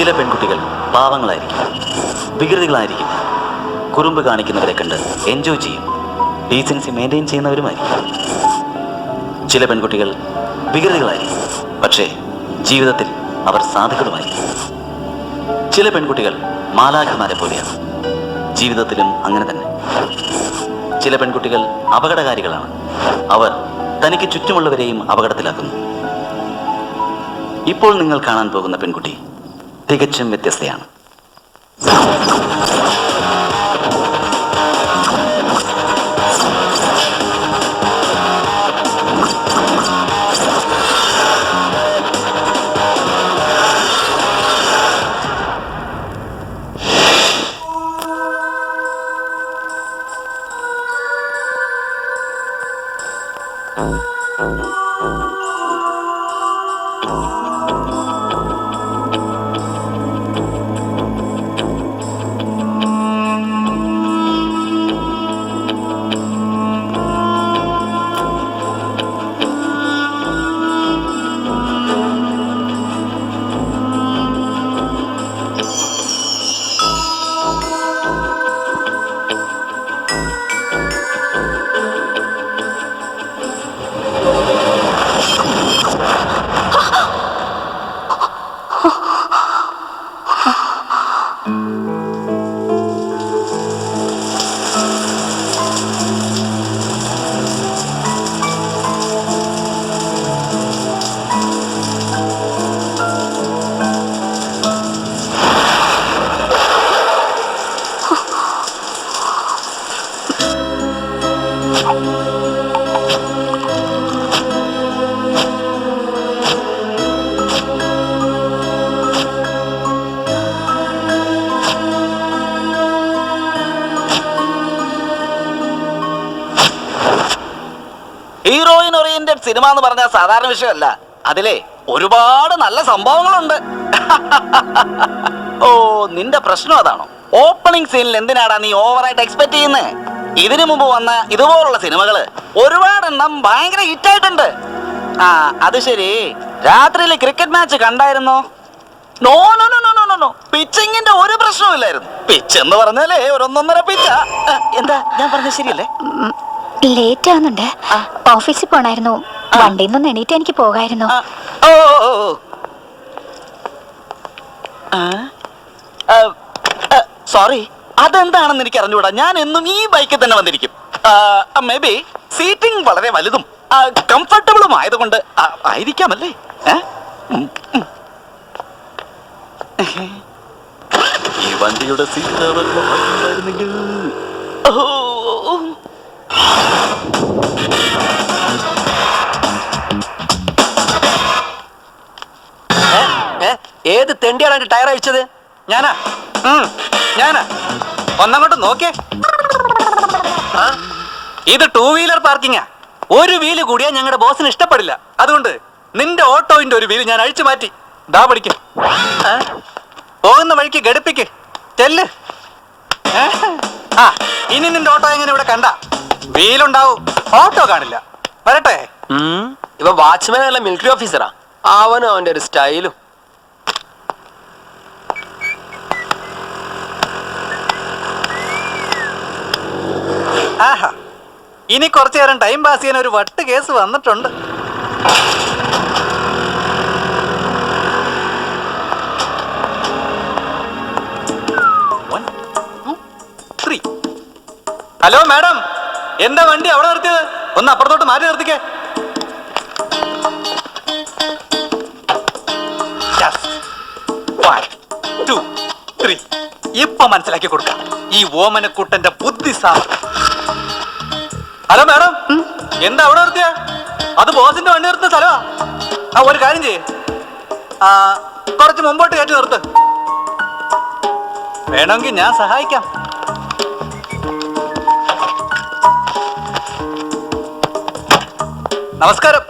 ചില പെൺകുട്ടികൾ പാവങ്ങളായിരിക്കും, വികൃതികളായിരിക്കും, കുറുമ്പ് കാണിക്കുന്നവരെ കണ്ട് എൻജോയ് ചെയ്യും, ഡീസൻസി മെയിൻറ്റെയിൻ ചെയ്യുന്നവരുമായിരിക്കും. ചില പെൺകുട്ടികൾ വികൃതികളായിരിക്കും, പക്ഷേ ജീവിതത്തിൽ അവർ സാധുക്കളുമായിരിക്കും. ചില പെൺകുട്ടികൾ മാലാഖമാരെ പോലെയാണ്, ജീവിതത്തിലും അങ്ങനെ തന്നെ. ചില പെൺകുട്ടികൾ അപകടകാരികളാണ്, അവർ തനിക്ക് ചുറ്റുമുള്ളവരെയും അപകടത്തിലാക്കുന്നു. ഇപ്പോൾ നിങ്ങൾ കാണാൻ പോകുന്ന പെൺകുട്ടി തികച്ചും വ്യത്യസ്തയാണ്. ഹീറോയിൻ ഓറിയന്റഡ് സിനിമ എന്ന് പറഞ്ഞാൽ സാധാരണ വിഷയമല്ല. അതിലെ ഒരുപാട് നല്ല സംഭവങ്ങളുണ്ട്. ഓ, നിന്റെ പ്രശ്നം അതാണോ? ഓപ്പണിംഗ് സീനിൽ എന്തിനാടാ നീ ഓവറായിട്ട് എക്സ്പെക്ട് ചെയ്യുന്നത്? ഇതിനു മുമ്പ് വന്ന ഇതുപോലുള്ള സിനിമകള് ഒരുപാടെണ്ണം ഭയങ്കര ഹിറ്റായിട്ടുണ്ട്. ആ, അത് ശരി. രാത്രിയിൽ ക്രിക്കറ്റ് മാച്ച് കണ്ടായിരുന്നോ? No no no no no no പിച്ചിങ്ങിന്റെ ഒരു പ്രശ്നമില്ലായിരുന്നു. പിച്ച് എന്ന് പറഞ്ഞാലേ ഒരൊന്നൊന്നര പിച്ച. എന്താ ഞാൻ പറഞ്ഞത് ശരിയല്ലേ? ലേറ്റ് ആവുന്നുണ്ട്, ഓഫീസിൽ പോണായിരുന്നു. വണ്ടിയിൽ നിന്ന് എണീറ്റ് എനിക്ക് പോകായിരുന്നു. സോറി, അതെന്താണെന്ന് എനിക്ക് അറിഞ്ഞുകൂടാ. ഞാൻ എന്നും ഈ ബൈക്കിൽ തന്നെ വന്നിരിക്കും. മേ ബി സീറ്റിംഗ് വളരെ വലുതും കംഫർട്ടബിളും ആയതുകൊണ്ട് ആയിരിക്കാമല്ലേ? ഈ വണ്ടിയുടെ സീറ്റ് ആയിരുന്നെങ്കിൽ. ഏത് തെണ്ടിയാണ് ടയർ അഴിച്ചത്? ഞാനാ. ഒന്നങ്ങോട്ട് നോക്കിയേ. ഇത് 2 വീലർ പാർക്കിങ്ങാ. ഒരു വീല് കൂടിയാ ഞങ്ങളുടെ ബോസിന് ഇഷ്ടപ്പെടില്ല. അതുകൊണ്ട് നിന്റെ ഓട്ടോയിന്റെ ഒരു വീല് ഞാൻ അഴിച്ചു മാറ്റി. ദാ പിടിക്ക്. പോകുന്ന വഴിക്ക് ഘടിപ്പിക്ക്. ചെല്ല്. ഇനി നിന്റെ ഓട്ടോ എങ്ങനെ ഇവിടെ കണ്ട വീലുണ്ടാവും, ഓട്ടോ കാണില്ല. വരട്ടെ. ഇവ വാച്ച്മാൻ അല്ല, മിലിറ്ററി ഓഫീസറാ. അവനും അവന്റെ ഒരു സ്റ്റൈലും. ആഹാ, ഇനി കുറച്ചു നേരം ടൈം പാസ് ചെയ്യാൻ ഒരു വട്ട് കേസ് വന്നിട്ടുണ്ട്. ഹലോ മാഡം, എന്താ വണ്ടി അവിടെ നിർത്തിയത്? ഒന്ന് അപ്പുറത്തോട്ട് മാറ്റി നിർത്തിക്കേ. ഇപ്പൊ മനസ്സിലാക്കി കൊടുക്കാം ഈ ഓമനക്കുട്ടന്റെ ബുദ്ധി സാർ. ഹലോ മാഡം, എന്താ അവിടെ നിർത്തിയ? അത് ബോസിന്റെ വണ്ടി നിർത്തുന്ന സ്ഥലമാ. ഒരു കാര്യം ചെയ്യേ, കുറച്ച് മുമ്പോട്ട് കയറ്റി നിർത്ത്. വേണമെങ്കിൽ ഞാൻ സഹായിക്കാം. നമസ്കാരം.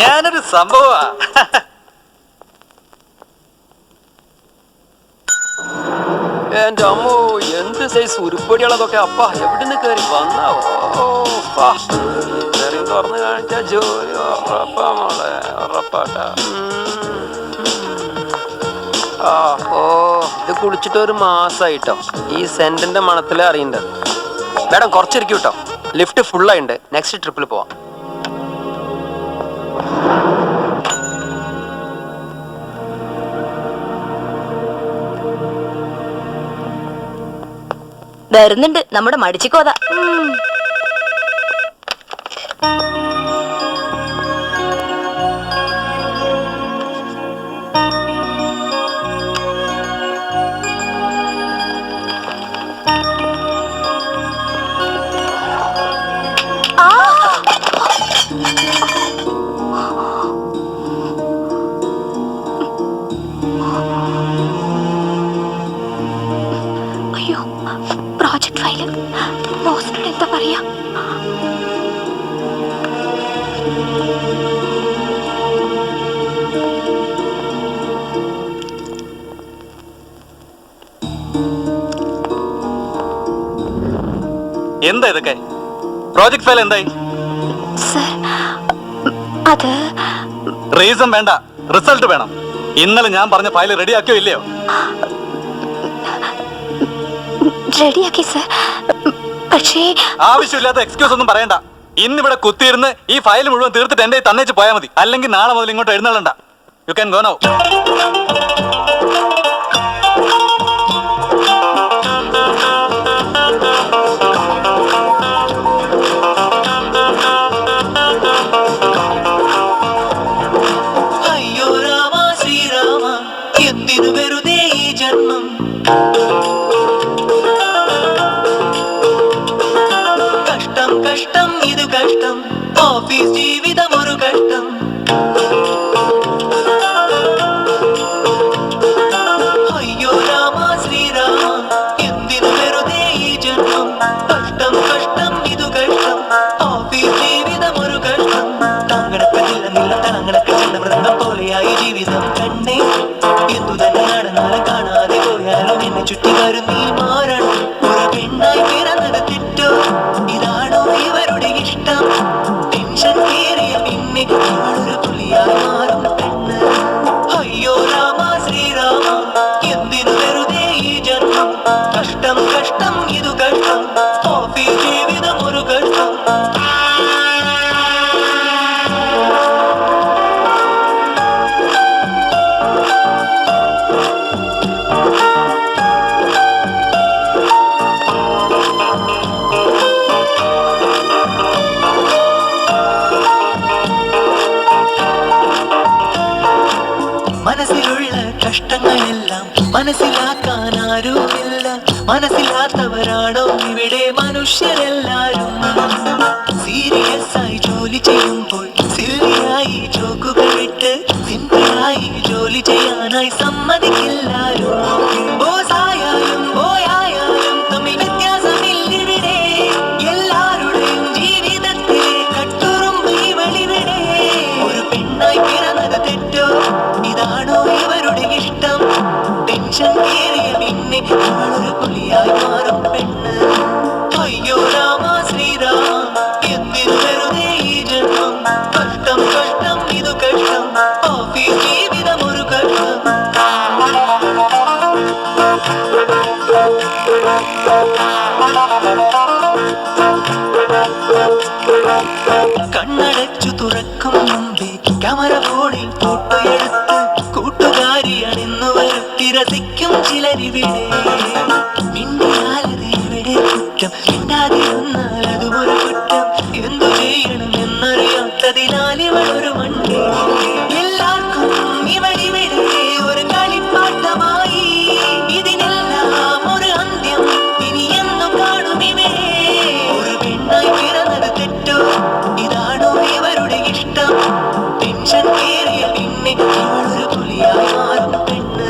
ഞാനൊരു സംഭവമാ. എന്റെ അമ്മോ, എന്ത് സൈസ് ഉരുപ്പടികളതൊക്കെ. അപ്പ എവിടുന്ന് കയറി വന്നാവോ? തുറന്ന് കാണിച്ച ജോലി ഉറപ്പാ മോളെ, ഉറപ്പാട്ടാ. ഓ ഇത് കുളിച്ചിട്ട് ഒരു മാസമായിട്ടോ. ഈ സെന്റിന്റെ മണത്തില് അറിയണ്ടത്. മാഡം കുറച്ചിരിക്കും കേട്ടോ, ലിഫ്റ്റ് ഫുള്ളായിണ്ട്. നെക്സ്റ്റ് ട്രിപ്പിൽ പോവാം. വരുന്നുണ്ട് നമ്മുടെ മടിച്ചിക്കോത. അയ്യോ, പ്രോജക്ട് ഫയല് ബോസിനോട് എന്താ പറയാ? എന്താ ഇതൊക്കെ? പ്രോജക്ട് ഫയൽ എന്തായി? സർ, അത് റീസൺ വേണ്ട, റിസൾട്ട് വേണം. ഇന്നലെ ഞാൻ പറഞ്ഞ ഫയൽ റെഡിയാക്കിയോ ഇല്ലയോ? റെഡിയാക്കി സർ, പക്ഷേ ആവശ്യമില്ലാത്ത എക്സ്ക്യൂസ് ഒന്നും പറയണ്ട. ഇന്നിവിടെ കുത്തിയിരുന്ന് ഈ ഫയൽ മുഴുവൻ തീർത്തിട്ട് എന്റെ തന്നേച്ച് പോയാൽ മതി. അല്ലെങ്കിൽ നാളെ മുതൽ ഇങ്ങോട്ട് എഴുന്നള്ളണ്ട. You can go now. അയ്യോ രാമ ശ്രീരാമ, എന്തിനു വെറുതെ ഈ ജന്മം. കഷ്ടം കഷ്ടം ഇത് കഷ്ടം, ഓഫീസ് ജീവിതം ഒരു കഷ്ടം. അയ്യോ രാമ ശ്രീരാമ, എന്തിനു വെറുതെ ഈ ജന്മം. കഷ്ടം കഷ്ടം ഇത് കഷ്ടം, ഓഫീസ് ജീവിതം ഒരു കഷ്ടം. താങ്കടക്കതില്ല നില തളങ്ങടക്ക ചെണ്ടമൃതം പോലെയായി ജീവിതം കണ്ണേ. എന്തു തന്നെ നടന്നാലും കാണാതെ പോയാലും എന്നെ ചുറ്റി വരും നീ മാറണം. ഒരു പെണ്ണായി പിറന്നത് തെറ്റോ? ഇതാണോ ഇവരുടെ ഇഷ്ടം? ടെൻഷൻ കേറിയ പിന്നെ ഇവളൊരു പുലിയായി മാറും പെണ്ണ്. അയ്യോ രാമ ശ്രീരാമ, എന്തിനു വെറുതെ ഈ ജന്മം. കഷ്ടം കഷ്ടം ഇതു കഷ്ടം, ഓഫീസ് ജീവിതം ഒരു കഷ്ടം. മനസ്സിലുള്ള കഷ്ടങ്ങളെല്ലാം മനസ്സിലാക്കാൻ ആരുമില്ല. മനസ്സിലാത്തവരാണോ ഇവിടെ മനുഷ്യരെല്ലാരും. സീരിയസ് ആയി ജോലി ചെയ്യുമ്പോൾ സില്ലിയായി ജോക്കുകൾ ഇട്ട് സിമ്പിളായി ജോലി ചെയ്യാനായി സമ്മതിക്കില്ലാരും. ബോസായാലും ബോയായാലും തമ്മിൽ വ്യത്യാസമില്ലിവിടെ. എല്ലാവരുടെയും ജീവിതത്തിലെ കട്ടുറുമ്പ് ഇവളിവിടെ. ഒരു പെണ്ണായി പിറന്നത് തെറ്റോ? ഇതാണോ ഇവരുടെ ഇഷ്ടം? ടെൻഷൻ കേറിയ പിന്നെ ഇവളൊരു പുലിയായി മാറും പെണ്ണ്. അയ്യോ രാമ ശ്രീരാമ, എന്തിനു വെറുതെ ഈ ജന്മം. കഷ്ടം കഷ്ടം ഇതു കഷ്ടം, ഓഫീസ് ജീവിതം ഒരു കഷ്ടം. കണ്ണടച്ചു തുറക്കും മുമ്പേ ക്യാമറ ഫോണിൽ ഫോട്ടോ എടുത്ത് കൂട്ടുകാരി അണിന്നു വരുത്തി രസിക്കും ചിലരിവിടെ. മിണ്ടിയാലത് ഇവിടെ കുറ്റം, മിണ്ടാതിരുന്നാൽ അതുമൊരു കുറ്റം. എന്തു ചെയ്യണം എന്നറിയാത്തതിനാൽ ഇവളൊരു മണ്ടി. എല്ലാവർക്കും ഇവളിവിടെ ഒരു കളിപ്പാട്ടമായി. ഇതിനെല്ലാം ഒരു അന്ത്യം ഇനി എന്നും കാണും ഇവിടെ. ഒരു പെണ്ണായി പിറന്നത് തെറ്റോ? ഇതാണോ ഇവരുടെ ഇഷ്ടം? ടെൻഷൻ കേറിയ പിന്നെ ഇവളൊരു പുലിയായി മാറും പെണ്ണ്.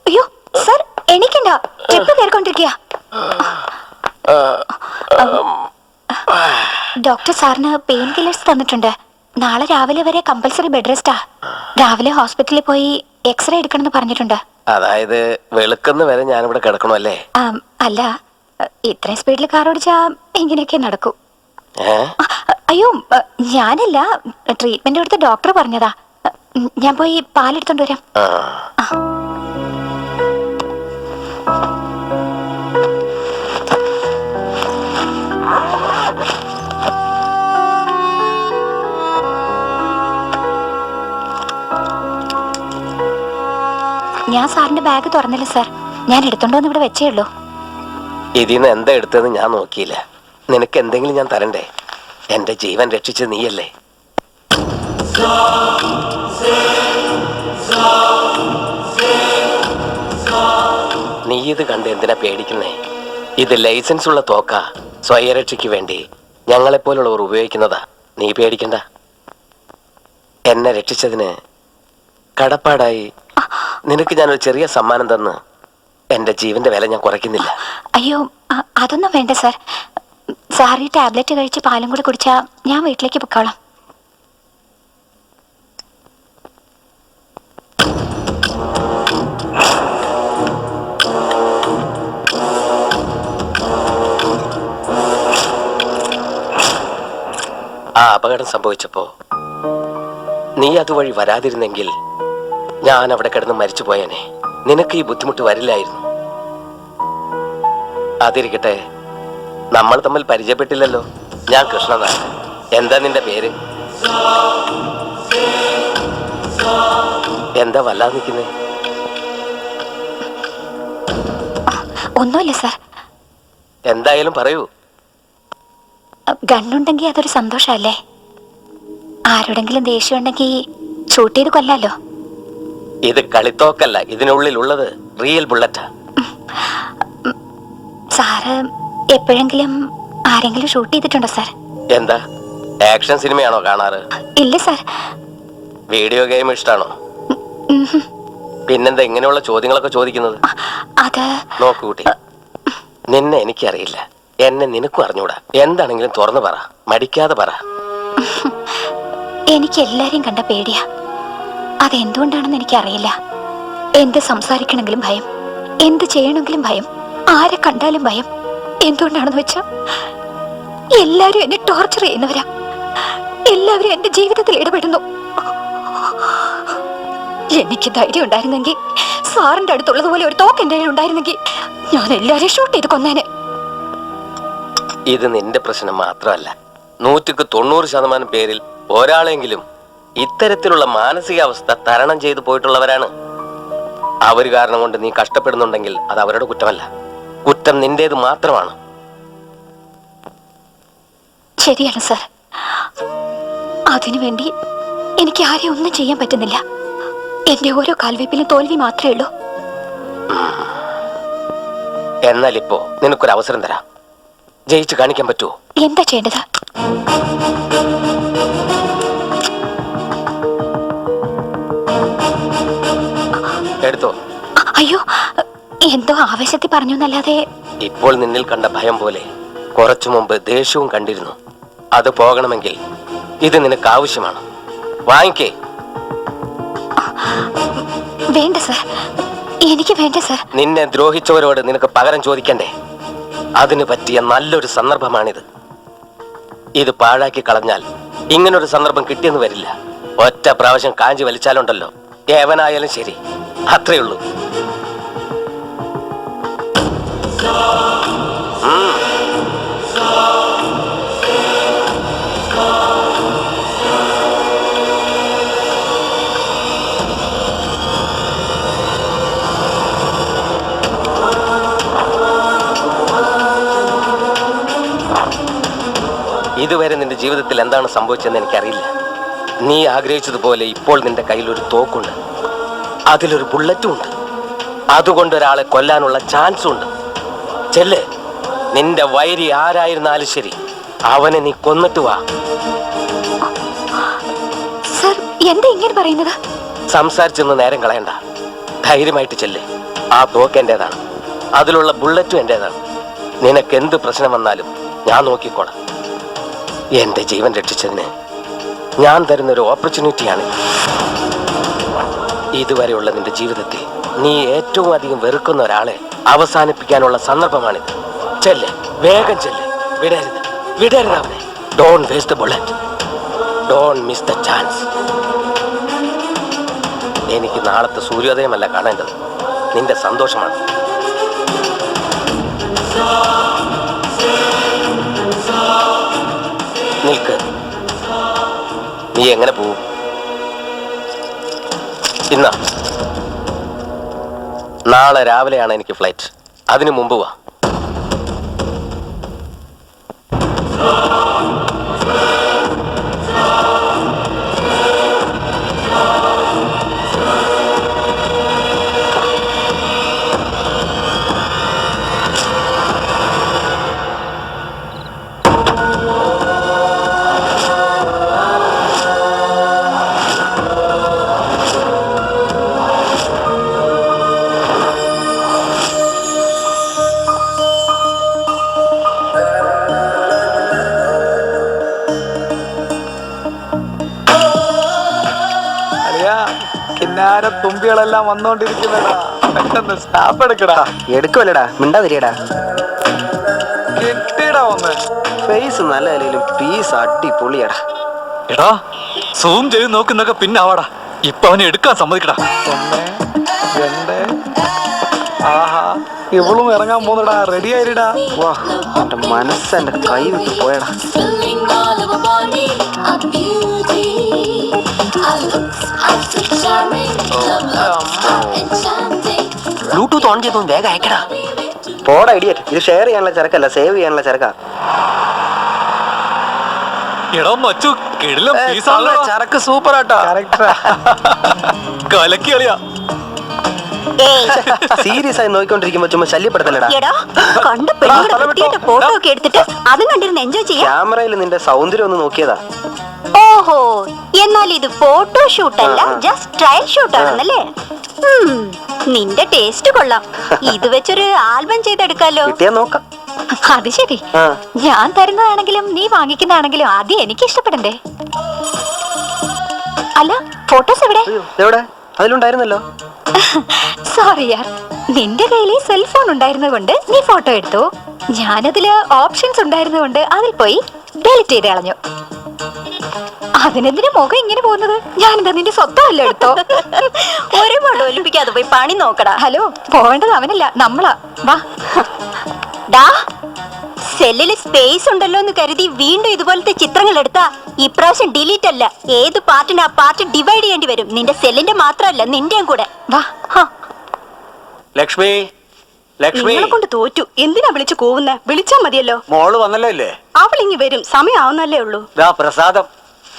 അയ്യോ സർ എണീക്കണ്ട, ട്രിപ്പ് കയറിക്കൊണ്ടിരിക്കുക. ഡോക്ടർ സാറിന് പെയിൻ കില്ലേഴ്സ് തന്നിട്ടുണ്ട്. നാളെ രാവിലെ വരെ കമ്പൽസറി ബെഡ് റെസ്റ്റാ. രാവിലെ ഹോസ്പിറ്റലിൽ പോയി എക്സ്റേ എടുക്കണമെന്ന് പറഞ്ഞിട്ടുണ്ട്. അതായത് വെളുക്കുന്ന വരെ ഞാനിവിടെ കിടക്കണമല്ലേ? അല്ല, ഇത്രയും സ്പീഡിൽ കാർ ഓടിച്ചാ ഇങ്ങനെയൊക്കെ നടക്കൂ. അയ്യോ ഞാനല്ല, ട്രീറ്റ്മെന്റ് എടുത്ത ഡോക്ടർ പറഞ്ഞതാ. ഞാൻ പോയി പാലെടുത്തോണ്ട് വരാം. ഞാൻ സാറിന്റെ ബാഗ് തുറന്നില്ല സർ, ഞാൻ എടുത്തോണ്ടോന്ന് ഇവിടെ വെച്ചേ ഉള്ളൂ. ഇതിന്ന് എന്താ എടുത്തതെന്ന് ഞാൻ നോക്കിയില്ല. നിനക്ക് എന്തെങ്കിലും ഞാൻ തരണ്ടേ? എന്റെ ജീവൻ രക്ഷിച്ചത് നീയല്ലേ? നീ ഇത് കണ്ട് എന്തിനാ പേടിക്കുന്നേ? ഇത് ലൈസൻസ് ഉള്ള തോക്ക, സ്വയരക്ഷയ്ക്ക് വേണ്ടി ഞങ്ങളെപ്പോലുള്ളവർ ഉപയോഗിക്കുന്നതാ. നീ പേടിക്കണ്ട. എന്നെ രക്ഷിച്ചതിന് കടപ്പാടായി നിനക്ക് ഞാനൊരു ചെറിയ സമ്മാനം തന്ന് എന്റെ ജീവന്റെ വില ഞാൻ കുറയ്ക്കുന്നില്ല. അയ്യോ അതൊന്നും വേണ്ട സർ. സാർ ഈ ടാബ്ലറ്റ് കഴിച്ച് പാലും കൂടി കുടിച്ചാ ഞാൻ വീട്ടിലേക്ക് പൊക്കോളാം. ആ അപകടം സംഭവിച്ചപ്പോ നീ അതുവഴി വരാതിരുന്നെങ്കിൽ ഞാൻ അവിടെ കിടന്ന് മരിച്ചു പോയേനെ. നിനക്ക് ഈ ബുദ്ധിമുട്ട് വരില്ലായിരുന്നു. അതിരിക്കട്ടെ, നമ്മൾ തമ്മിൽ പരിചയപ്പെട്ടില്ലല്ലോ. ഞാൻ കൃഷ്ണനാണ്. എന്താ നിന്റെ പേര്? എന്താ വല്ലാതെ നിൽക്കുന്നേ? ഒന്നുമില്ല സർ. എന്തായാലും പറയൂ. ഗണ്ണുണ്ടെങ്കിൽ അതൊരു സന്തോഷല്ലേ. ആരോടെങ്കിലും ദേഷ്യം ഉണ്ടെങ്കിൽ ഷൂട്ട് ചെയ്ത് കൊല്ലാലോ. ഇത് കളിത്തോക്കല്ല, ഇതിനുള്ളിലുള്ളത് റിയൽ ബുള്ളറ്റാ. സാറ് എപ്പോഴെങ്കിലും ആരെങ്കിലും ഷൂട്ട് ചെയ്തിട്ടുണ്ടോ സാർ? എന്താ ആക്ഷൻ സിനിമയാണോ കാണാറ്? ഇല്ല സാർ. വീഡിയോ ഗെയിം ഇഷ്ടാണോ? പിന്നെന്താ ഇങ്ങനെയുള്ള ചോദ്യങ്ങളൊക്കെ ചോദിക്കുന്നത്? അത് നോക്കൂ കുട്ടി, നിന്നെ എനിക്കറിയില്ല, എന്നെ നിനക്കും അറിഞ്ഞൂടാ. എന്താണെങ്കിലും തുറന്നു പറ, മടിക്കാതെ പറ. എനിക്ക് എല്ലാരെയും കണ്ട പേടിയാ. അതെന്തുകൊണ്ടാണെന്ന് എനിക്കറിയില്ല. എന്ത് സംസാരിക്കണമെങ്കിലും ഭയം, എന്ത് ചെയ്യണമെങ്കിലും ഭയം, ആരെ കണ്ടാലും ഭയം. എന്തുകൊണ്ടാണെന്ന് വെച്ചാ എല്ലാരും എന്നെ ടോർച്ചർ ചെയ്യുന്നവരാ. എല്ലാവരും എന്റെ ജീവിതത്തിൽ ഇടപെടുന്നു. എനിക്ക് ധൈര്യം ഉണ്ടായിരുന്നെങ്കിൽ, സാറിന്റെ അടുത്തുള്ളതുപോലെ ഒരു തോക്ക് എന്റെ കയ്യിൽ ഉണ്ടായിരുന്നെങ്കിൽ ഞാൻ എല്ലാരെയും ഷൂട്ട് ചെയ്ത് കൊന്നേനെ. ഇത് നിന്റെ പ്രശ്നം മാത്രമല്ല, 190% പേരിൽ ഒരാളെങ്കിലും ഇത്തരത്തിലുള്ള മാനസികാവസ്ഥ തരണം ചെയ്തു പോയിട്ടുള്ളവരാണ്. അവര് കാരണം കൊണ്ട് നീ കഷ്ടപ്പെടുന്നുണ്ടെങ്കിൽ അത് അവരുടെ കുറ്റമല്ല, കുറ്റം നിന്റേത് മാത്രമാണ്. ശരിയാണ് സാർ. അതിനുവേണ്ടി എനിക്ക് ആരെയും ഒന്നും ചെയ്യാൻ പറ്റുന്നില്ല. എന്റെ ഓരോ കാൽവെപ്പിലും തോൽവി മാത്രമേ ഉള്ളൂ. എന്നാൽ ഇപ്പോ നിനക്കൊരു അവസരം തരാം. ജയിച്ചു കാണിക്കാൻ പറ്റുമോ? എന്താ ചെയ്യേണ്ടത്? എടുത്തോ. അയ്യോ, എന്തോ ആവേശത്തിൽ പറഞ്ഞു എന്നല്ലാതെ. ഇപ്പോൾ നിന്നിൽ കണ്ട ഭയം പോലെ കുറച്ചു മുമ്പ് ദേഷ്യവും കണ്ടിരുന്നു. അത് പോകണമെങ്കിൽ ഇത് നിനക്ക് ആവശ്യമാണ്. വാങ്ങിക്കേ. വേണ്ട സാർ, എനിക്ക് വേണ്ട സർ. നിന്നെ ദ്രോഹിച്ചവരോട് നിനക്ക് പകരം ചോദിക്കണ്ടേ? അതിന് പറ്റിയ നല്ലൊരു സന്ദർഭമാണിത്. ഇത് പാഴാക്കി കളഞ്ഞാൽ ഇങ്ങനൊരു സന്ദർഭം കിട്ടിയെന്ന് വരില്ല. ഒറ്റ പ്രാവശ്യം കാഞ്ചി വലിച്ചാലുണ്ടല്ലോ, ഏവനായാലും ശരി, അത്രേ ഉള്ളൂ. ഇതുവരെ നിന്റെ ജീവിതത്തിൽ എന്താണ് സംഭവിച്ചതെന്ന് എനിക്കറിയില്ല. നീ ആഗ്രഹിച്ചതുപോലെ ഇപ്പോൾ നിന്റെ കയ്യിൽ ഒരു തോക്കുണ്ട്, അതിലൊരു ബുള്ളറ്റും ഉണ്ട്. അതുകൊണ്ട് ഒരാളെ കൊല്ലാനുള്ള ചാൻസും ഉണ്ട്. ചെല്ല്, നിന്റെ വൈരി ആരായിരുന്നാലും ശരി, അവനെ നീ കൊന്നിട്ട് വാ. സർ, എന്താ ഇങ്ങനെ പറയുന്നത്? സംസാരിച്ചൊന്ന് നേരം കളയണ്ട, ധൈര്യമായിട്ട് ചെല്ല്. ആ തോക്ക് എന്റേതാണ്, അതിലുള്ള ബുള്ളറ്റും എന്റേതാണ്. നിനക്ക് എന്ത് പ്രശ്നം വന്നാലും ഞാൻ നോക്കിക്കോളാം. എന്റെ ജീവൻ രക്ഷിച്ചതിന് ഞാൻ തരുന്നൊരു ഓപ്പർച്യൂണിറ്റിയാണ്. ഇതുവരെയുള്ള നിന്റെ ജീവിതത്തിൽ നീ ഏറ്റവും അധികം വെറുക്കുന്ന ഒരാളെ അവസാനിപ്പിക്കാനുള്ള സന്ദർഭമാണിത്. ചെല്ല്, വേഗം ചെല്ല്, വിടരുത്, വിടരുത് അവനെ. Don't waste the bullet, don't miss the chance. എനിക്ക് നാളത്തെ സൂര്യോദയമല്ല കാണേണ്ടത്, നിന്റെ സന്തോഷമാണ്. നിൽക്ക്, നീ എങ്ങനെ പോവും? ഇന്നാ, നാളെ രാവിലെയാണ് എനിക്ക് ഫ്ലൈറ്റ്. അതിനു മുമ്പ് വാ. കിന്നാര തുമ്പികളെല്ലാം വന്നോണ്ടിരിക്കുന്നടാ, പെട്ടെന്ന് സ്നാപ്പ് എടുക്കടാ. എടുക്കുമല്ലടാ, മിണ്ടാതിരിയടാ. കിട്ടിയടാ ഒന്ന്. ഫേസ് നല്ല നിലയിലും പീസ് അടിപൊളിയടാ. എടാ, സൂം ചെയ്ത് നോക്കുന്നൊക്കെ പിന്നെ ആവാടാ. ഇപ്പൊ അവനെ എടുക്കാൻ സമ്മതിക്കടാ. ഒന്ന്, രണ്ട്, ആഹാ, ഇവളും ഇറങ്ങാൻ പോകുന്നടാ. റെഡി ആയിടാ. വാ, എന്റെ മനസ്സ് എന്റെ കൈ വിട്ട് പോയടാ. ബ്ലൂടൂത്ത് ഓൺ ചെയ്തോ, വേഗം അയക്കടാ. പോടാ ഇഡിയറ്റ്, ഇത് ഷെയർ ചെയ്യാനുള്ള ചരക്കല്ല, സേവ് ചെയ്യാനുള്ള ചരക്കാ. എടാ മച്ചു, കിടിലം പീസാണല്ലോ. ചരക്ക് സൂപ്പർ ആട്ടോ. കലക്കി കളിയാ. സീരിയസ് ആയി നോക്കിക്കൊണ്ടിരിക്കുമ്പോ ചുമ്മാ ശല്യപ്പെടുത്തലടാ. കണ്ട പെണ്ണുങ്ങളുടെ ഫോട്ടോ ഒക്കെ എടുത്തിട്ട് അതും കണ്ടിരുന്ന് എൻജോയ് ചെയ്യാം. ക്യാമറയിൽ നിന്റെ സൗന്ദര്യം ഒന്ന് നോക്കിയതാ. ഓഹോ, എന്നാൽ ഇത് ഫോട്ടോ ഷൂട്ട് അല്ല, ജസ്റ്റ് ട്രയൽ ഷൂട്ട് ആണെന്നല്ലേ? നിന്റെ ടേസ്റ്റ് കൊള്ളാം. ഇത് വെച്ചൊരു ആൽബം ചെയ്തെടുക്കാലോ. കിട്ടിയാ നോക്കാം. അത് ശരി, ഞാൻ തരുന്നതാണെങ്കിലും നീ വാങ്ങിക്കുന്നതാണെങ്കിലും ആദ്യം എനിക്ക് ഇഷ്ടപ്പെടണ്ടേ? അല്ല, ഫോട്ടോസ് എവിടെ? എവിടെ? അതിലുണ്ടായിരുന്നല്ലോ. സോറി യാർ, നിന്റെ കയ്യിൽ സെൽഫോൺ ഉണ്ടായിരുന്നതുകൊണ്ട് നീ ഫോട്ടോ എടുത്തു. ഞാനതില് ഓപ്ഷൻസ് ഉണ്ടായിരുന്നതുകൊണ്ട് അതിൽ പോയി ഡിലീറ്റ് ചെയ്ത് കളഞ്ഞു. അതിനെന്തിനാ മുഖം ഇങ്ങനെ പോകുന്നത്? ഞാനെന്താ നിന്റെ സ്വത്തമല്ല എടുത്തോ? ഒരുപാട് ഒലിപ്പിക്കാതെ പോയി പണി നോക്കടാ. ഹലോ, പോവേണ്ടത് അവനല്ല, നമ്മളാ. വാ. ഡാ, സെല്ലില് സ്പേസ് ഉണ്ടല്ലോ എന്ന് കരുതി വീണ്ടും ഇതുപോലത്തെ ചിത്രങ്ങൾ എടുത്താ ഇപ്രാവശ്യം ഡിലീറ്റ് അല്ല, ഏത് പാർട്ടിന് ആ പാർട്ട് ഡിവൈഡ് ചെയ്യേണ്ടി വരും. നിന്റെ സെല്ലിന്റെ മാത്രമല്ല, നിന്റെയും കൂടെ. വാ. ലക്ഷ്മി, ലക്ഷ്മി, നിങ്ങളെ കൊണ്ട് തോറ്റു. എന്തിനാ വിളിച്ചു കൂവുന്നെ? വിളിച്ചാ മതിയല്ലോ. മോള് വന്നല്ലോ ഇല്ലേ? അവൾ ഇങ്ങി വരും, സമയമാവുന്നല്ലേ ഉള്ളൂ. ദാ പ്രസാദം.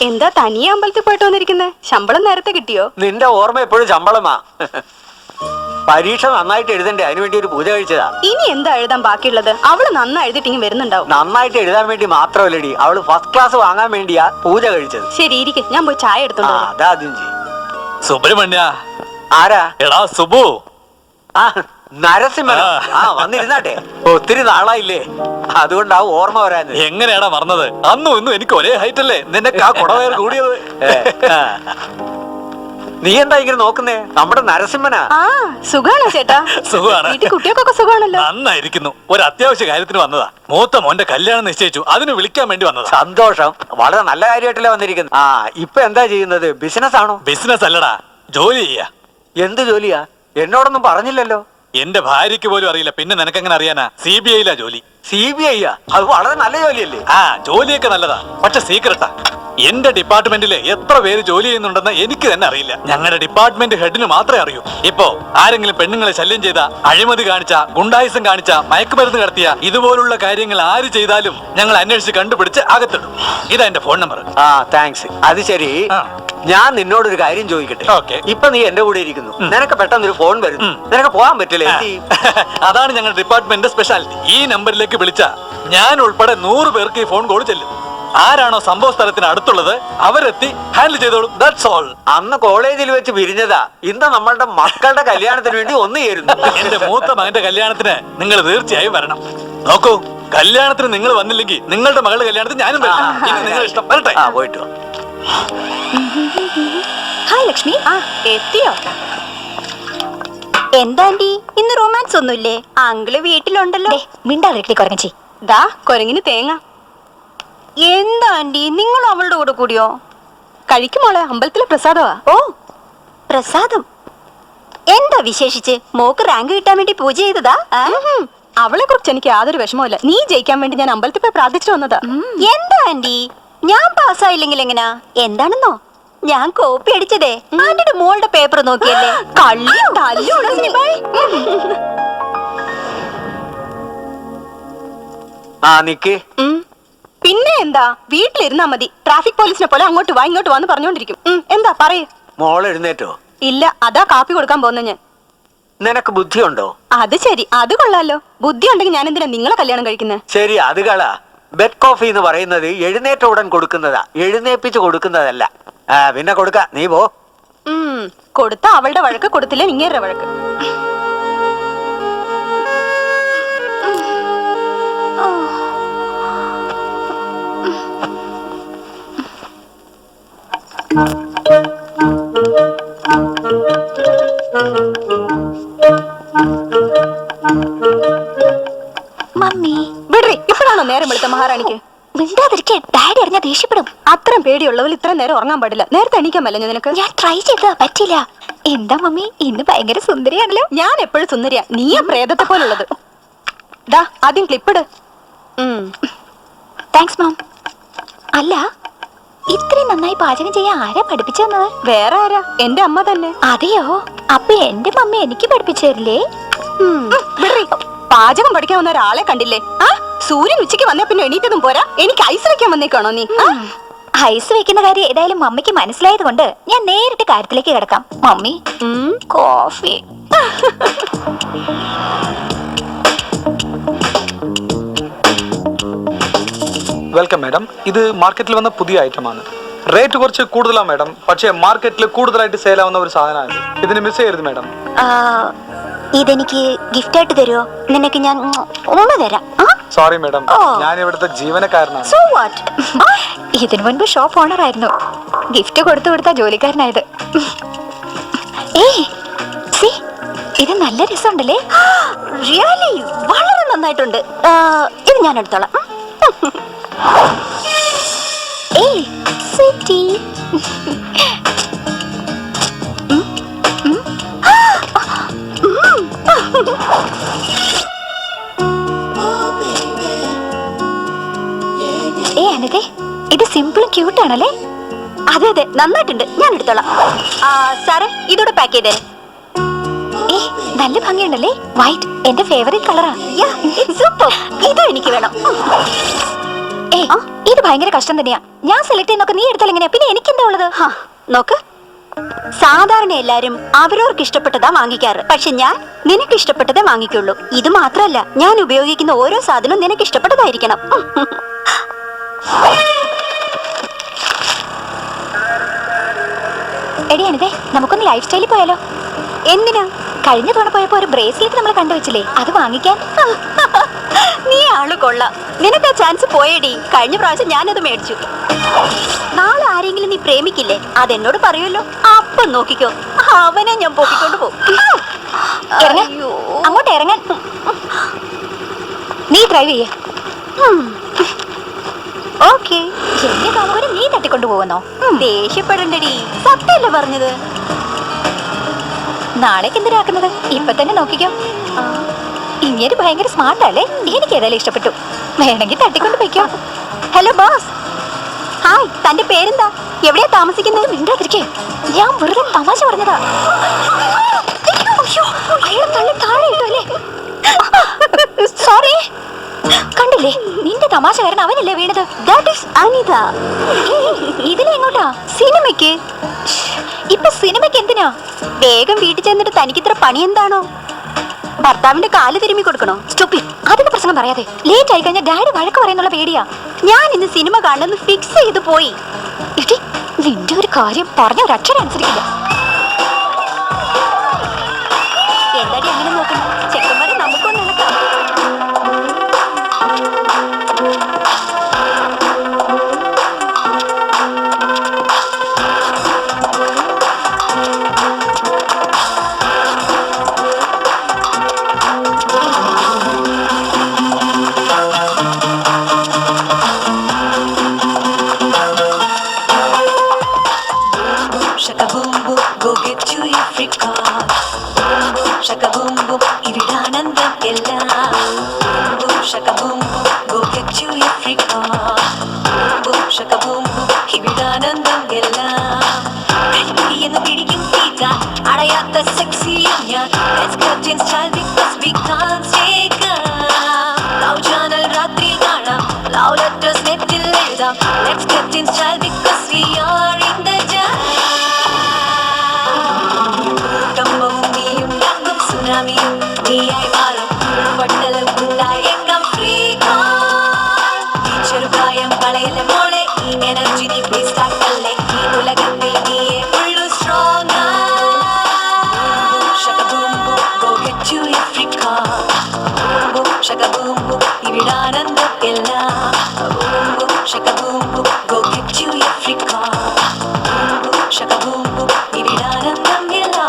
എന്താ തനിയെ അമ്പലത്തിൽ പോയിട്ട് വന്നിരിക്കുന്നത്? ശമ്പളം നേരത്തെ കിട്ടിയോ? നിന്റെ ഓർമ്മ എപ്പോഴും ശമ്പളമാ. പരീക്ഷ നന്നായിട്ട് എഴുതണ്ടേ, അതിനുവേണ്ടി ഒരു പൂജ കഴിച്ചതാ. ഇനി എന്താ എഴുതാൻ ബാക്കിയുള്ളത്? അവള് നന്നായി എഴുതിട്ട് ഇങ്ങ് വരുന്നുണ്ടാവും. നന്നായിട്ട് എഴുതാൻ വേണ്ടി മാത്രമല്ലടി, അവള് ഫസ്റ്റ് ക്ലാസ് വാങ്ങാൻ വേണ്ടിയാ പൂജ കഴിച്ചത്. ശരി, ഇരിക്കെ, ഞാൻ പോയി ചായ എടുത്തോണ്ട് വരാം. അതാദ്യം ചെയ്യും. സുബ്രഹ്മണ്യ. ആരാ? എടാ സുബു. ആ, നരസിംഹൻ. ആ, വന്നിരുന്നാട്ടെ. ഒത്തിരി നാളായില്ലേ, അതുകൊണ്ടാ ഓർമ്മ വരാൻ. എങ്ങനെയാടാ മറന്നത്? അന്നും ഇന്നും എനിക്ക് ഒരേ ഹൈറ്റ് അല്ലേ? നിനക്ക് ആ കുടവയർ കൂടിയത്. നീ എന്താ ഇങ്ങനെ നോക്കുന്നേ? നമ്മുടെ നരസിംഹനാ. ആ സുഖാണോ ചേട്ടാ? സുഖമാണ്. വീട്ടിൽ കുട്ടികൾക്കൊക്കെ സുഖാണല്ലോ? നന്നായിരിക്കുന്നു. ഒരു അത്യാവശ്യ കാര്യത്തിന് വന്നതാ. മൂത്ത മോന്റെ കല്യാണം നിശ്ചയിച്ചു, അതിന് വിളിക്കാൻ വേണ്ടി വന്നതാ. സന്തോഷം. വളരെ നല്ല കാര്യമായിട്ടല്ലേ വന്നിരിക്കുന്നത്. ആ ഇപ്പൊ എന്താ ചെയ്യുന്നത്? ബിസിനസ് ആണോ? ബിസിനസ് അല്ലടാ, ജോലി ചെയ്യാ. എന്ത് ജോലിയാ? എന്നോടൊന്നും പറഞ്ഞില്ലല്ലോ. എന്റെ ഭാര്യയ്ക്ക് പോലും അറിയില്ല, പിന്നെ നിനക്കെങ്ങനെ അറിയാനാ? CBI ജോലി. CBI അത് വളരെ നല്ല ജോലിയല്ലേ? ആ ജോലിയൊക്കെ നല്ലതാ, പക്ഷെ സീക്രട്ടാ. എന്റെ ഡിപ്പാർട്ട്മെന്റില് എത്ര പേര് ജോലി ചെയ്യുന്നുണ്ടെന്ന് എനിക്ക് തന്നെ അറിയില്ല. ഞങ്ങളുടെ ഡിപ്പാർട്ട്മെന്റ് ഹെഡിന് മാത്രമേ അറിയൂ. ഇപ്പോ ആരെങ്കിലും പെണ്ണുങ്ങളെ ശല്യം ചെയ്ത, അഴിമതി കാണിച്ച, ഗുണ്ടായിസം കാണിച്ച, മയക്കുമരുന്ന് കടത്തിയ, ഇതുപോലുള്ള കാര്യങ്ങൾ ആര് ചെയ്താലും ഞങ്ങൾ അന്വേഷിച്ച് കണ്ടുപിടിച്ച് അകത്തിടും. ഇതാ എന്റെ ഫോൺ നമ്പർ. ആ താങ്ക്സ്. അത് ശരി, ആ. ഞാൻ നിന്നോടൊരു കാര്യം ചോദിക്കട്ടെ? ഓക്കേ. ഇപ്പൊ നീ എന്റെ കൂടെ ഇരിക്കുന്നു, നിനക്ക് പെട്ടെന്നൊരു ഫോൺ വരുന്നു, നിനക്ക് പോകാൻ പറ്റില്ല, എന്ത് ചെയ്യും? അതാണ് ഞങ്ങളുടെ ഡിപ്പാർട്ട്മെന്റ് സ്പെഷ്യാലിറ്റി. ഈ നമ്പറിലേക്ക് വിളിച്ച ഞാൻ ഉൾപ്പെടെ 100 പേർക്ക് ഈ ഫോൺ കോൾ ചെല്ലും. ആരാണോ സംഭവ സ്ഥലത്തിന് അടുത്തുള്ളത് അവരെത്തി ഹാൻഡിൽ ചെയ്തോളും. That's all. അന്ന് കോളേജിൽ വെച്ച് പിരിഞ്ഞതാ, ഇന്ന് നമ്മളുടെ മക്കളുടെ കല്യാണത്തിന് വേണ്ടി ഒന്ന് ചേരുന്നു. എന്റെ മൂത്ത മകന്റെ കല്യാണത്തിന് നിങ്ങൾ തീർച്ചയായും വരണം. നോക്കൂ, കല്യാണത്തിന് നിങ്ങൾ വന്നില്ലെങ്കിൽ നിങ്ങളുടെ മകളുടെ കല്യാണത്തിന് ഞാനും വരാം. ഇനി നിങ്ങളുടെ ഇഷ്ടം. വരട്ടെ. ആ പോയിട്ട് വാ. ഹായ് ലക്ഷ്മി. ആ എത്തിയോ? എന്താ ആന്റി ഇന്ന് റൊമാൻസ് ഒന്നുമില്ലേ? അങ്കിള് വീട്ടിലുണ്ടല്ലോ. മിണ്ടാതിരിക്കടി കുറങ്ങച്ചി. ദാ കൊരങ്ങിന് തേങ്ങ. എന്താ ആന്റി നിങ്ങൾ അവളുടെ കൂടെ കൂടിയോ? കഴിക്കുമോളെ, അമ്പലത്തിലെ പ്രസാദമാ. ഓ പ്രസാദം. എന്താ വിശേഷിച്ച്? മോക്ക് റാങ്ക് കിട്ടാൻ വേണ്ടി പൂജ ചെയ്തതാ? അവളെ കുറിച്ച് എനിക്ക് യാതൊരു വിഷമമില്ല. നീ ജയിക്കാൻ വേണ്ടി ഞാൻ അമ്പലത്തിൽ പോയി പ്രാർത്ഥിച്ചിട്ട് വന്നതാ. എന്താ ആന്റി ഞാൻ പാസ്സായില്ലെങ്കിൽ എങ്ങനാ? എന്താണെന്നോ, ഞാൻ കോപ്പി അടിച്ചതേ ആന്റിയുടെ മോളുടെ പേപ്പർ നോക്കിയല്ലേ. കള്ളി ആ നിക്ക്. പിന്നെ എന്താ, വീട്ടിലിരുന്നാ മതി. ട്രാഫിക് പോലീസിനെ പോലെ അങ്ങോട്ട് വാ ഇങ്ങോട്ട് വാന്ന് പറഞ്ഞോണ്ടിരിക്കും. എന്താ പറയേ? മോൾ എഴുന്നേറ്റോ? ഇല്ല, അതാ കാപ്പി കൊടുക്കാൻ പോകുന്ന ഞാൻ. നിനക്ക് ബുദ്ധിയുണ്ടോ? അത് ശരി, അത് കൊള്ളാലോ. ബുദ്ധി ഉണ്ടെങ്കിൽ ഞാൻ എന്തിനാ നിങ്ങളെ കല്യാണം കഴിക്കുന്നത്? ശരി, അത് കള. ബെഡ് കോഫി എന്ന് പറയുന്നത് എഴുന്നേറ്റ ഉടൻ കൊടുക്കുന്നതാ, എഴുന്നേപ്പിച്ച് കൊടുക്കുന്നതല്ല. പിന്നെ കൊടുക്ക, നീ പോ. കൊടുത്ത അവളുടെ വഴക്ക്, കൊടുത്തില്ല ഇങ്ങേരുടെ വഴക്ക്. മമ്മി വിടറി, ഇപ്പോഴാണോ നേരം വെളുത്ത മഹാറാണിക്ക്? മിണ്ടാതിരിക്കെ, ഡാഡി അറിഞ്ഞാ ദേഷ്യപ്പെടും. അത്രയും പേടിയുള്ളവർ ഇത്രയും നേരം ഉറങ്ങാൻ പാടില്ല. നേരത്തെ എണീക്കാൻ പറ്റില്ല നിനക്ക്? ഞാൻ ട്രൈ ചെയ്തതാ, പറ്റില്ല. എന്താ മമ്മി ഇന്ന് ഭയങ്കര സുന്ദരിയാണല്ലോ? ഞാൻ എപ്പോഴും സുന്ദരിയാ, നീയാ പ്രേതത്തെ പോലുള്ളത്. ദാ ആദ്യം ക്ലിപ്പിട്. Thanks ma'am. അല്ല, ഇത്രയും നന്നായി പാചകം ചെയ്യാൻ ആരാ പഠിപ്പിച്ചു തന്നത്? വേറെ ആരാ? എന്റെ അമ്മ തന്നെ. അതെയോ? അപ്പൊ എന്റെ മമ്മി എനിക്ക് പഠിപ്പിച്ചു തരില്ലേ? വിടറി, പാചകം പഠിക്കാവുന്ന ഒരാളെ കണ്ടില്ലേ? സൂര്യൻ ഉച്ചയ്ക്ക് വന്നേ പിന്നെ എണീറ്റതും പോരാ, എനിക്ക് ഐസ് വെക്കാൻ വന്നേക്കാണോ നീ? ഐസ് വെക്കുന്ന കാര്യം ഏതായാലും മമ്മിക്ക് മനസ്സിലായത് കൊണ്ട് ഞാൻ നേരിട്ട് കാര്യത്തിലേക്ക് കിടക്കാം. Mummy coffee. Welcome madam. ഇത് മാർക്കറ്റിൽ വന്ന പുതിയ ഐറ്റമാണ്. റേറ്റ് കുറച്ച് കൂടുതലാണ് മാഡം, പക്ഷേ മാർക്കറ്റിൽ കൂടുതലായിട്ട് സെയിൽ ആവുന്ന ഒരു സാധനമാണ്. ഇതിന് മിസ് ചെയ്യരുത് മാഡം. ഇതെനിക്ക് ഗിഫ്റ്റ് ആയിട്ട് തരുമോ? നിനക്ക് ഞാൻ ഉമ്മ തരാം. സോറി മാഡം, ഞാൻ ഇവിടുത്തെ ജീവനക്കാരനാണ്. So what? ഇതിനു മുൻപ് ഷോപ്പ് ഓണർ ആയിരുന്നു. ഗിഫ്റ്റ് കൊടുത്ത ജോലിക്കാരനായത്. ഇത് നല്ല രസമുണ്ടല്ലേ? റിയലി വളരെ നന്നായിട്ടുണ്ട്. ഇത് ഞാൻ എടുത്തോളാം. അനഘേ, ഇത് സിമ്പിളും ക്യൂട്ട് ആണല്ലേ? അതെ അതെ, നന്നായിട്ടുണ്ട്. ഞാൻ എടുത്തോളാം. സാറേ, ഇതോടെ പാക്ക് ചെയ്തേ. നല്ല ഭംഗിയുണ്ടല്ലേ? വൈറ്റ് എന്റെ ഫേവറേറ്റ് കളറാ. സൂപ്പർ, ഇതും എനിക്ക് വേണം. ഇത് ഭയങ്കര കഷ്ടം തന്നെയാ. ഞാൻ സെലക്ട് ചെയ്യുന്നൊക്കെ നീ എടുത്താൽ എങ്ങനെയാ? പിന്നെ എനിക്കെന്താ ഉള്ളത്? നോക്ക്, സാധാരണ എല്ലാരും അവരവർക്ക് ഇഷ്ടപ്പെട്ടതാ വാങ്ങിക്കാറ്. പക്ഷെ ഞാൻ നിനക്ക് ഇഷ്ടപ്പെട്ടതേ വാങ്ങിക്കുള്ളൂ. ഇത് മാത്രല്ല, ഞാൻ ഉപയോഗിക്കുന്ന ഓരോ സാധനവും നിനക്ക് ഇഷ്ടപ്പെട്ടതായിരിക്കണം. എടി അനിതേ, നമുക്കൊന്ന് ലൈഫ് സ്റ്റൈലിൽ പോയാലോ? എന്തിനാ? കഴിഞ്ഞ തവണ പോയപ്പോ ഒരു ബ്രേസ്ലെറ്റ് നമ്മൾ കണ്ടുവച്ചില്ലേ, അത് വാങ്ങിക്കാൻ. നീ ആള് കൊള്ളാം. നിനക്ക് ആ ചാൻസ് പോയേടി. കഴിഞ്ഞ പ്രാവശ്യം ഞാനത് മേടിച്ചു. നാളെ ആരെങ്കിലും നീ പ്രേമിക്കില്ലേ, അതെന്നോട് പറയുമല്ലോ. അപ്പം നോക്കിക്കോ, അവനെ ഞാൻ പൊക്കിക്കൊണ്ട് പോകും. അങ്ങോട്ട് ഇറങ്ങാൻ. നീ ഡ്രൈവ് ചെയ്യ. ഓക്കെ. എന്റെ കാമുകനെ നീ തട്ടിക്കൊണ്ടു പോകുന്നോ? ദേഷ്യപ്പെടണ്ടടി, സത്യല്ലേ പറഞ്ഞത്. നാളേക്ക് എന്തിനാക്കുന്നത്? ഇപ്പൊ തന്നെ നോക്കിക്കോ. ഇങ്ങനെ ഭയങ്കര സ്മാർട്ടല്ലേ? എനിക്ക് ഏതായാലും ഇഷ്ടപ്പെട്ടു. വേണമെങ്കിൽ തട്ടിക്കൊണ്ട് പോയിക്കോ. Hello boss. ഹായ്, തന്റെ പേരെന്താ? എവിടെയാ താമസിക്കുന്നത്? മിണ്ടാതിരിക്കേ, ഞാൻ വെറുതെ തമാശ പറഞ്ഞതാ. അയാളെ തള്ളി താഴെ ഇട്ടു അല്ലേ? സോറി. കണ്ടില്ലേ, നിന്റെ തമാശ കാരണം അവനല്ലേ വീണത്. That is Anita. ഇതിലെ എങ്ങോട്ടാ? സിനിമയ്ക്ക്. ഇപ്പൊ സിനിമയ്ക്ക് എന്തിനാ? വേഗം വീട്ടിൽ ചെന്നിട്ട് തനിക്കിത്ര പണി എന്താണോ? ഭർത്താവിന്റെ കാല് തിരുമ്മി കൊടുക്കണോ? സ്റ്റോപ്പി, അതിന്റെ പ്രശ്നം പറയാതെ. ലേറ്റ് ആയി കഴിഞ്ഞാൽ ഡാഡി വഴക്ക് പറയുന്നുള്ള പേടിയാ. ഞാൻ ഇന്ന് സിനിമ കാണുന്നത് ഫിക്സ് ചെയ്ത് പോയി. ഇടി, നിന്റെ ഒരു കാര്യം പറഞ്ഞ ഒരു അക്ഷരം അനുസരിക്കില്ല. എന്താടി അങ്ങനെ നോക്കുന്നു? ചെക്കന്മാരെ നമുക്കൊന്നും നടക്കാം. Shaka boom boom, go get you every car. Boom boom, shaka boom boom, ividanandam ella. Boom boom, shaka boom boom, go get you every car. Boom boom, shaka boom boom, ividanandam ella. Kaliyennu pidikum teeka, adayatha sexy ya. Let's get in style because we can't stay calm. Love channel rathri kaanam, love letters nettil ezhudam. Let's get in style because we are in the jam. Tsunamiയും നീയായി മാറും, പൊട്ടലും ഉണ്ടായേക്കാം free call. ഈ ചെറുപ്രായം കളയല്ലേ മോളെ, ഈ energy നീ waste ആക്കല്ലേ. ഈ ഉലകത്തിൽ നീയേ ഉള്ളു strong. Shaka boom boom, go get you every car. Boom boom, shaka boom boom, ഇവിടാനന്ദം എല്ലാം. Boom boom, shaka boom boom, go get you every car. Boom boom, shaka boom boom, ഇവിടാനന്ദം എല്ലാം.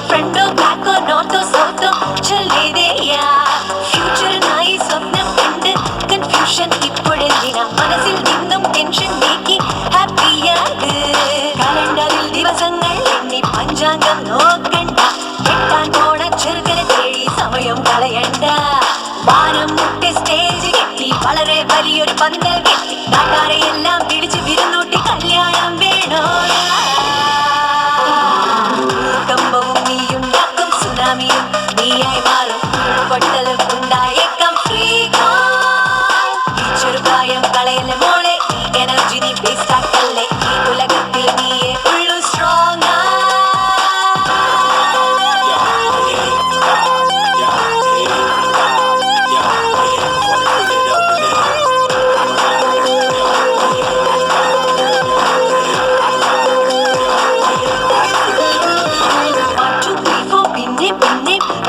ഫ്രണ്ടോ ബാക്കോ നോർത്തോ സൗത്തോ ചൊല്ലേതേയാ. ഫ്യൂച്ചറിനായി സ്വപ്നം കണ്ട് confusion ഇപ്പോഴെന്തിനാ? മനസ്സിൽ നിന്നും tension നീക്കി ഹാപ്പിയാത്. കലണ്ടറിൽ ദിവസങ്ങൾ എണ്ണി പഞ്ചാംഗം നോക്കണ്ട. കെട്ടാൻ പോണ ചെറുക്കനെ തേടി സമയം കളയണ്ട. വാനം മുട്ടി സ്റ്റേജ് കെട്ടി വളരെ വലിയൊരു പന്തൽ കെട്ടി നാട്ടാരെയെല്ലാം വിളിച്ച് വിരുന്നൂട്ടി കല്യാണം വേണോ? ഭൂകമ്പവും നീയുണ്ടാക്കും, സുനാമിയും നീയായി മാറും, പൊട്ടലും ഉണ്ടായേക്കാം ഫ്രീ കോൾ. ഈ ചെറുപ്രായം കളയല്ലേ മോളെ, ഈ എനർജി നീ വേസ്റ്റ് ആക്കല്ലേ. ഈ ഉലകത്തിൽ നീയേ ഉള്ളു സ്ട്രോങ്.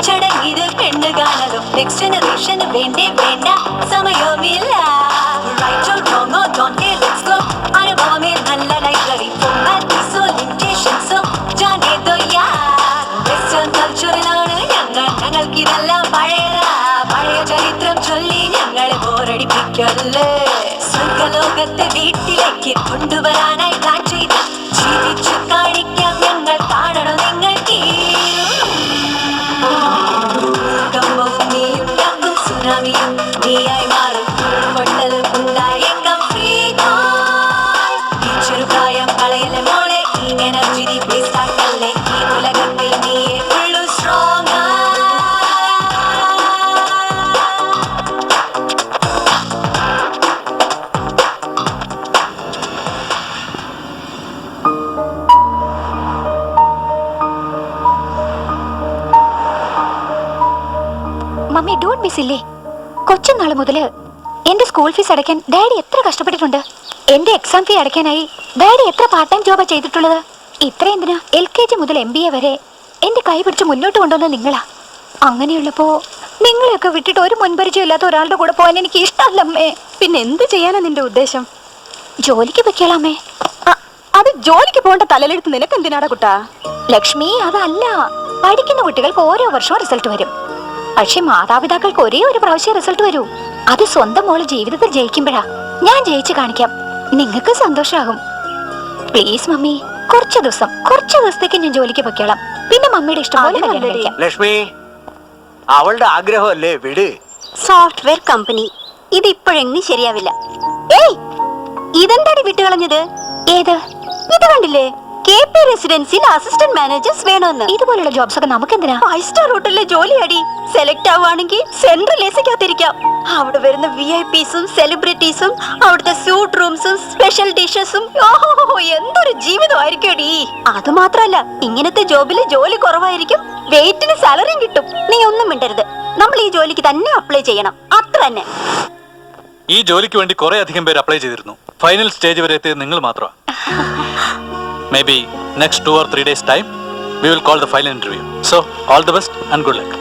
ചടങ്ങിത് പെണ്ണ് കാണലോ. നെക്സ്റ്റ് ജനറേഷന് വേണ്ടേ വേണ്ട സമയവുമില്ല. റൈറ്റോ റോങ്ങോ ഡോണ്ട് കെയർ, ലെറ്റ്സ് ഗോ. അനുഭവമേ നല്ല ലൈബ്രറി. ഫോർമാലിറ്റീസോ ലിമിറ്റേഷൻസോ ജാനേതോ യാർ. വെസ്റ്റേൺ കൾച്ചറിലാണ് ഞങ്ങൾക്കിതെല്ലാം പഴയതാ. പഴയ ചരിത്രം ചൊല്ലി ഞങ്ങളെ ബോറടിപ്പിക്കല്ലേ. സ്വർഗലോകത്തെ വീട്ടിലേക്ക് കൊണ്ടുവരാനായി പ്ലാൻ ചെയ്ത് ജീവിച്ചു കാണിക്കാം ഞങ്ങൾ. കാണണം നിങ്ങൾക്ക് ഭൂകമ്പവും നീയുണ്ടാക്കും, സുനാമിയും നീയായി മാറും, പൊട്ടലും ഉണ്ടായേക്കാം ഫ്രീ കോൾ. ഈ ചെറുപ്രായം കളയല്ലേ മോളെ, ഈ എനർജി നീ വേസ്റ്റ് ആക്കല്ലേ. ഈ ഉലകത്തിൽ നീയേ ഉള്ളു സ്ട്രോങ്. മമ്മി ഡോണ്ട് മിസ് ഇല്ലേ? കൊച്ചുനാള് മുതല് എന്റെ സ്കൂൾ ഫീസ് അടയ്ക്കാൻ ഡാഡി എത്ര കഷ്ടപ്പെട്ടിട്ടുണ്ട്. എന്റെ എക്സാം ഫീ അടയ്ക്കാനായി ഡാഡി എത്ര പാർട്ട് ടൈം ജോബാ ചെയ്തിട്ടുള്ളത്. ഇത്ര എന്തിനാ LKG മുതൽ MBA വരെ എന്റെ കൈ പിടിച്ച് മുന്നോട്ട് കൊണ്ടുവന്നത് നിങ്ങളാ. അങ്ങനെയുള്ളപ്പോ നിങ്ങളെയൊക്കെ വിട്ടിട്ട് ഒരു മുൻപരിചയം ഇല്ലാത്ത ഒരാളുടെ കൂടെ പോകാൻ എനിക്ക് ഇഷ്ടമല്ലമ്മേ. പിന്നെ എന്ത് ചെയ്യാനാ നിന്റെ ഉദ്ദേശം? ജോലിക്ക് വെക്കലാമേ. അത് ജോലിക്ക് പോകേണ്ട തലലെടുത്ത് നിനക്ക് എന്തിനാടാ കുട്ടാ? ലക്ഷ്മി, അതല്ല. പഠിക്കുന്ന കുട്ടികൾക്ക് ഓരോ വർഷവും റിസൾട്ട് വരും. പക്ഷെ മാതാപിതാക്കൾക്ക് ഒരേ ഒരു പ്രാവശ്യം റിസൾട്ട് വരൂ. അത് സ്വന്തം മോള് ജീവിതത്തിൽ ജയിക്കുമ്പോഴാ. ഞാൻ ജയിച്ചു കാണിക്കാം, നിങ്ങൾക്ക് സന്തോഷമാകും. പ്ലീസ് മമ്മി, കുറച്ച് ദിവസത്തേക്ക് ഞാൻ ജോലിക്ക് പൊയ്ക്കോളാം. പിന്നെ മമ്മിയുടെ ഇഷ്ടം പോലെ കല്യാണം കഴിക്കാം. ലക്ഷ്മി, അവളുടെ ആഗ്രഹമല്ലേ, വിട്. സോഫ്റ്റ്വെയർ കമ്പനി ഇത് ഇപ്പോഴെങ്ങും ശരിയാവില്ല. ഏയ്, ഇതെന്താടി വിട്ടുകളഞ്ഞത്? ഏത്? ഇത് കണ്ടില്ലേ, KP റെസിഡൻസിയിൽ അസിസ്റ്റന്റ് മാനേജേഴ്സ് വേണമെന്ന്. ഇതുപോലുള്ള ജോബ്സ് ഒക്കെ നമുക്ക് എന്തിനാ? 5 സ്റ്റാർ ഹോട്ടലിലെ ജോലി അടി. സെലക്ട് ആവുകയാണെങ്കിൽ സെൻട്രൽ എസിക്കകത്തിരിക്കാം. അവിടെ വരുന്ന VIPസും സെലിബ്രിറ്റീസും അവിടുത്തെ സ്യൂട്ട് റൂംസും സ്പെഷ്യൽ ഡിഷസും, ഓഹോ എന്തൊരു ജീവിതമായിരിക്കും അടി. അത് മാത്രല്ല, ഇങ്ങനത്തെ ജോബില് ജോലി കുറവായിരിക്കും, വെയിറ്റിന് സാലറിയും കിട്ടും. നീ ഒന്നും മിണ്ടരുത്, നമ്മൾ ഈ ജോലിക്ക് തന്നെ അപ്ലൈ ചെയ്യണം, അത്ര തന്നെ. ഈ ജോലിക്ക് വേണ്ടി കുറെ അധികം പേര് അപ്ലൈ ചെയ്തിരുന്നു. ഫൈനൽ സ്റ്റേജ് വരെ എത്തിയത് നിങ്ങൾ മാത്രമാണ്. May be next 2 or 3 days time we will call the final interview. So all the best and good luck.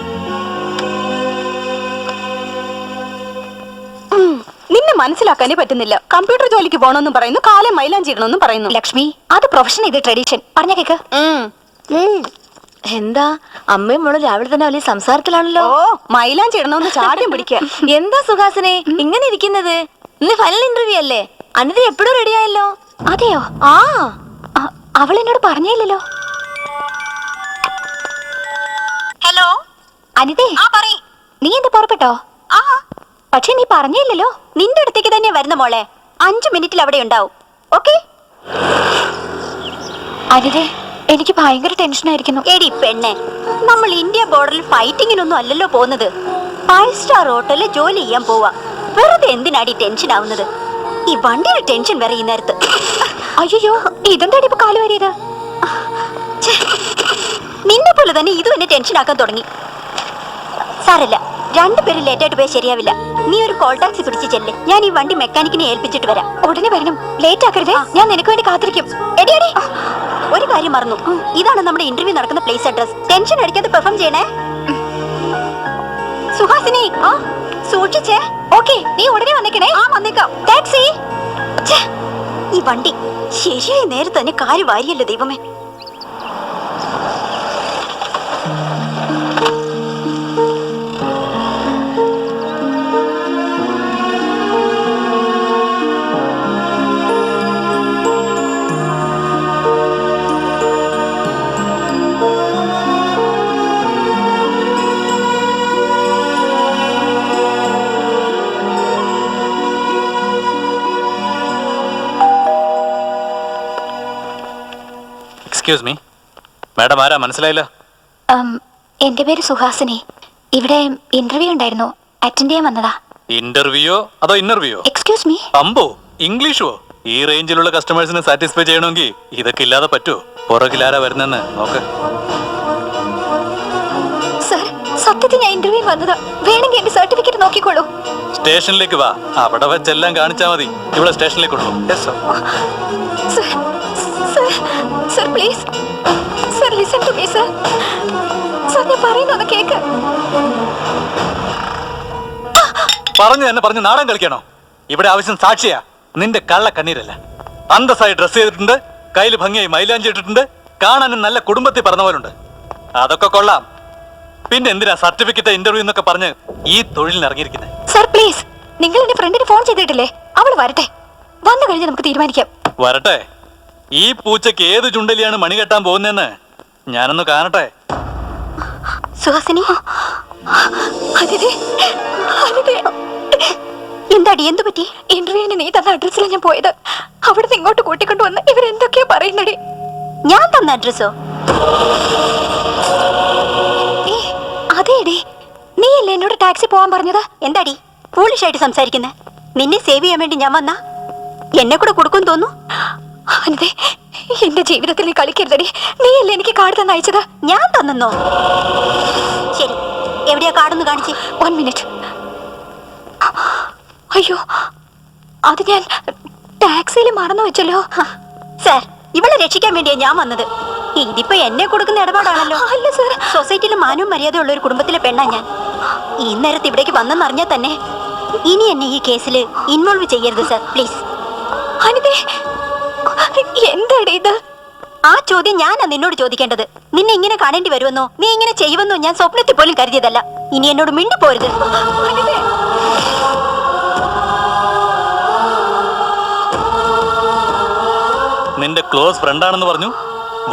നിന്നെ മനസ്സിലാക്കാനേ പറ്റുന്നില്ല. കമ്പ്യൂട്ടർ ജോലിക്ക് പോകണമെന്നും പറയുന്നു, കാലം മൈലാഞ്ചി ഇടണമെന്നും പറയുന്നു. ലക്ഷ്മി, അത് പ്രൊഫഷൻ, ഇത് ട്രഡീഷൻ. പറഞ്ഞ കേക്ക്. എന്താ അമ്മയും മോളും രാവിലെ തന്നെ വലിയ സംസാരത്തിലാണല്ലോ. ഓ, മൈലാഞ്ചി ഇടണമെന്ന് ചാദ്യം പിടിക്കുക. എന്താ സുഹാസിനെ ഇങ്ങനെ ഇരിക്കുന്നത്? ഇന്ന് ഫൈനൽ ഇന്റർവ്യൂ അല്ലേ? അനിത എപ്പോഴും റെഡിയായല്ലോ. അതെയോ? ആ, അവൾ എന്നോട് പറഞ്ഞില്ലല്ലോ. ഹലോ അനിതേ, നീ എന്താ പുറപ്പെട്ടോ? പക്ഷെ നീ പറഞ്ഞില്ലല്ലോ. നിന്റെ അടുത്തേക്ക് തന്നെ വരുന്ന മോളെ, 5 മിനിറ്റിൽ അവിടെ ഉണ്ടാവും. ഓക്കെ? അനിതേ, എനിക്ക് ഭയങ്കര ടെൻഷൻ ആയിരിക്കുന്നു. എടി പെണ്ണെ, നമ്മൾ ഇന്ത്യ ബോർഡറിൽ ഫൈറ്റിങ്ങിനൊന്നും അല്ലല്ലോ പോകുന്നത്. 5 സ്റ്റാർ ഹോട്ടലിൽ ജോലി ചെയ്യാൻ പോവാ. വെറുതെ എന്തിനാടി ടെൻഷൻ ആവുന്നത്? ഈ വണ്ടിയുടെ ടെൻഷൻ വരെ ഈ നേരത്ത്. അയ്യോ, ഇതെന്താടി ഇപ്പൊ കാല് വരിയത്? നിന്നെ പോലെ തന്നെ ഇതും എന്നെ ടെൻഷൻ ആക്കാൻ തുടങ്ങി. സാരല്ല, 2 പേരും ലേറ്റായിട്ട് പോയാൽ ശരിയാവില്ല. നീ ഒരു കോൾ ടാക്സി പിടിച്ച് ചെല്ല്, ഞാൻ ഈ വണ്ടി മെക്കാനിക്കിനെ ഏൽപ്പിച്ചിട്ട് വരാം. ഉടനെ വരണം, ലേറ്റ് ആക്കരുതേ. ഞാൻ നിനക്ക് വേണ്ടി കാത്തിരിക്കും. എടി ഒരു കാര്യം മറന്നു, ഇതാണ് നമ്മുടെ ഇന്റർവ്യൂ നടക്കുന്ന പ്ലേസ് അഡ്രസ്. ടെൻഷൻ അടിക്കാതെ പെർഫോം ചെയ്യണേ. സുഹാസിനി, സൂക്ഷിച്ചേ. ഓക്കെ, നീ ഉടനെ വന്നേക്കണേ. വന്നേക്കാം. ടാക്സി. ഈ വണ്ടി ശരിയായ നേരത്തെ തന്നെ കാര്യം വാരിയല്ലോ ദൈവമേ. എക്സ്ക്യൂസ് മീ മാഡം, ആരാ മനസ്സിലായില്ല? എന്റെ പേര് സുഹാസിനി. ഇവിടെ ഇന്റർവ്യൂ ഉണ്ടായിരുന്നു, അറ്റൻഡ് ചെയ്യാൻ വന്നതാ. ഇന്റർവ്യൂയോ അതോ ഇന്റർവ്യൂയോ? Excuse me. അമ്പോ, ഇംഗ്ലീഷോ? ഈ റേഞ്ചിലുള്ള കസ്റ്റമേഴ്സിനെ സാറ്റിസ്ഫൈ ചെയ്യണമെങ്കിൽ ഇതൊക്കെ ഇല്ലാതെ പറ്റുമോ? പുറകിലാരാ വരുന്നെന്ന് നോക്ക്. സർ, സത്യത്തിൽ ഞാൻ ഇന്റർവ്യൂ വന്നതാ. വേണമെങ്കിൽ എന്റെ സർട്ടിഫിക്കറ്റ് നോക്കിക്കോളൂ. സ്റ്റേഷനിലേക്ക് വാ, അവിടെ വെച്ചെല്ലാം കാണിച്ചാൽ മതി. ഇവിടെ സ്റ്റേഷനിലേക്ക് കൊള്ളു. Sir please, sir listen to me sir. Sir, ഞാൻ പറയുന്നൊന്ന് കേക്ക്. പറഞ്ഞ് നാടൻ കളിക്കണോ? ഇവിടെ ആവശ്യം സാക്ഷിയാ, നിന്റെ കള്ള കണ്ണീരല്ല. അന്തസ്സായി ഡ്രസ് ചെയ്തിട്ടുണ്ട്, കയ്യിൽ ഭംഗിയായി മൈലാഞ്ചി ഇട്ടിട്ടുണ്ട്, കാണാനും നല്ല കുടുംബത്തിൽ പറഞ്ഞ പോലുണ്ട്. അതൊക്കെ കൊള്ളാം. പിന്നെ എന്തിനാ സർട്ടിഫിക്കറ്റ് ഇന്റർവ്യൂ എന്നൊക്കെ പറഞ്ഞ് ഈ തൊഴിലിന് ഇറങ്ങിയിരിക്കുന്നത്? സർ പ്ലീസ്, നിങ്ങൾ എന്റെ ഫ്രണ്ടിന് ഫോൺ ചെയ്തിട്ടില്ലേ? അവൾ വരട്ടെ, വന്നു കഴിഞ്ഞ് നമുക്ക് തീരുമാനിക്കാം. വരട്ടെ. ഈ പൂച്ചയ്ക്ക് ഏത് ചുണ്ടലിയാണ് മണി കെട്ടാൻ പോകുന്നതെന്ന് ഞാനൊന്ന് കാണട്ടെ. സുഹാസിനി, എന്താടി, എന്തു പറ്റി? ഇന്റർവ്യൂവിന് നീ തന്ന അഡ്രസ്സിലാണ് ഞാൻ പോയത്. അവിടുന്ന് ഇങ്ങോട്ട് കൂട്ടിക്കൊണ്ടു വന്ന് ഇവരെന്തൊക്കെയാ പറയുന്നടി? ഞാൻ തന്ന അഡ്രസ്സോ? അതേടി, നീയല്ലേ എന്നോട് ടാക്സി പോവാൻ പറഞ്ഞത്? എന്താടി ഫോളിഷായിട്ട് സംസാരിക്കുന്നേ? നിന്നെ സേവ് ചെയ്യാൻ വേണ്ടി ഞാൻ വന്നാ എന്നെ കൂടെ കൊടുക്കും തോന്നുന്നു. അതെ, എന്റെ ജീവിതത്തിൽ നീ കളിക്കരുതടി. നീയല്ലേ എനിക്ക് കാർഡ് തന്നയച്ചത്? ഞാൻ തന്നോ? ശരി, എവിടെയാ കാർഡൊന്ന് കാണിച്ച്? 1 മിനിറ്റ്. അയ്യോ, അത് ഞാൻ ടാക്സിയിൽ മറന്നു വെച്ചല്ലോ. സാർ, ഇവളെ രക്ഷിക്കാൻ വേണ്ടിയാ ഞാൻ വന്നത്. ഇതിപ്പോ എന്നെ കൊടുക്കുന്ന ഇടപാടാണല്ലോ. അല്ല സാർ, സൊസൈറ്റിയിൽ മാനവും മര്യാദയുള്ള ഒരു കുടുംബത്തിലെ പെണ്ണാ ഞാൻ. ഈ നേരത്ത് ഇവിടേക്ക് വന്നെന്നറിഞ്ഞാൽ തന്നെ ഇനി എന്നെ ഈ കേസിൽ ഇൻവോൾവ് ചെയ്യരുത് സാർ, പ്ലീസ്. അനിതേ, എന്താടി ഇത്? ആ ചോദ്യം ഞാനാ നിന്നോട് ചോദിക്കേണ്ടത്. നിന്നെ ഇങ്ങനെ കാണേണ്ടി വരുമെന്നോ നീ ഇങ്ങനെ ചെയ്യുമെന്നോ ഞാൻ സ്വപ്നത്തിൽ പോലും കരുതിയതല്ല. ഇനി എന്നോട് മിണ്ടി പോരുത്. അനിതേ, നിന്റെ ക്ലോസ് ഫ്രണ്ടാണെന്ന് പറഞ്ഞു,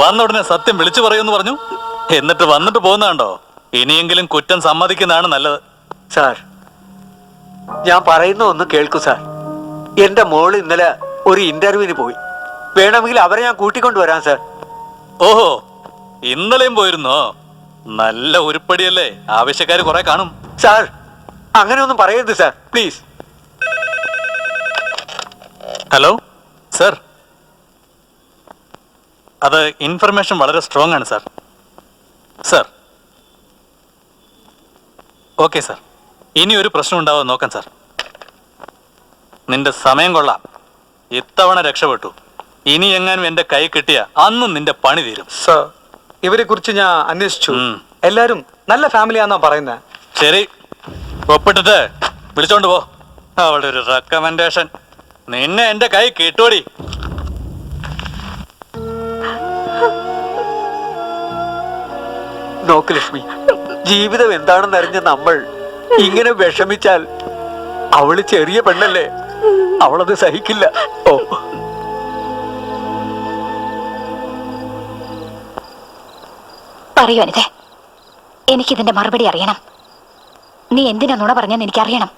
വന്ന ഉടനെ സത്യം വിളിച്ചു പറയുമെന്ന് പറഞ്ഞു, എന്നിട്ട് വന്നിട്ട് പോകുന്നതാണ്ടോ? ഇനിയെങ്കിലും കുറ്റം സമ്മതിക്കുന്നതാണ് നല്ലത്. സാർ, ഞാൻ പറയുന്ന ഒന്ന് കേൾക്കൂ സാർ. എന്റെ മോള് ഇന്നലെ ഒരു ഇന്റർവ്യൂവിന് പോയി. വേണമെങ്കിൽ അവരെ ഞാൻ കൂട്ടിക്കൊണ്ടുവരാം സാർ. ഓഹോ, ഇന്നലെയും പോയിരുന്നോ? നല്ല ഉരുപ്പടിയല്ലേ, ആവശ്യക്കാർ കുറെ കാണും. സാർ, അങ്ങനെ ഒന്നും പറയരുത് സാർ, പ്ലീസ്. ഹലോ സർ, അത് ഇൻഫർമേഷൻ വളരെ സ്ട്രോങ് ആണ് സാർ. സാർ, ഓക്കെ സാർ, ഇനി ഒരു പ്രശ്നം ഉണ്ടാവാൻ നോക്കാം സാർ. നിന്റെ സമയം കൊള്ളാം, ഇത്തവണ രക്ഷപ്പെട്ടു. ഇനി എങ്ങാനും എന്റെ കൈ കിട്ടിയ അന്നും നിന്റെ പണി തീരും. സർ, ഇവരെ കുറിച്ച് ഞാൻ അന്വേഷിച്ചു. എല്ലാരും നല്ല ഫാമിലിയാന്നാ പറയുന്നത്. ശരി, ഒപ്പിട്ടിട്ട് വിളിച്ചോണ്ട് പോ. അവളുടെ ഒരു റെക്കമെൻഡേഷൻ. നിന്നെ എന്റെ കൈ കിട്ടുവടി. നോക്ക് ലക്ഷ്മി, ജീവിതം എന്താണെന്ന് അറിഞ്ഞ നമ്മൾ ഇങ്ങനെ വിഷമിച്ചാൽ അവള് ചെറിയ പെണ്ണല്ലേ, അവളത് സഹിക്കില്ല. ഓ, പറയൂ അനിതേ, എനിക്കിതിന്റെ മറുപടി അറിയണം. നീ എന്തിനാ നുണ പറഞ്ഞെന്ന് എനിക്കറിയണം.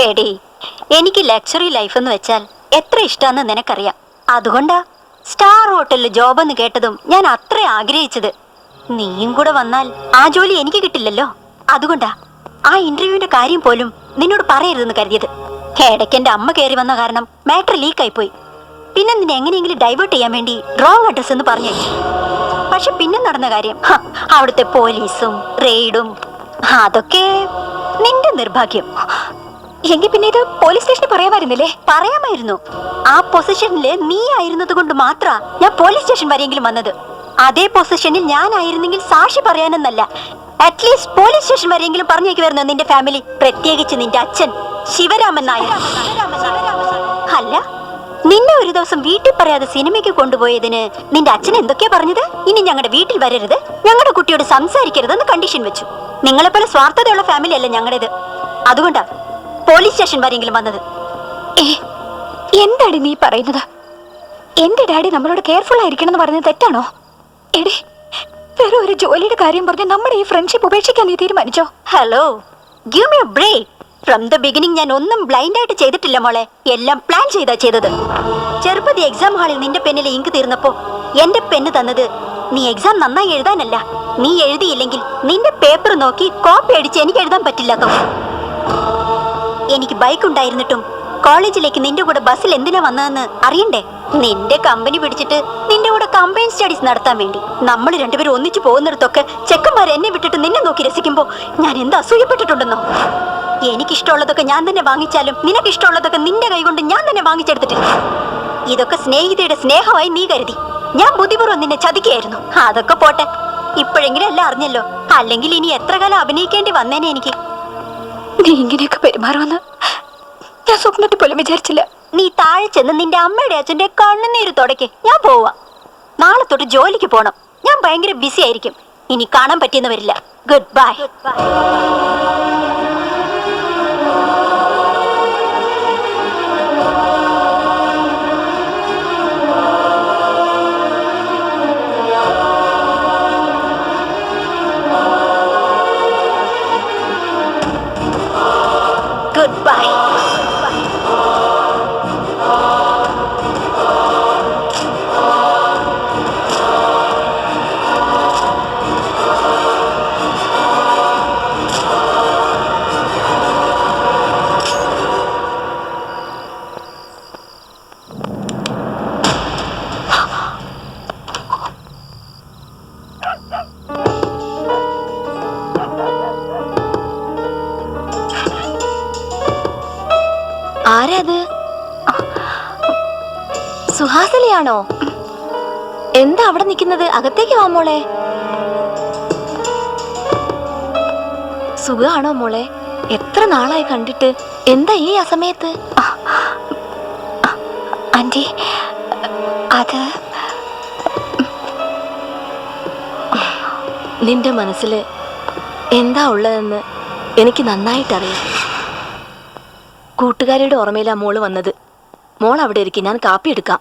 എടി, എനിക്ക് ലക്ഷറി ലൈഫ് എന്ന് വെച്ചാൽ എത്ര ഇഷ്ടാന്ന് നിനക്കറിയാം. അതുകൊണ്ടാ സ്റ്റാർ ഹോട്ടലിൽ ജോബ് എന്ന് കേട്ടതും ഞാൻ അത്ര ആഗ്രഹിച്ചത്. നീയും കൂടെ വന്നാൽ ആ ജോലി എനിക്ക് കിട്ടില്ലല്ലോ. അതുകൊണ്ടാ ആ ഇന്റർവ്യൂവിന്റെ കാര്യം പോലും നിന്നോട് പറയരുതെന്ന് കരുതിയത്. ഇടയ്ക്ക് എന്റെ അമ്മ കയറി വന്ന കാരണം മാറ്റർ ലീക്കായി പോയി. പിന്നെ നിന്നെ എങ്ങനെയെങ്കിലും ഡൈവേർട്ട് ചെയ്യാൻ വേണ്ടി റോങ് അഡ്രസ് എന്ന് പറഞ്ഞു. പക്ഷെ പിന്നെ നടന്ന കാര്യം, അവിടുത്തെ പോലീസും റെയ്ഡും, അതൊക്കെ നിന്റെ നിർഭാഗ്യം. എങ്കിൽ പിന്നെ ഇത് പോലീസ് സ്റ്റേഷനിൽ പറയാമായിരുന്നില്ലേ? പറയാമായിരുന്നു. ആ പൊസിഷനില് നീ ആയിരുന്നത് കൊണ്ട് മാത്രാ ഞാൻ പോലീസ് സ്റ്റേഷൻ വരെയെങ്കിലും വന്നത്. അതേ പൊസിഷനിൽ ഞാനായിരുന്നെങ്കിൽ സാക്ഷി പറയാനെന്നല്ല, അറ്റ്ലീസ്റ്റ് പോലീസ് സ്റ്റേഷൻ വരെയെങ്കിലും പറഞ്ഞേക്കുമായിരുന്നു നിന്റെ ഫാമിലി, പ്രത്യേകിച്ച് നിന്റെ അച്ഛൻ ശിവരാമൻ നായർ. അല്ല, നിന്നെ ഒരു ദിവസം വീട്ടിൽ പറയാതെ സിനിമയ്ക്ക് കൊണ്ടുപോയതിന് നിന്റെ അച്ഛൻ എന്തൊക്കെയാ പറഞ്ഞത്? ഇനി ഞങ്ങളുടെ വീട്ടിൽ വരരുത്, ഞങ്ങളുടെ കുട്ടിയോട് സംസാരിക്കരുതെന്ന് കണ്ടീഷൻ വെച്ചു. നിങ്ങളെപ്പോലെ സ്വാർത്ഥതയുള്ള ഫാമിലി അല്ല ഞങ്ങളുടേത്. അതുകൊണ്ടാ പോലീസ് സ്റ്റേഷൻ വരെയെങ്കിലും വന്നത്. എന്താടി നീ പറയുന്നത്? എന്റെ ഡാഡി നമ്മളോട് കെയർഫുൾ ആയിരിക്കണം എന്ന് പറഞ്ഞത് തെറ്റാണോ? എടി, വെറും ഒരു ജോലിയുടെ കാര്യം പറഞ്ഞ് നമ്മുടെ ഈ ഫ്രണ്ട്ഷിപ്പ് ഉപേക്ഷിക്കാൻ നീ തീരുമാനിച്ചോ? Hello, give me a break. From the beginning ഞാൻ ഒന്നും ബ്ലൈൻഡ് ആയിട്ട് ചെയ്തിട്ടില്ല മോളെ, എല്ലാം പ്ലാൻ ചെയ്താ ചെയ്തത്. ചെറുപ്പതി എക്സാം ഹാളിൽ നിന്റെ പെന്നിൽ ഇങ്ക് തീർന്നപ്പോ എന്റെ പെണ്ണ് തന്നത് നീ എക്സാം നന്നായി എഴുതാനല്ല, നീ എഴുതിയില്ലെങ്കിൽ നിന്റെ പേപ്പർ നോക്കി കോപ്പി അടിച്ച് എനിക്ക് എഴുതാൻ പറ്റില്ല. എനിക്ക് ബൈക്ക് ഉണ്ടായിരുന്നിട്ടും കോളേജിലേക്ക് നിന്റെ കൂടെ ബസ്സിൽ എന്തിനാ വന്നതെന്ന് അറിയണ്ടേ? നിന്റെ കമ്പനി പിടിച്ചിട്ട് നിന്റെ കൂടെ കമ്പൈൻ സ്റ്റഡീസ് നടത്താൻ വേണ്ടി. നമ്മൾ രണ്ടുപേരും ഒന്നിച്ചു പോകുന്നിടത്തൊക്കെ ചെക്കന്മാർ എന്നെ വിട്ടിട്ട് നിന്നെ നോക്കി രസിക്കുമ്പോ ഞാൻ എന്ത് അസൂയപ്പെട്ടിട്ടുണ്ടെന്നോ? എനിക്കിഷ്ടമുള്ളതൊക്കെ ഞാൻ തന്നെ വാങ്ങിച്ചാലും നിനക്കിഷ്ടമുള്ളതൊക്കെ നിന്റെ കൈകൊണ്ട് ഞാൻ തന്നെ വാങ്ങിച്ചെടുത്തിട്ടില്ല. ഇതൊക്കെ സ്നേഹിതയുടെ സ്നേഹമായി നീ കരുതി. ഞാൻ ബുദ്ധിപൂർവ്വം നിന്നെ ചതിക്കുകയായിരുന്നു. അതൊക്കെ പോട്ടെ, ഇപ്പോഴെങ്കിലും എല്ലാം അറിഞ്ഞല്ലോ. അല്ലെങ്കിൽ ഇനി എത്ര കാലം അഭിനയിക്കേണ്ടി വന്നേനെ എനിക്ക്. നീ ഇങ്ങനെയൊക്കെ പെരുമാറുമെന്ന് ഞാൻ സ്വപ്നത്തിൽ പോലും വിചാരിച്ചില്ല. നീ താഴെ ചെന്ന് നിന്റെ അമ്മയുടെ അച്ഛന്റെ കണ്ണുനീര് തുടയ്ക്ക്. ഞാൻ പോവാ. നാളെ തൊട്ട് ജോലിക്ക് പോണം. ഞാൻ ഭയങ്കര ബിസി ആയിരിക്കും. ഇനി കാണാൻ പറ്റിയെന്ന് വരില്ല. Good bye. Goodbye. സുഹാസിനിയാണോ? എന്താ അവിടെ നിൽക്കുന്നത്? അകത്തേക്ക് വാ മോളെ. സുഖാണോ മോളെ? എത്ര നാളായി കണ്ടിട്ട്. എന്താ ഈ അസമയത്ത്? ആന്റി, അത് നിന്റെ മനസ്സിൽ എന്താ ഉള്ളതെന്ന് എനിക്ക് നന്നായിട്ടറിയാം. കൂട്ടുകാരിയുടെ ഓർമ്മയിലാ മോള് വന്നത്. മോൾ അവിടെ ഇരിക്കും, ഞാൻ കാപ്പി എടുക്കാം.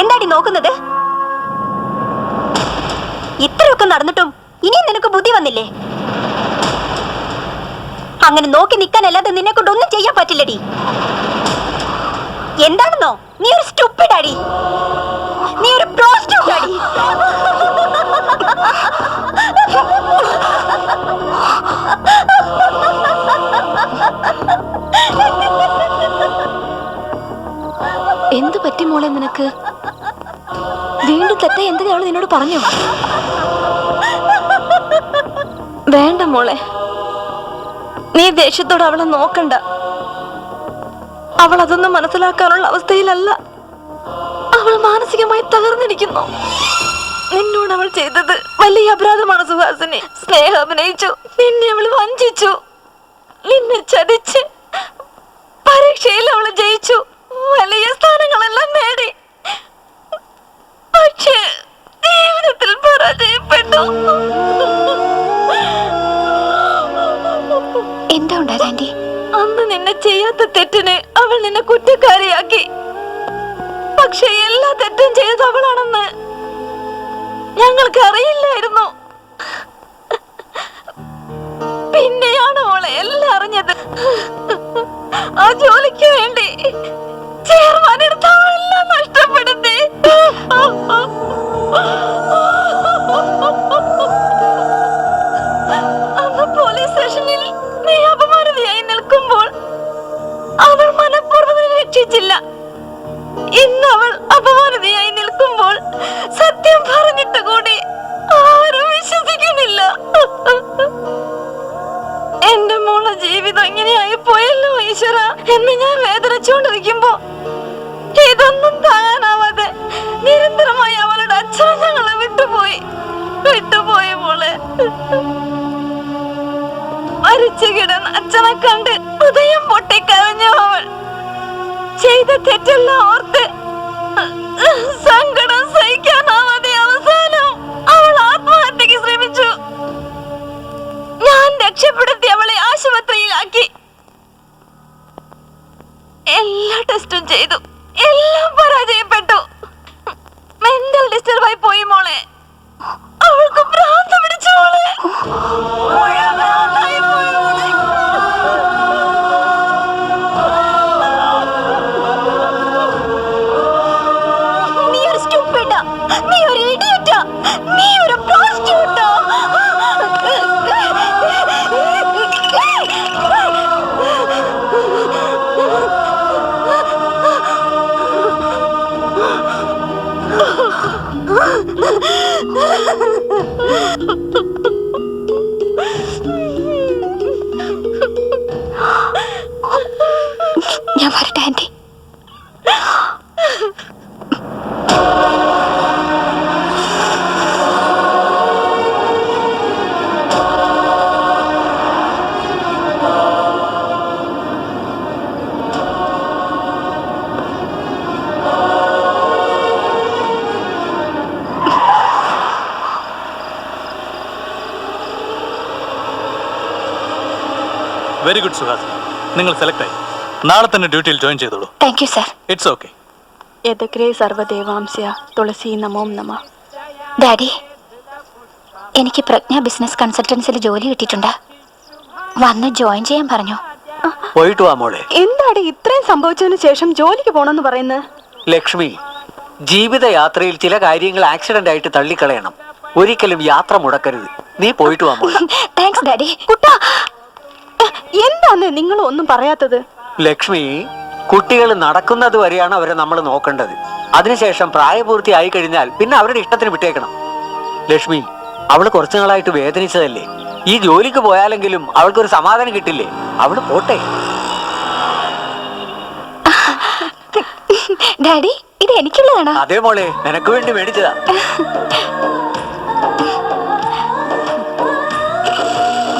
എന്താടി നോക്കുന്നത്? ഇത്രയൊക്കെ നടന്നിട്ടും ഇനിയും നിനക്ക് ബുദ്ധി വന്നില്ലേ? അങ്ങനെ നോക്കി നിൽക്കാനല്ലാതെ നിന്നെ കൊണ്ട് ഒന്നും ചെയ്യാൻ പറ്റില്ലടി. എന്താണെന്നോ, നീ ഒരു സ്റ്റുപ്പിഡ് അടി, നീ ഒരു പ്രോസ്റ്റിറ്റ്യൂട്ട് അടി. എന്ത് പറ്റി മോളെ നിനക്ക്? വീണ്ടും തെറ്റ എന്തെങ്കിലും അവൾ നിന്നോട് പറഞ്ഞോ? വേണ്ട മോളെ, നീ ദേഷ്യത്തോട് അവളെ നോക്കണ്ട. അവൾ അതൊന്നും മനസ്സിലാക്കാനുള്ള അവസ്ഥയിലല്ല. അവൾ മാനസികമായി തകർന്നിരിക്കുന്നു. നിന്നോട് അവൾ ചെയ്തത് വലിയ അപരാധമാണ് സുഹാസിനി. സ്നേഹം അഭിനയിച്ചു, നിന്നെ അവൾ വഞ്ചിച്ചു, നിന്നെ ചതിച്ച്. പരീക്ഷയിൽ അവൾ ജയിച്ചു, വലിയ സ്ഥാനങ്ങളെല്ലാം നേടി. പക്ഷേ ജീവിതത്തിൽ പരാജയപ്പെട്ടു. എന്താ ഉണ്ടായത് ആന്റി? അന്ന് നിന്നെ ചെയ്യാത്ത തെറ്റിന് അവൾ നിന്നെ കുറ്റക്കാരിയാക്കി. പക്ഷെ എല്ലാ തെറ്റും ചെയ്തത് അവളാണെന്ന് ഞങ്ങൾക്ക് അറിയില്ലായിരുന്നു. പിന്നെയാണ് അവളെ എല്ലാം അറിഞ്ഞത്. ആ ജോലിക്ക് വേണ്ടി ചെയർമാൻ എടുത്ത അവളെല്ലാം നഷ്ടപ്പെടുത്തി. അന്ന് പോലീസ് സ്റ്റേഷനിൽ നീ അപമാനതയായി നിൽക്കുമ്പോൾ അവൾ മനഃപൂർവ്വം രക്ഷിച്ചില്ല. ഇന്ന് അവൾ അപമാനതയായി നിൽക്കുമ്പോൾ സത്യം പറഞ്ഞിട്ട് കൂടി ആരും വിശ്വസിക്കുന്നില്ല. എന്റെ മോളെ ജീവിതം ഇങ്ങനെയായി പോയല്ലോ ഈശ്വര എന്ന് ഞാൻ വേദനിച്ചുകൊണ്ടിരിക്കുമ്പോ ഇതൊന്നും താങ്ങാനാവാതെ നിരന്തരമായി അവളുടെ അച്ഛൻ ഞങ്ങളെ വിട്ടുപോയി മോളെ. മരിച്ചു കിടന്ന് അച്ഛനെ കണ്ട് ഹൃദയം പൊട്ടിക്കരഞ്ഞു അവൾ. ചെയ്ത തെറ്റെല്ലാം ഓർത്ത് സങ്കടം സഹിക്കാനാവാതെ അവസാനം അവൾ ആത്മഹത്യക്ക് ശ്രമിച്ചു. ഞാൻ രക്ഷപ്പെടുത്തി അവളെ ആശുപത്രിയിലാക്കി. എല്ലാ ടെസ്റ്റും ചെയ്തു, എല്ലാം പരാജയപ്പെട്ടു. മെന്റൽ ഡിസ്റ്റർബ് ആയി പോയി മോളെ. അവൾക്ക് ഭ്രാന്ത് പിടിച്ചു മോളെ. ഭ്രാന്തായി പോയി മോളെ. നീ ഒരു സ്റ്റുപ്പിഡാ, നീ ഒരു ഇഡിയറ്റാ, നീ ഒരു പ്രോസ്റ്റിറ്റ്യൂട്ടാ. ഞാൻ വരട്ടെ ആന്റി. വെരി ഗുഡ് സുഹാസിനി, നിങ്ങൾ സെലക്ട് ആയി. നാളെ തന്നെ ഡ്യൂട്ടിയിൽ ജോയിൻ ചെയ്തോളൂ. Thank you sir. It's okay. യദഗ്രേ സർവദേവാംസ്യ തുളസി നമോം നമ. ഡാഡി, എനിക്ക് പ്രജ്ഞ ബിസിനസ് കൺസൾട്ടൻസിൽ ജോലി കിട്ടിയിട്ടുണ്ട്. വന്ന് ജോയിൻ ചെയ്യാൻ പറഞ്ഞു. പോയിട്ട് വാ മോളെ. എന്താണ് ഇത്രയും സംഭവിച്ചതിന് ശേഷം ജോലിക്ക് പോണെന്ന് പറയുന്നത്? ലക്ഷ്മി, ജീവിതയാത്രയിൽ ചില കാര്യങ്ങൾ ആക്സിഡന്റ് ആയിട്ട് തള്ളിക്കളയണം. ഒരിക്കലും യാത്ര മുടക്കരുത്. നീ പോയിട്ട് വാ മോളെ. Thanks daddy. കുട്ടാ, എന്താന്ന് നിങ്ങൾ ഒന്നും പറയാത്തത്? ലക്ഷ്മി, കുട്ടികൾ നടക്കുന്നത് വരെയാണ് അവരെ നമ്മൾ നോക്കേണ്ടത്. അതിനുശേഷം പ്രായപൂർത്തി ആയി കഴിഞ്ഞാൽ പിന്നെ അവരുടെ ഇഷ്ടത്തിന് വിട്ടേക്കണം. ലക്ഷ്മി, അവള് കുറച്ചു നാളായിട്ട് വേദനിച്ചതല്ലേ? ഈ ജോലിക്ക് പോയാലെങ്കിലും അവൾക്കൊരു സമാധാനം കിട്ടില്ലേ? അവള് പോട്ടെ. ഡാഡി, ഇത് എനിക്കുള്ളതാണോ? അതേ മോളെ, നിനക്ക് വേണ്ടി മേടിച്ചതാ.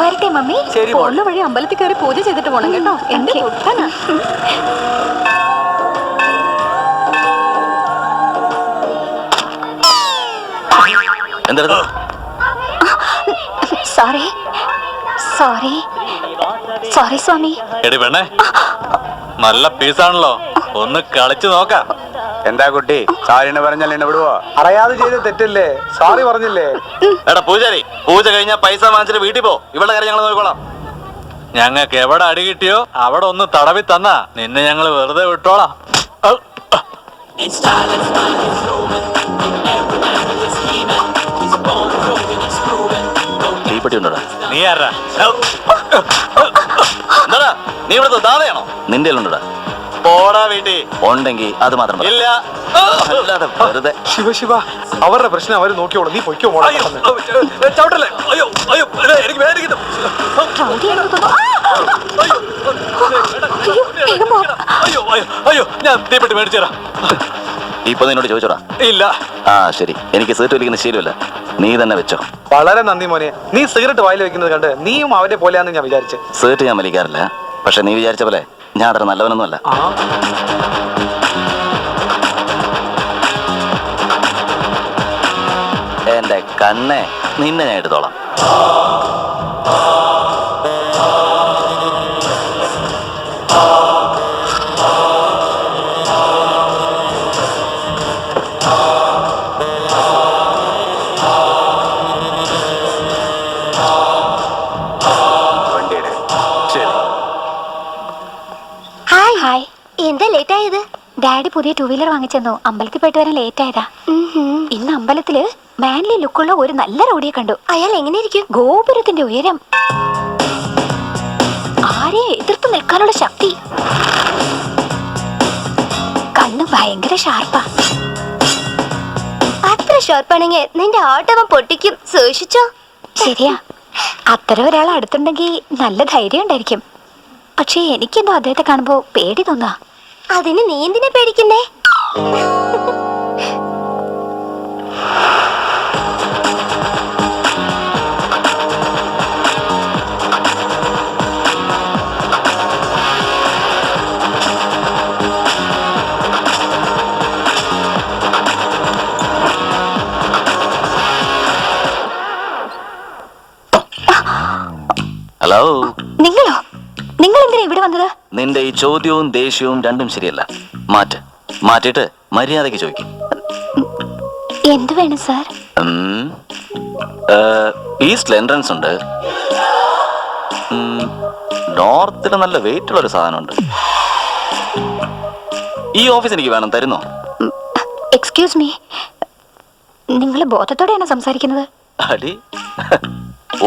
വരട്ടെ മമ്മി. ശരി മോളെ. പോകുന്ന വഴി അമ്പലത്തിൽ കയറി പൂജ ചെയ്തിട്ട് പോണം കേട്ടോ. എന്റെ തൊട്ടാണ്. എന്തെടുത്തു? സോറി സോറി സോറി സ്വാമി. എടി പെണ്ണേ, നല്ല പീസാണല്ലോ, ഒന്ന് കളിച്ചു നോക്കാം. എന്താ കുട്ടി, സാരിനെ പറഞ്ഞാൽ എന്നെ വിടുവോ? അറിയാതെ ചെയ്ത് തെറ്റല്ലേ, സോറി പറഞ്ഞില്ലേ? എടാ പൂജാരി, പൂജ കഴിഞ്ഞാൽ പൈസ വാങ്ങിച്ചിട്ട് വീട്ടിൽ പോ. ഇവിടെ കാര്യം ഞങ്ങൾ നോക്കിക്കോളാം. ഞങ്ങൾക്ക് എവിടെ അടി കിട്ടിയോ അവിടെ ഒന്ന് തടവി തന്നാ നിന്നെ ഞങ്ങൾ വെറുതെ വിട്ടോളാം. തീപ്പെട്ടി ഉണ്ടോടാ? നീ ആരാ? എന്താടാ നീ ഇവിടുത്തെ ദാതയാണോ? നിന്റെ ഉണ്ടോടാ? പോടാ വീട്ടിൽ. ഉണ്ടെങ്കിൽ അത് മാത്രം മതി. ഇല്ല. അല്ലാതെ വെറുതെ. ശിവ ശിവ, അവരുടെ പ്രശ്നം അവര് നോക്കിയോളൂ, നീ പൊയ്ക്കോ മോളെ. അയ്യോ, ചവിട്ടല്ലേ. അയ്യോ അയ്യോ, എനിക്ക് വേദനിക്കുന്നു. അയ്യോ അയ്യോ അയ്യോ, ഞാൻ തീപ്പെട്ടി മേടിച്ചു തരാം. ഇപ്പൊ നിന്നോട് ചോദിച്ചോടാ? ഇല്ല. ആ ശരി, എനിക്ക് സീറ്റ് വലിക്കുന്ന ശീലമില്ല, നീ തന്നെ വെച്ചോ. വളരെ നന്ദി മോനെ, നീ സിഗരറ്റ് വായിൽ വെക്കുന്നത് കണ്ട് നീയും അവരെ പോലെയാന്ന് ഞാൻ വിചാരിച്ചേ. സീറ്റ് ഞാൻ വലിക്കാറില്ല, പക്ഷെ നീ വിചാരിച്ച പോലെ ഞാൻ അത്ര നല്ലവനൊന്നുമല്ല. എന്റെ കണ്ണെ, നിന്നെ ഞാൻ എടുത്തോളാം. Hi hi. എന്താ ലേറ്റ് ആയത്? ഡാഡി പുതിയ 2 വീലർ വാങ്ങിച്ചെന്നു, അമ്പലത്തിൽ പോയിട്ട് വരാൻ ലേറ്റ് ആയതാ. ഇന്ന് അമ്പലത്തില് മാൻലി ലുക്കുള്ള ഒരു നല്ല റോഡിയെ കണ്ടു. അയാൾ എങ്ങനെയിരിക്കും? ഗോപുരത്തിന്റെ ഉയരം, ആരെയും എതിർത്ത് നിൽക്കാനുള്ള ശക്തി, കണ്ണ് ഭയങ്കര ഷാർപ്പാ. അത്ര ഷാർപ്പാണെങ്കിൽ നിന്റെ ആട്ടവൻ പൊട്ടിക്കും, സൂക്ഷിച്ചോ. ശരിയാ, അത്തരം ഒരാൾ അടുത്തുണ്ടെങ്കിൽ നല്ല ധൈര്യം ഉണ്ടായിരിക്കും. പക്ഷേ എനിക്കെന്തോ അദ്ദേഹത്തെ കാണുമ്പോ പേടി തോന്നാ. അതിന് നീ എന്തിനാ പേടിക്കുന്നേ? ഹലോ. നിങ്ങളോ? നിങ്ങൾ എന്തിനാ ഇവിടെ വന്നത്? നിന്റെ ഈ ചോദ്യവും ദേഷ്യവും രണ്ടും ശരിയല്ല. മാറ്റിട്ട് മര്യാദയ്ക്ക് ചോദിക്കും. എന്ത് വേണം സാർ? ഈസ്റ്റിൽ എൻട്രൻസ് ഉണ്ട്, നോർത്തിൽ നല്ല വെയിറ്റ് ഉള്ള ഒരു സാധനമുണ്ട്. ഈ ഓഫീസ് എനിക്ക് വേണം, തരുന്നോ? എക്സ്ക്യൂസ് മീ, നിങ്ങൾ ബോധത്തോടെയാണോ സംസാരിക്കുന്നത്? അടി,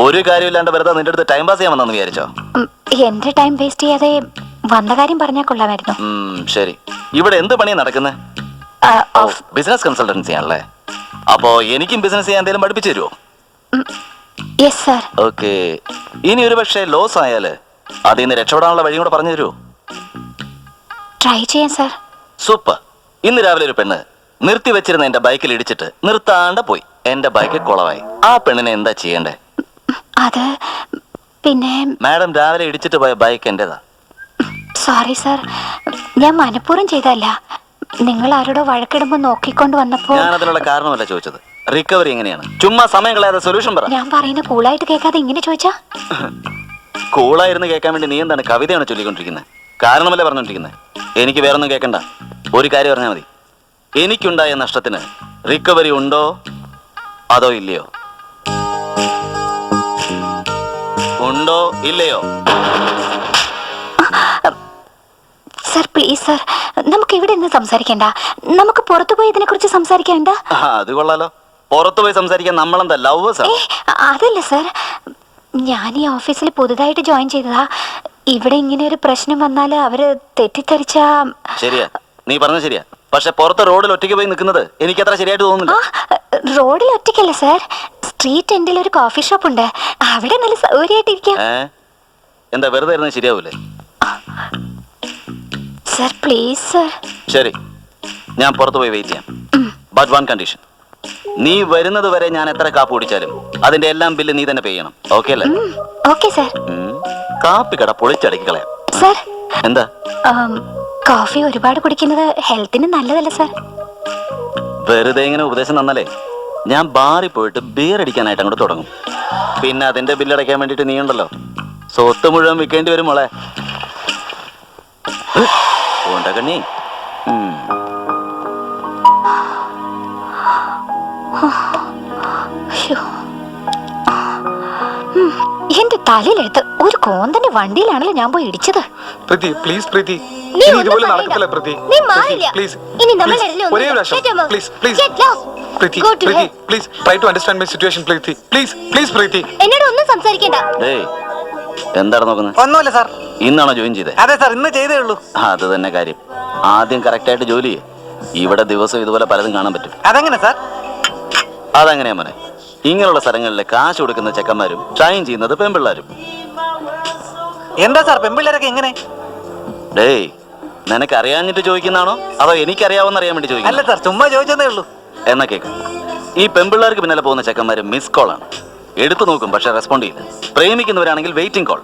ഒരു കാര്യമില്ലാണ്ട് വെറുതെ നിന്റെ അടുത്ത് ടൈം പാസ് ചെയ്യാൻ വന്നെന്ന് വിചാരിച്ചോ? എന്റെ ടൈം വേസ്റ്റ് ചെയ്യാതെ വന്ന കാര്യം പറഞ്ഞാൽ കൊള്ളാമായിരുന്നു. ശരി, ഇവിടെ എന്ത് പണിയാ നടക്കുന്നത്? ബിസിനസ് കൺസൾട്ടൻസി ആണല്ലേ? അപ്പോ എനിക്കും ബിസിനസ് ചെയ്യാൻ എന്തെങ്കിലും പഠിപ്പിച്ചു തരുമോ? Yes sir. ഓക്കെ, ഇനി ഒരു പക്ഷേ ലോസ് ആയാല് അതിൽ നിന്ന് രക്ഷപ്പെടാനുള്ള വഴിയും കൂടെ പറഞ്ഞു തരുമോ? ട്രൈ ചെയ്യാം സാർ. സൂപ്പർ. ഇന്ന് രാവിലെ ഒരു പെണ്ണ് നിർത്തി വെച്ചിരുന്ന എന്റെ ബൈക്കിൽ ഇടിച്ചിട്ട് നിർത്താണ്ട് പോയി. എന്റെ ബൈക്ക് കുളമായി. ആ പെണ്ണിനെ എന്താ ചെയ്യണ്ടേ? അത് പിന്നെ മാഡം, രാവിലെ ഇടിച്ചിട്ട് പോയ ബൈക്ക് എന്റേതാ. സോറി സാർ, ഞാൻ മനഃപൂർവ്വം ചെയ്തല്ല. നിങ്ങൾ ആരോടോ വഴക്കിടുമ്പോ നോക്കിക്കൊണ്ട് വന്നപ്പോ. ഞാൻ അതിനുള്ള കാരണമല്ല ചോദിച്ചത്, റിക്കവറി എങ്ങനെയാണ്? ചുമ്മാ സമയം കളയാതെ സൊല്യൂഷൻ പറ. ഞാൻ പറയുന്ന കൂളായിട്ട് കേൾക്കാതെ ഇങ്ങനെ ചോദിച്ചാ? കൂളായിരുന്നു കേൾക്കാൻ വേണ്ടി നീ എന്താണ് കവിതയാണ് ചൊല്ലിക്കൊണ്ടിരിക്കുന്നത്? കാരണമല്ലേ പറഞ്ഞോണ്ടിരിക്കുന്നത്? എനിക്ക് വേറൊന്നും കേൾക്കണ്ട, ഒരു കാര്യം പറഞ്ഞാൽ മതി. എനിക്കുണ്ടായ നഷ്ടത്തിന് റിക്കവറി ഉണ്ടോ അതോ ഇല്ലയോ? ഉണ്ടോ ഇല്ലയോ? സർ പ്ലീസ് സർ, നമുക്ക് ഇവിടെ നിന്ന് സംസാരിക്കണ്ട, നമുക്ക് പുറത്തു പോയി ഇതിനെ കുറിച്ച് സംസാരിക്കണ്ട. അത് കൊള്ളാലോ, പുറത്തു പോയി സംസാരിക്കാൻ നമ്മളെന്താ ലവേഴ്സാ? അതല്ല സർ, ഞാൻ ഈ ഓഫീസിൽ പുതുതായിട്ട് ജോയിൻ ചെയ്തതാ. ഇവിടെ ഇങ്ങനെ ഒരു പ്രശ്നം വന്നാല് അവര് തെറ്റിദ്ധരിച്ച. ശരിയാ, നീ പറഞ്ഞത് ശരിയാ. പക്ഷെ പുറത്ത് റോഡിൽ ഒറ്റയ്ക്ക് പോയി നിൽക്കുന്നത് എനിക്ക് അത്ര ശരിയായിട്ട് തോന്നുന്നില്ല. റോഡിൽ ഒറ്റയ്ക്കല്ല സർ, സ്ട്രീറ്റ് എൻഡിൽ ഒരു കോഫി ഷോപ്പ് ഉണ്ട്, അവിടെ നല്ല സൗകര്യമായിട്ടിരിക്കാം. എന്താ വെറുതെ ഇരുന്ന് ശരിയാവൂലേ? Sir please sir. ശരി, ഞാൻ പുറത്തു പോയി വെയിറ്റ് ചെയ്യാം. ബട്ട് വൺ കണ്ടീഷൻ, നീ വരുന്നത് വരെ ഞാൻ എത്ര കാപ്പ് കുടിച്ചാലും അതിന്റെ എല്ലാം ബില്ല് നീ തന്നെ പേ ചെയ്യണം. ഓക്കെ അല്ലേ? Okay sir. കാപ്പി കട പൊളിച്ചടക്കി കളയാം. സർ, എന്താ? കോഫി ഒരുപാട് കുടിക്കുന്നത് ഹെൽത്തിന് നല്ലതല്ല സർ. വെറുതെ ഇങ്ങനെ ഉപദേശം തന്നാലേ ഞാൻ ബാറിൽ പോയിട്ട് ബിയർ അടിക്കാനായിട്ട് അങ്ങോട്ട് തുടങ്ങും. പിന്നെ അതിന്റെ ബില്ലടയ്ക്കാൻ വേണ്ടിട്ട് നീ ഉണ്ടല്ലോ, സ്വത്ത് മുഴുവൻ വിൽക്കേണ്ടി വരും മോളെ. കണ്ണി. എന്റെ തലയിലെടുത്ത് ഒരു കോന്തന്റെ വണ്ടിയിലാണല്ലോ ഞാൻ പോയി ഇടിച്ചത്. പ്രീതി പ്ലീസ്, പ്രീതി നീ ഇനി ഒന്നും ഇതുപോലെ പറയണ്ട. നടക്കത്തില്ല പ്രീതി. നീ മാറില്ല. പ്ലീസ് ഇനി നമ്മൾ രണ്ടിലും ഒരേ ഒന്നും പ്രാവശ്യം Get out. Please please Get lost. Preethi Go to Preethi hell. Please try to understand my situation Preethi. Please please Preethi. എന്നോട് ഒന്നും സംസാരിക്കണ്ട. ഏയ്, എന്താണ് നോക്കുന്നത്? ഒന്നുമില്ല സാർ. ഇന്നാണോ ജോയിൻ ചെയ്തേ? അതെ സാർ, ഇന്ന് ചെയ്തേ ഉള്ളൂ. അത് തന്നെ കാര്യം. ആദ്യം കറക്റ്റായിട്ട് ജോലി ചെയ്യ്. ഇവിടെ ദിവസം ഇതുപോലെ പലതും കാണാൻ പറ്റും. അതെങ്ങനെ സാർ? അതങ്ങനെയാ മോനെ. ഇങ്ങനെയുള്ള സ്ഥലങ്ങളിൽ കാശ് കൊടുക്കുന്ന ചെക്കന്മാരും ഷൈൻ ചെയ്യുന്നത് പെൺപിള്ളാരും. എന്താ സാർ പെൺപിള്ളേരൊക്കെ എങ്ങനെ? ഡേയ്, നിനക്ക് അറിയാഞ്ഞിട്ട് ചോദിക്കുന്നതാണോ അതോ എനിക്കറിയാവുന്ന അറിയാൻ വേണ്ടി അല്ല ചോദിക്കുന്നു? സാർ, ചുമ്മാ ചോദിച്ചതേ ഉള്ളൂ. എന്നാ കേക്ക്, ഈ പെൺപിള്ളേർക്ക് പിന്നാലെ പോകുന്ന ചെക്കന്മാര് മിസ് കോൾ ആണ്. എടുത്തു നോക്കും പക്ഷെ റെസ്പോണ്ട് ചെയ്യില്ല. പ്രേമിക്കുന്നവരാണെങ്കിൽ വെയിറ്റിംഗ് കോൾ.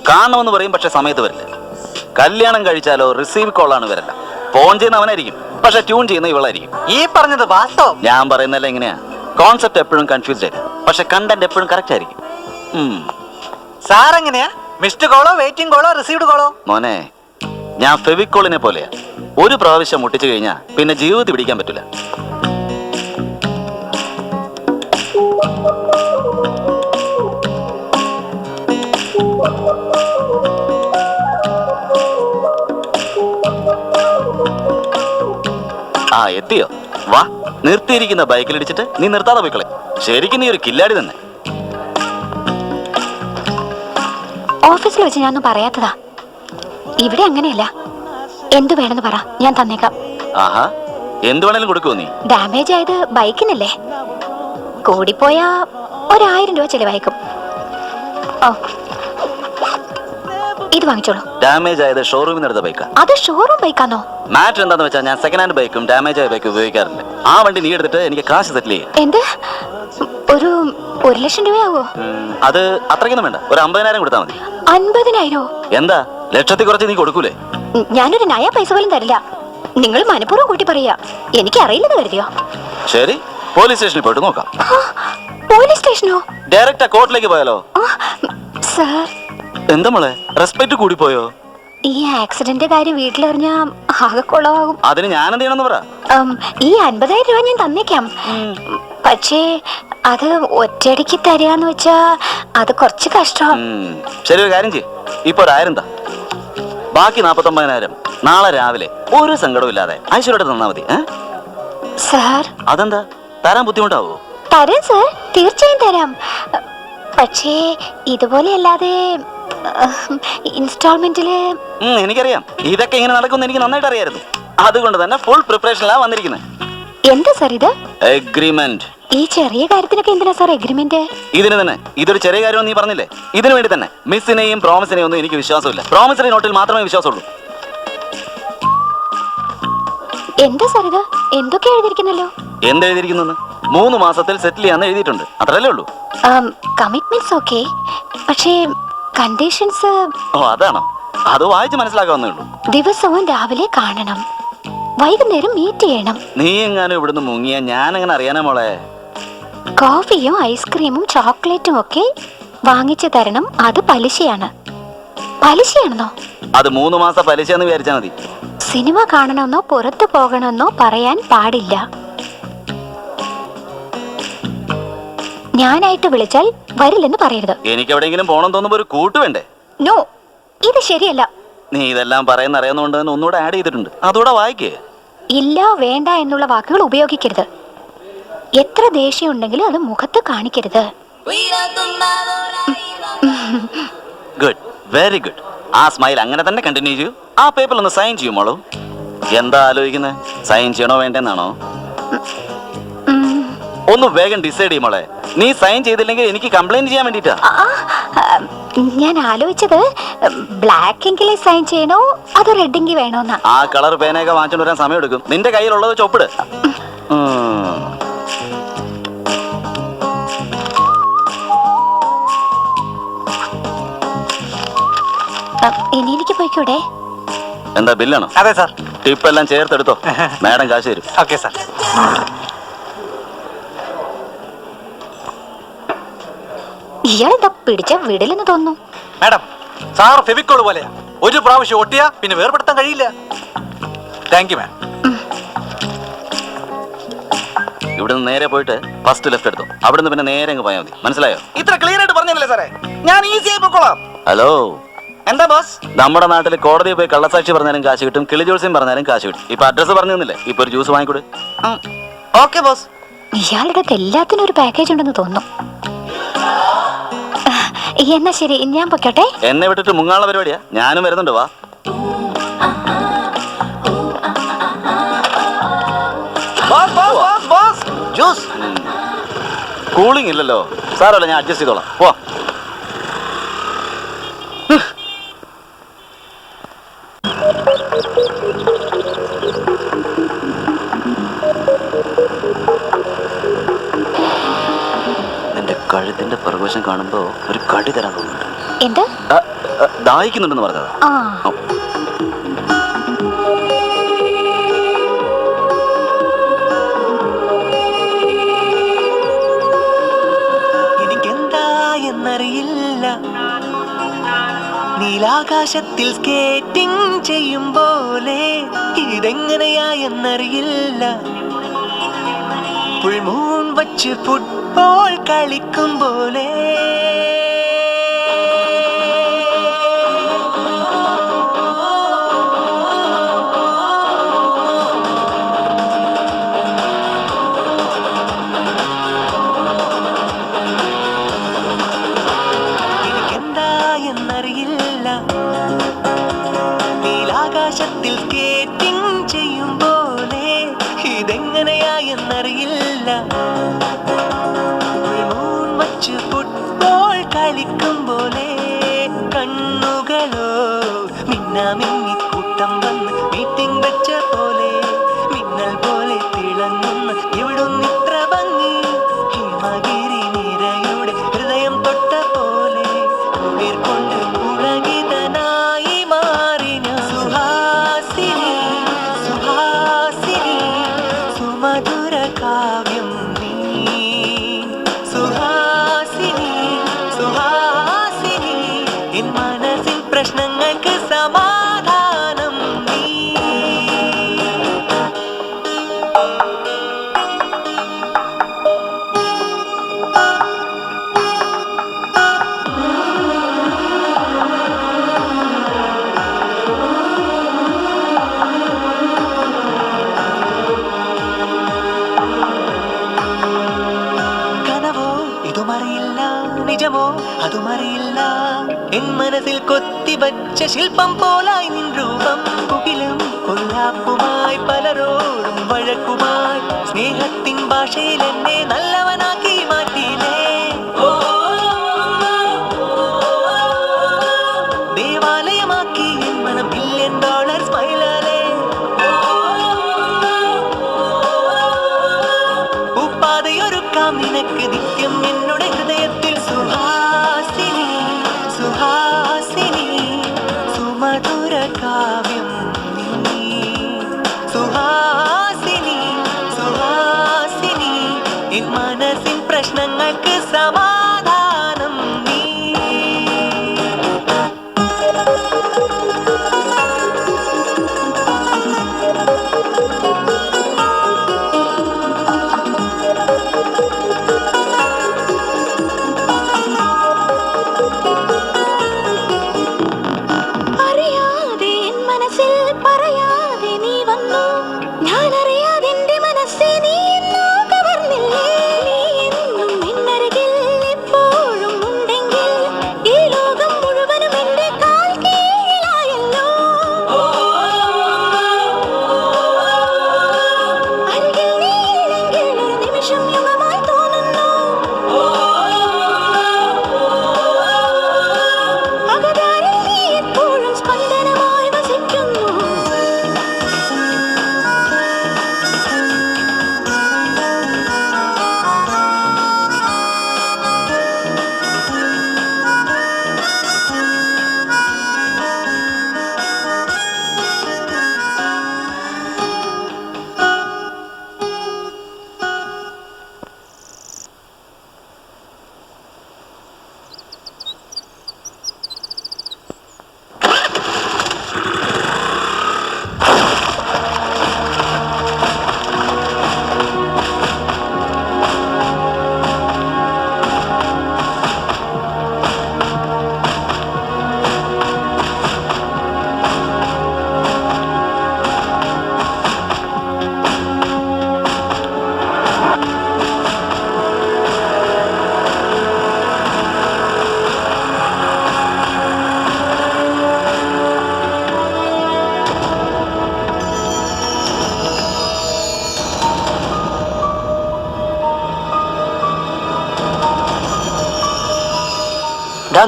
കാണണമെന്ന് പറയും പക്ഷെ സമയത്ത് വരില്ല. കല്യാണം കഴിച്ചാലോ റിസീവ് കോൾ ആണ് വരല്ല. ഫോൺ ചെയ്യുന്ന അവനായിരിക്കും പക്ഷെ ട്യൂൺ ചെയ്യുന്ന ഇവളായിരിക്കും. ഈ പറഞ്ഞത് വാസ്തവം. ഞാൻ പറയുന്നല്ല എങ്ങനെയാ, കോൺസെപ്റ്റ് എപ്പോഴും കൺഫ്യൂസ്ഡ് ആയിരിക്കും പക്ഷെ കണ്ടന്റ് എപ്പോഴും കറക്റ്റ് ആയിരിക്കും. സാർ എങ്ങനെയാ? മിസ്ഡ് കോളോ, വെയിറ്റിംഗ് കോളോ, റിസീവ്ഡ് കോളോ? മോനെ, ഞാൻ ഫെവിക്കോളിനെ പോലെയാ. ഒരു പ്രാവശ്യം മുട്ടിച്ചു കഴിഞ്ഞാൽ പിന്നെ ജീവിതത്തിൽ പിടിക്കാൻ പറ്റില്ല. ആ എത്തിയോ? വാ, നിർത്തിയിരിക്കുന്ന ബൈക്കിലിടിച്ചിട്ട് നീ നിർത്താതെ പോയിക്കളെ. ശരിക്കും നീ ഒരു കില്ലാടി തന്നെ. ഓഫീസിൽ വെച്ച് ഞാനൊന്നും പറയാത്തതാ. ഇവിടെ അങ്ങനെയല്ല. എന്തു വേണമെന്ന് പറ, ഞാൻ തന്നേക്കാം. ആഹാ, എന്ത് വേണേലും കൊടുക്കുമോ നീ? ഡാമേജ് ആയത് ബൈക്കിനല്ലേ, കൂടിപ്പോയാ 1000 രൂപ ചെലവായിക്കും. ഓ, ഇത് വാങ്ങിച്ചോളൂ. ഡാമേജ് ആയത് ഷോറൂമിൽ നിന്ന് എടുത്ത ബൈക്കാ. അത് ഷോറൂം ബൈക്കാണോ? മാറ്റർ എന്താന്ന് വെച്ചാൽ ഞാൻ സെക്കൻഡ് ഹാൻഡ് ബൈക്കും ഡാമേജ് ആയ ബൈക്കും ഉപയോഗിക്കാറില്ല. ആ വണ്ടി നീ എടുത്തിട്ട് എനിക്ക് കാശ് സെറ്റിൽ ചെയ്യാം. എന്ത്? ഒരു 1,00,000 രൂപയാവോ? അത് അത്രയ്ക്കൊന്നും വേണ്ട, ഒരു 50,000 കൊടുത്താൽ മതി. 50,000? എന്താ, ലക്ഷത്തിൽ കുറച്ച് നീ കൊടുക്കൂലേ? ഞാനൊരു നയ പൈസ പോലും തരില്ല. നിങ്ങൾ മനഃപൂർവ്വം കൂട്ടി പറയാ. എനിക്ക് അറിയില്ലെന്ന് കരുതിയോ? ശരി, പോലീസ് സ്റ്റേഷനിൽ പോയിട്ട് നോക്കാം. പോലീസ് സ്റ്റേഷനോ? ഡയറക്റ്റ് കോർട്ടിലേക്ക് പോയാലോ? സാർ, എന്താ മോളെ, റെസ്പെക്ട് കൂടിപ്പോയോ? ഈ ആക്സിഡന്റ് കാര്യം വീട്ടിലറിഞ്ഞാ ആകെ കുളമാകും. അതിന് ഞാൻ എന്ത് ചെയ്യണമെന്ന് പറ. ഈ 50,000 രൂപ ഞാൻ തന്നേക്കാം. പക്ഷേ അത് ഒറ്റയടിക്ക് തരാന്ന് വെച്ചാ അത് കുറച്ച് കഷ്ടം. ശരി, ഒരു കാര്യം ചെയ്യ്, ഇപ്പൊ 1000 താ. ബാക്കി 49,000 നാളെ രാവിലെ ഒരു സങ്കടവും ഇല്ലാതെ ഐശ്വര്യോടെ തന്നാ മതി. സാർ, അതെന്താ, തരാൻ ബുദ്ധിമുട്ടാവോ? തരാം സാർ, തീർച്ചയായും തരാം. പക്ഷേ ഇതുപോലെ അല്ലാതെ ഇൻസ്റ്റാൾമെന്റില്. എനിക്കറിയാം, ഇതൊക്കെ ഇങ്ങനെ നടക്കുമെന്ന് എനിക്ക് നന്നായിട്ട് അറിയായിരുന്നു. അതുകൊണ്ട് തന്നെ ഫുൾ പ്രിപ്പറേഷനിലാ വന്നിരിക്കുന്നത്. എന്താ സാർ ഇത്? എഗ്രിമെന്റ്. ഈ ചെറിയ കാര്യത്തിനൊക്കെ എന്തിനാ സാർ എഗ്രിമെന്റ്? ഇതിന് തന്നെ, ഇതൊരു ചെറിയ കാര്യം നീ പറഞ്ഞില്ലേ, ഇതിനു വേണ്ടി തന്നെ. മിസ്സിനെയും പ്രോമിസിനെയും ഒന്നും എനിക്ക് വിശ്വാസമില്ല. പ്രോമിസറി നോട്ടിൽ മാത്രമേ വിശ്വാസമുള്ളൂ. എന്താ സാർ ഇത്? എന്തൊക്കെ എഴുതിയിരിക്കുന്നല്ലോ. എന്ത് എഴുതിയിരിക്കുന്നു? 3 മാസത്തിൽ സെറ്റിൽ ചെയ്യാന്ന് എഴുതിയിട്ടുണ്ട്, അത്രല്ലേ ഉള്ളൂ. കമ്മിറ്റ്മെന്റ്സ് ഓക്കെ, പക്ഷേ കണ്ടീഷൻസ്. ഓ, അതാണോ? അത് വായിച്ച് മനസ്സിലാക്കാവുന്നേ ഉള്ളൂ. ദിവസവും രാവിലെ കാണണം, വൈകുന്നേരം മീറ്റ് ചെയ്യണം. നീ എങ്ങാനും ഇവിടുന്ന് മുങ്ങിയ ഞാൻ എങ്ങനെ അറിയാനാ മോളെ? കോഫിയും ഐസ്ക്രീമും ചോക്ലേറ്റും ഒക്കെ വാങ്ങിച്ചു തരണം. അത് പലിശയാണ്. പലിശയാണെന്നോ? അത് 3 മാസം പലിശയെന്ന് വിചാരിച്ചാൽ മതി. സിനിമ കാണണമെന്നോ പുറത്തു പോകണമെന്നോ പറയാൻ പാടില്ല. ഞാനായിട്ട് വിളിച്ചാൽ വരില്ലെന്ന് പറയരുത്. എനിക്ക് എവിടെയെങ്കിലും പോകണം തോന്നുമ്പോ ഒരു കൂട്ട് വേണ്ടേ? നോ, ഇത് ശരിയല്ല. നീ ഇതെല്ലാം പറയുന്ന അറിയാവുന്നതുകൊണ്ട് തന്നെ ഒന്നുകൂടെ ആഡ് ചെയ്തിട്ടുണ്ട്, അതുകൂടെ വായിക്കേ. ഇല്ല, വേണ്ട എന്നുള്ള വാക്കുകൾ ഉപയോഗിക്കരുത്. എത്ര ദേഷ്യം ഉണ്ടെങ്കിലും അത് മുഖത്ത് കാണിക്കരുത്. Good, very good. ആ സ്മൈൽ അങ്ങനെ തന്നെ കണ്ടിന്യൂ ചെയ്യൂ. ആ പേപ്പറിൽ ഒന്ന് സൈൻ ചെയ്യുമോളൂ. എന്താ ആലോചിക്കുന്നത്? സൈൻ ചെയ്യണോ വേണ്ടെന്നാണോ? ഒന്ന് വേഗം ഡിസൈഡ് ചെയ്യും മോളെ. നീ സൈൻ ചെയ്തില്ലെങ്കിൽ എനിക്ക് കംപ്ലൈന്റ് ചെയ്യാൻ വേണ്ടിട്ടാ. ഞാൻ ആലോചിച്ചത് ബ്ലാക്ക് എങ്കിലേ സൈൻ ചെയ്യണോ അതോ റെഡ് എങ്കിൽ വേണോന്നാ. ആ കളർ പേനയൊക്കെ വാങ്ങിച്ചോണ്ട് വരാൻ സമയം എടുക്കും. നിന്റെ കയ്യിലുള്ളത് ചൊപ്പിട്. ഇനി എനിക്ക് പോയിക്കൂടെ? എന്താ ബില്ലാണോ? അതെ സാർ. ടിപ്പ് എല്ലാം ചേർത്തെടുത്തോ. മാഡം കാശ് തരും. Okay sir. ഇയാളെന്താ പിടിച്ച വിടലെന്ന് തോന്നുന്നു. മാഡം, സാർ ഫെവിക്കോൾ പോലെയാ. ഒരു പ്രാവശ്യം ഒട്ടിയാ പിന്നെ വേർപെടുത്താൻ കഴിയില്ല. Thank you ma'am. ഇവിടുന്ന് നേരെ പോയിട്ട് ഫസ്റ്റ് ലെഫ്റ്റ് എടുത്തു. അവിടുന്ന് പിന്നെ നേരെ അങ്ങ് പോയാൽ മതി. മനസ്സിലായോ? ഇത്ര ക്ലിയർ ആയിട്ട് പറഞ്ഞല്ലേ സാറേ? ഞാൻ ഈസി ആയി പോയിക്കോളാം. ഹലോ, എന്താ ബോസ്? നമ്മുടെ നാട്ടിൽ കോടതിയിൽ പോയി കള്ളസാക്ഷി പറഞ്ഞാലും കാശ് കിട്ടും, കിളി ജോത്സ്യം പറഞ്ഞാലും കാശ് കിട്ടും. ഇപ്പൊ അഡ്രസ് പറഞ്ഞു തന്നില്ലേ? ഇപ്പൊ ഒരു ജ്യൂസ് വാങ്ങിക്കൂടെ? Okay boss. ഇയാളുടെ എല്ലാത്തിനും ഒരു പാക്കേജ് ഉണ്ടെന്ന് തോന്നുന്നു. എന്നാ ശരി, ഞാൻ പൊക്കോട്ടെ. എന്നെ വിട്ടിട്ട് മുങ്ങാനുള്ള പരിപാടിയാ. ഞാനും വരുന്നുണ്ട്. വാ. ജ്യൂസ് കൂളിംഗ് ഇല്ലല്ലോ. സാരമല്ല, ഞാൻ അഡ്ജസ്റ്റ് ചെയ്തോളാം. പോ. നിന്റെ കഴുത്തിന്റെ പ്രകോശം കാണുമ്പോ ഒരു കടി തരാൻ തോന്നുന്നുണ്ട്. എന്ത്? ദാഹിക്കുന്നുണ്ടെന്ന് പറഞ്ഞതാ. എനിക്കെന്താ എന്നറിയില്ല, നീലാകാശത്തിൽ സ്കേറ്റിംഗ് ചെയ്യും പോലെ ഇതെങ്ങനെയാ എന്നറിയില്ല. പുൾമൂൺ വച്ച് ഫുട്ബോൾ കളിക്കും പോലെ എനിക്കെന്താ എന്നറിയില്ല, നീലാകാശത്തിൽ സ്കേറ്റിംഗ് ചെയ്യും പോലെ ഇതെങ്ങനെയാ എന്നറിയില്ല. വച്ച് ഫുട്ബോൾ കളിക്കും പോലെ കണ്ണുകളോ മിന്നാമിന്നി കൂട്ടം വന്ന് മീറ്റിംഗ് വെച്ച പോലെ മിന്നൽ പോലെ തിളങ്ങുന്ന ഇവിടുന്നിത്ര ഭംഗി ഹിമഗിരി നിരയുടെ ഹൃദയം തൊട്ട പോലെ കുളിർ കൊണ്ട് പുളകിതനായി മാറി ഞാൻ. സുഹാസിനി സുഹാസിനി സുമധുര കാവ്യം നീ. സുഹാസിനി സുഹാസിനി എൻ മനസ്സിൻ പ്രശ്നങ്ങൾക്ക് സമാധാനം നീ. കനവോ ഇതുമറിയില്ല, നിജമോ അതുമറിയില്ല, എൻ മനസ്സിൽ കൊത്തിവച്ച ശില്പം പോലായി നിൻ രൂപം. കുകിലും കൊല്ലാപ്പുമായി പലരോടും വഴക്കുമായി സ്നേഹത്തിൻ ഭാഷയിൽ എന്നെ നല്ലവനാക്കി മാറ്റിയില്ലേ. ദേവാലയമാക്കി എൻ മനം $1 ബില്യൺ സ്മൈലാലേ. ഉപ്പാതയൊരുക്കാം നിനക്ക് നിത്യം എന്നോട് ഹൃദയത്തിൽ. സുഹാസിനി സുഹാസിനി സുമധുര കാവ്യം നീ. സുഹാസിനി സുഹാസിനി എൻ മനസ്സിൻ പ്രശ്നങ്ങൾക്ക് സമാധാനം നീ. അറിയാതെ എൻ മനസ്സിൽ പറയാതെ നീ വന്നു. ഞാൻ അറിയാതെ എന്റെ മനസ്സിൽ നീ എന്നോ കവർന്നില്ലേ. നീ എന്നും എന്നരികിൽ ഇപ്പോൾ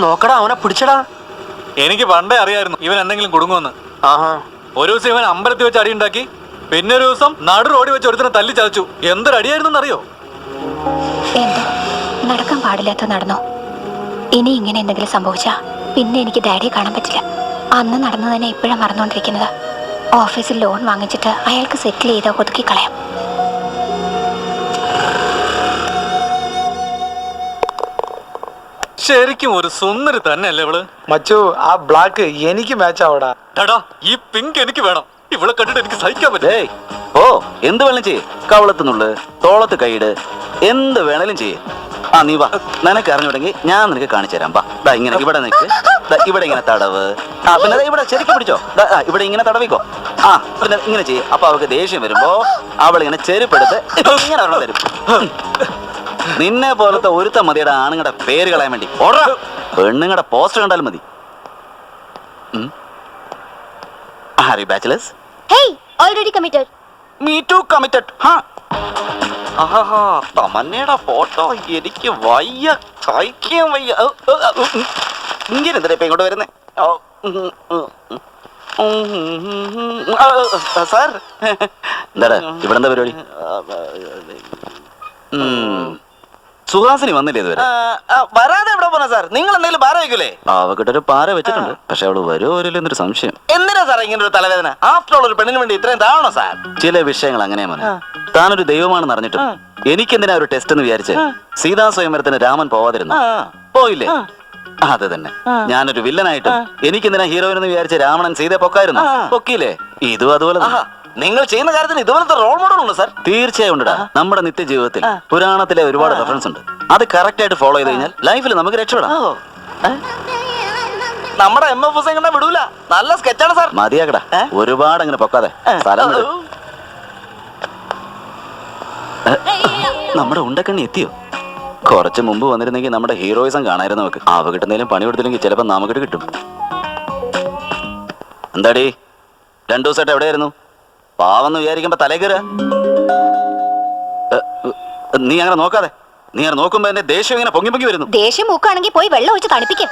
നോക്കടാ, അവനെ പിടിച്ചടാ. എനിക്ക് പണ്ടേ അറിയായിരുന്നു ഇവൻ എന്തെങ്കിലും കുടുങ്ങുമെന്ന്. ആഹാ. ഒരു ദിവസം ഇവൻ അമ്പലത്തിൽ വെച്ച് അടിയുണ്ടാക്കി, പിന്നെ ഒരു ദിവസം നടു റോഡിൽ വെച്ച് ഒരുത്തനെ തല്ലി ചതച്ചു. എന്തൊരടിയായിരുന്നു അറിയോ? എന്തോ നടക്കാൻ പാടില്ലാത്ത നടന്നോ. ഇനി ഇങ്ങനെ എന്തെങ്കിലും സംഭവിച്ചാ പിന്നെ എനിക്ക് ഡാഡിയെ കാണാൻ പറ്റില്ല. അന്ന് നടന്നതിനെ ഇപ്പോഴാണ് മറന്നുകൊണ്ടിരിക്കുന്നത്. ഓഫീസിൽ ലോൺ വാങ്ങിച്ചിട്ട് അയാൾക്ക് സെറ്റിൽ ചെയ്ത് ഒതുക്കി കളയാം. ശരിക്കും ഒരു സുന്ദരി തന്നെയല്ലേ ഇവള്? മച്ചു, ആ ബ്ലാക്ക് എനിക്ക് മാച്ച് ആവടാ. ടാടാ, ഈ പിങ്ക് എനിക്ക് വേണം. ഇവളെ കണ്ടിട്ട് എനിക്ക് സഹിക്കാൻ പറ്റും. ഏയ് ഓ, എന്ത് വേണം ചെയ്യേ. കവളത്തുന്നുള്ളു, തോളത്ത് കൈയിട്, എന്ത് വേണേലും ചെയ്യേ. ആ നീ വാ, നിനക്ക് അറിഞ്ഞുവിടെങ്കിൽ ഞാൻ നിനക്ക് കാണിച്ചു തരാം. വാ, ദാ ഇങ്ങനെ ഇവിടെ നിൽക്ക്, ഇവിടെ ഇങ്ങനെ തടവ്. ആ പിന്നെ ദാ ഇവിടെ ശരിക്കും പിടിച്ചോ. ഇവിടെ ഇങ്ങനെ തടവിക്കോ. ആ പിന്നെ ഇങ്ങനെ ചെയ്യേ. അപ്പൊ അവൾക്ക് ദേഷ്യം വരുമ്പോ അവളിങ്ങനെ ചെരുപ്പെടുത്ത് ഇങ്ങനെ ഒരെണ്ണം തരും. നിന്നെ പോലത്തെ ഒരുത്ത മതിയുടെ ആണുങ്ങളുടെ പേര് കളയാൻ വേണ്ടി. ഓടാ, പെണ്ണുങ്ങളുടെ പോസ്റ്റർ കണ്ടാലും മതി. Are you bachelors? Hey, already committed. Me too committed. ആഹാ, തമന്നയുടെ ഫോട്ടോ എനിക്ക് വയ്യ, സഹിക്കാൻ വയ്യ. ഇങ്ങനെ എന്തിനാ ഇപ്പൊ ഇങ്ങോട്ട് വരുന്നേ? സാർ എന്താടാ ഇവിടെ എന്താ പരിപാടി? സുഹാസിനി വന്നില്ലേ ഇതുവരെ? വരാതെ എവിടെ പോണ സാർ? നിങ്ങൾ എന്തെങ്കിലും പാര വെക്കൂലേ? അവക്കിട്ടൊരു പാര വെച്ചിട്ടുണ്ട്, പക്ഷെ അവള് വരുമോ വരില്ല എന്നൊരു സംശയം. എന്തിനാ സാർ ഇങ്ങനെ ഒരു തലവേദന? ആഫ്റ്റർ ഓൾ ഒരു പെണ്ണിന് വേണ്ടി ഇത്രയും താഴണോ സാർ? ചില വിഷയങ്ങൾ അങ്ങനെയാ മോനെ. താനൊരു ദൈവമാണെന്ന് അറിഞ്ഞിട്ടും എനിക്കെന്തിനാ ഒരു ടെസ്റ്റ് എന്ന് വിചാരിച്ച് സീതാ സ്വയംവരത്തിന് രാമൻ പോവാതിരുന്നു? പോയില്ലേ? അത് തന്നെ. ഞാനൊരു വില്ലനായിട്ടും എനിക്കെന്തിനാ ഹീറോയിൻ എന്ന് വിചാരിച്ച് രാവണൻ സീതയെ പൊക്കായിരുന്നു? പൊക്കിയില്ലേ? ഇതും അതുപോലെ തന്നെ. നിങ്ങൾ ചെയ്യുന്ന കാര്യത്തിന് ഇതുപോലത്തെ റോൾ മോഡൽ ഉണ്ട് സാർ? തീർച്ചയായും ഉണ്ടടാ. നമ്മുടെ നിത്യജീവിതത്തിൽ പുരാണത്തിലെ ഒരുപാട് റെഫറൻസ് ഉണ്ട്. അത് കറക്റ്റ് ആയിട്ട് ഫോളോ ചെയ്ത് കഴിഞ്ഞാൽ ലൈഫിൽ നമുക്ക് രക്ഷപ്പെടാം. നമ്മുടെ എം എഫ് ഹുസൈൻ കണ്ടാ വിടൂല. നല്ല സ്കെച്ചാണ് സാർ. മതിയാക്കടാ, ഒരുപാട് അങ്ങനെ പൊക്കാതെ. സ്ഥലം വിട്. നമ്മുടെ ഉണ്ടക്കണ്ണി എത്തിയോ? കുറച്ച് മുമ്പ് വന്നിരുന്നെങ്കിൽ നമ്മുടെ ഹീറോയിസം കാണായിരുന്നു നമുക്ക്. അവ കിട്ടുന്നതിലും പണി കൊടുത്തില്ലെങ്കിൽ ചിലപ്പോൾ നമുക്കിട്ട് കിട്ടും. എന്താടി 2 ദിവസമായിട്ട് എവിടെയായിരുന്നു? പാവെന്ന് വിചാരിക്കുമ്പോ തലേ കയറുക. നീ അങ്ങനെ നോക്കാതെ. നീ അങ്ങനെ നോക്കുമ്പോ എന്റെ ദേഷ്യം ഇങ്ങനെ പൊങ്ങി പൊങ്ങി വരുന്നു. ദേഷ്യം മൂക്കാണെങ്കിൽ പോയി വെള്ളം ഒഴിച്ച് തണുപ്പിക്കും.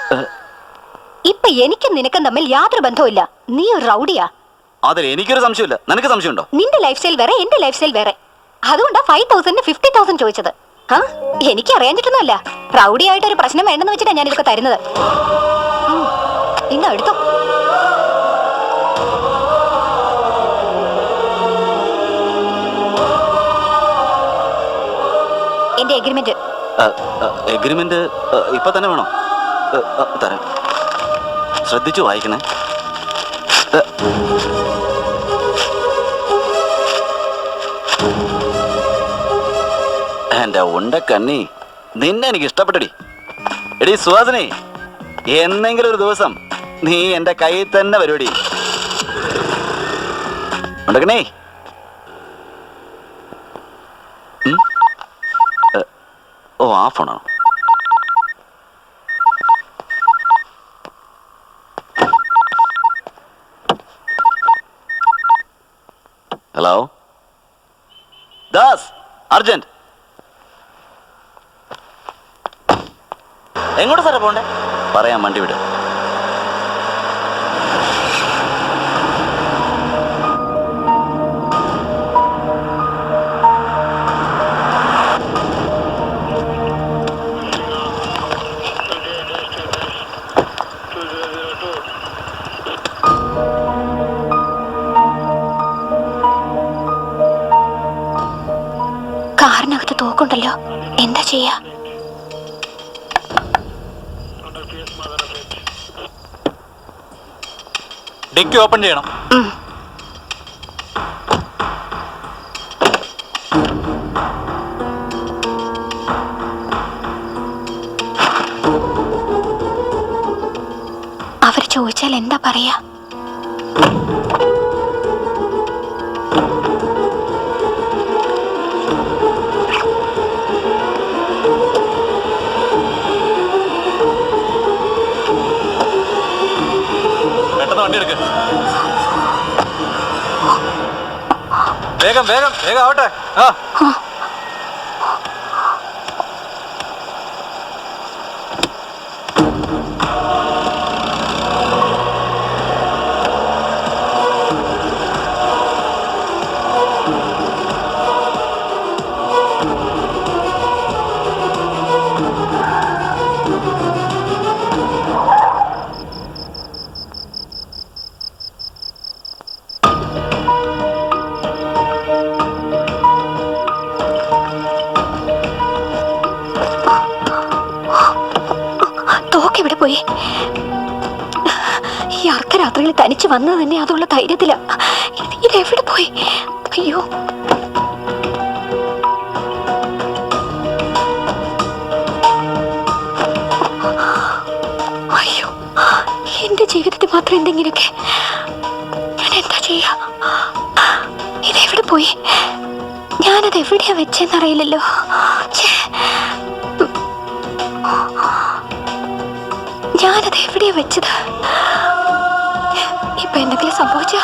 ഇപ്പൊ എനിക്കും നിനക്കും തമ്മിൽ യാതൊരു ബന്ധവുമില്ല. നീ ഒരു റൗഡിയാ. അതിൽ എനിക്കൊരു സംശയമില്ല. നിനക്ക് സംശയമുണ്ടോ? നിന്റെ ലൈഫ് സ്റ്റൈൽ വേറെ, എന്റെ ലൈഫ് സ്റ്റൈൽ വേറെ. അതുകൊണ്ടാ 5,000 50,000 ചോദിച്ചത്. എനിക്ക് അറിയാഞ്ഞിട്ടൊന്നുമല്ല. റൗഡി ആയിട്ട് ഒരു പ്രശ്നം വേണ്ടെന്ന് വെച്ചിട്ടാ ഞാൻ ഇതൊക്കെ തരുന്നത്. ഇന്ന് എടുത്തോ. എന്റെ എഗ്രിമെന്റ്. എഗ്രിമെന്റ് ഇപ്പൊ തന്നെ വേണോ? തരാം. ശ്രദ്ധിച്ചു വായിക്കണേ. എന്റെ ഉണ്ടക്കണ്ണി, നിന്നെ എനിക്ക് ഇഷ്ടപ്പെട്ടടി. എടി സുഹാസിനി, എന്നെങ്കിലും ഒരു ദിവസം നീ എന്റെ കയ്യിൽ തന്നെ വരുവടി. ഉണ്ടക്കണ്ണി. ഓ, ആ ഫോണാണോ? Hello Das, urgent. എങ്ങോട്ട് സാറേ പോണ്ടേ? പറയാം, വണ്ടി വിട്. കാറിനകത്ത് തോക്കുണ്ടല്ലോ, എന്താ ചെയ്യാ? ഡിക്കി ഓപ്പൺ ചെയ്യണം. അവർ ചോദിച്ചാൽ എന്താ പറയാ? പെട്ടെന്ന് വണ്ടി എടുക്ക്. വേഗം വേഗം വേഗം ആവട്ടെ. ഇതെവിടെ പോയി? ഈ അർദ്ധരാത്രിയിൽ തനിച്ച് വന്നത് തന്നെ അതുള്ള ധൈര്യത്തില. ഇതെവിടെ പോയി? അയ്യോ, അയ്യോ, എന്റെ ജീവിതത്തിൽ മാത്രം എന്തെങ്കിലുമൊക്കെ. ഞാൻ എന്താ ചെയ്യാ? ഇതെവിടെ പോയി? ഞാനത് എവിടെയാ വെച്ചെന്നറിയില്ലല്ലോ. ഞാനത് എവിടെയാ വെച്ചത്? ഇപ്പൊ എന്തെങ്കിലും സംഭവിച്ച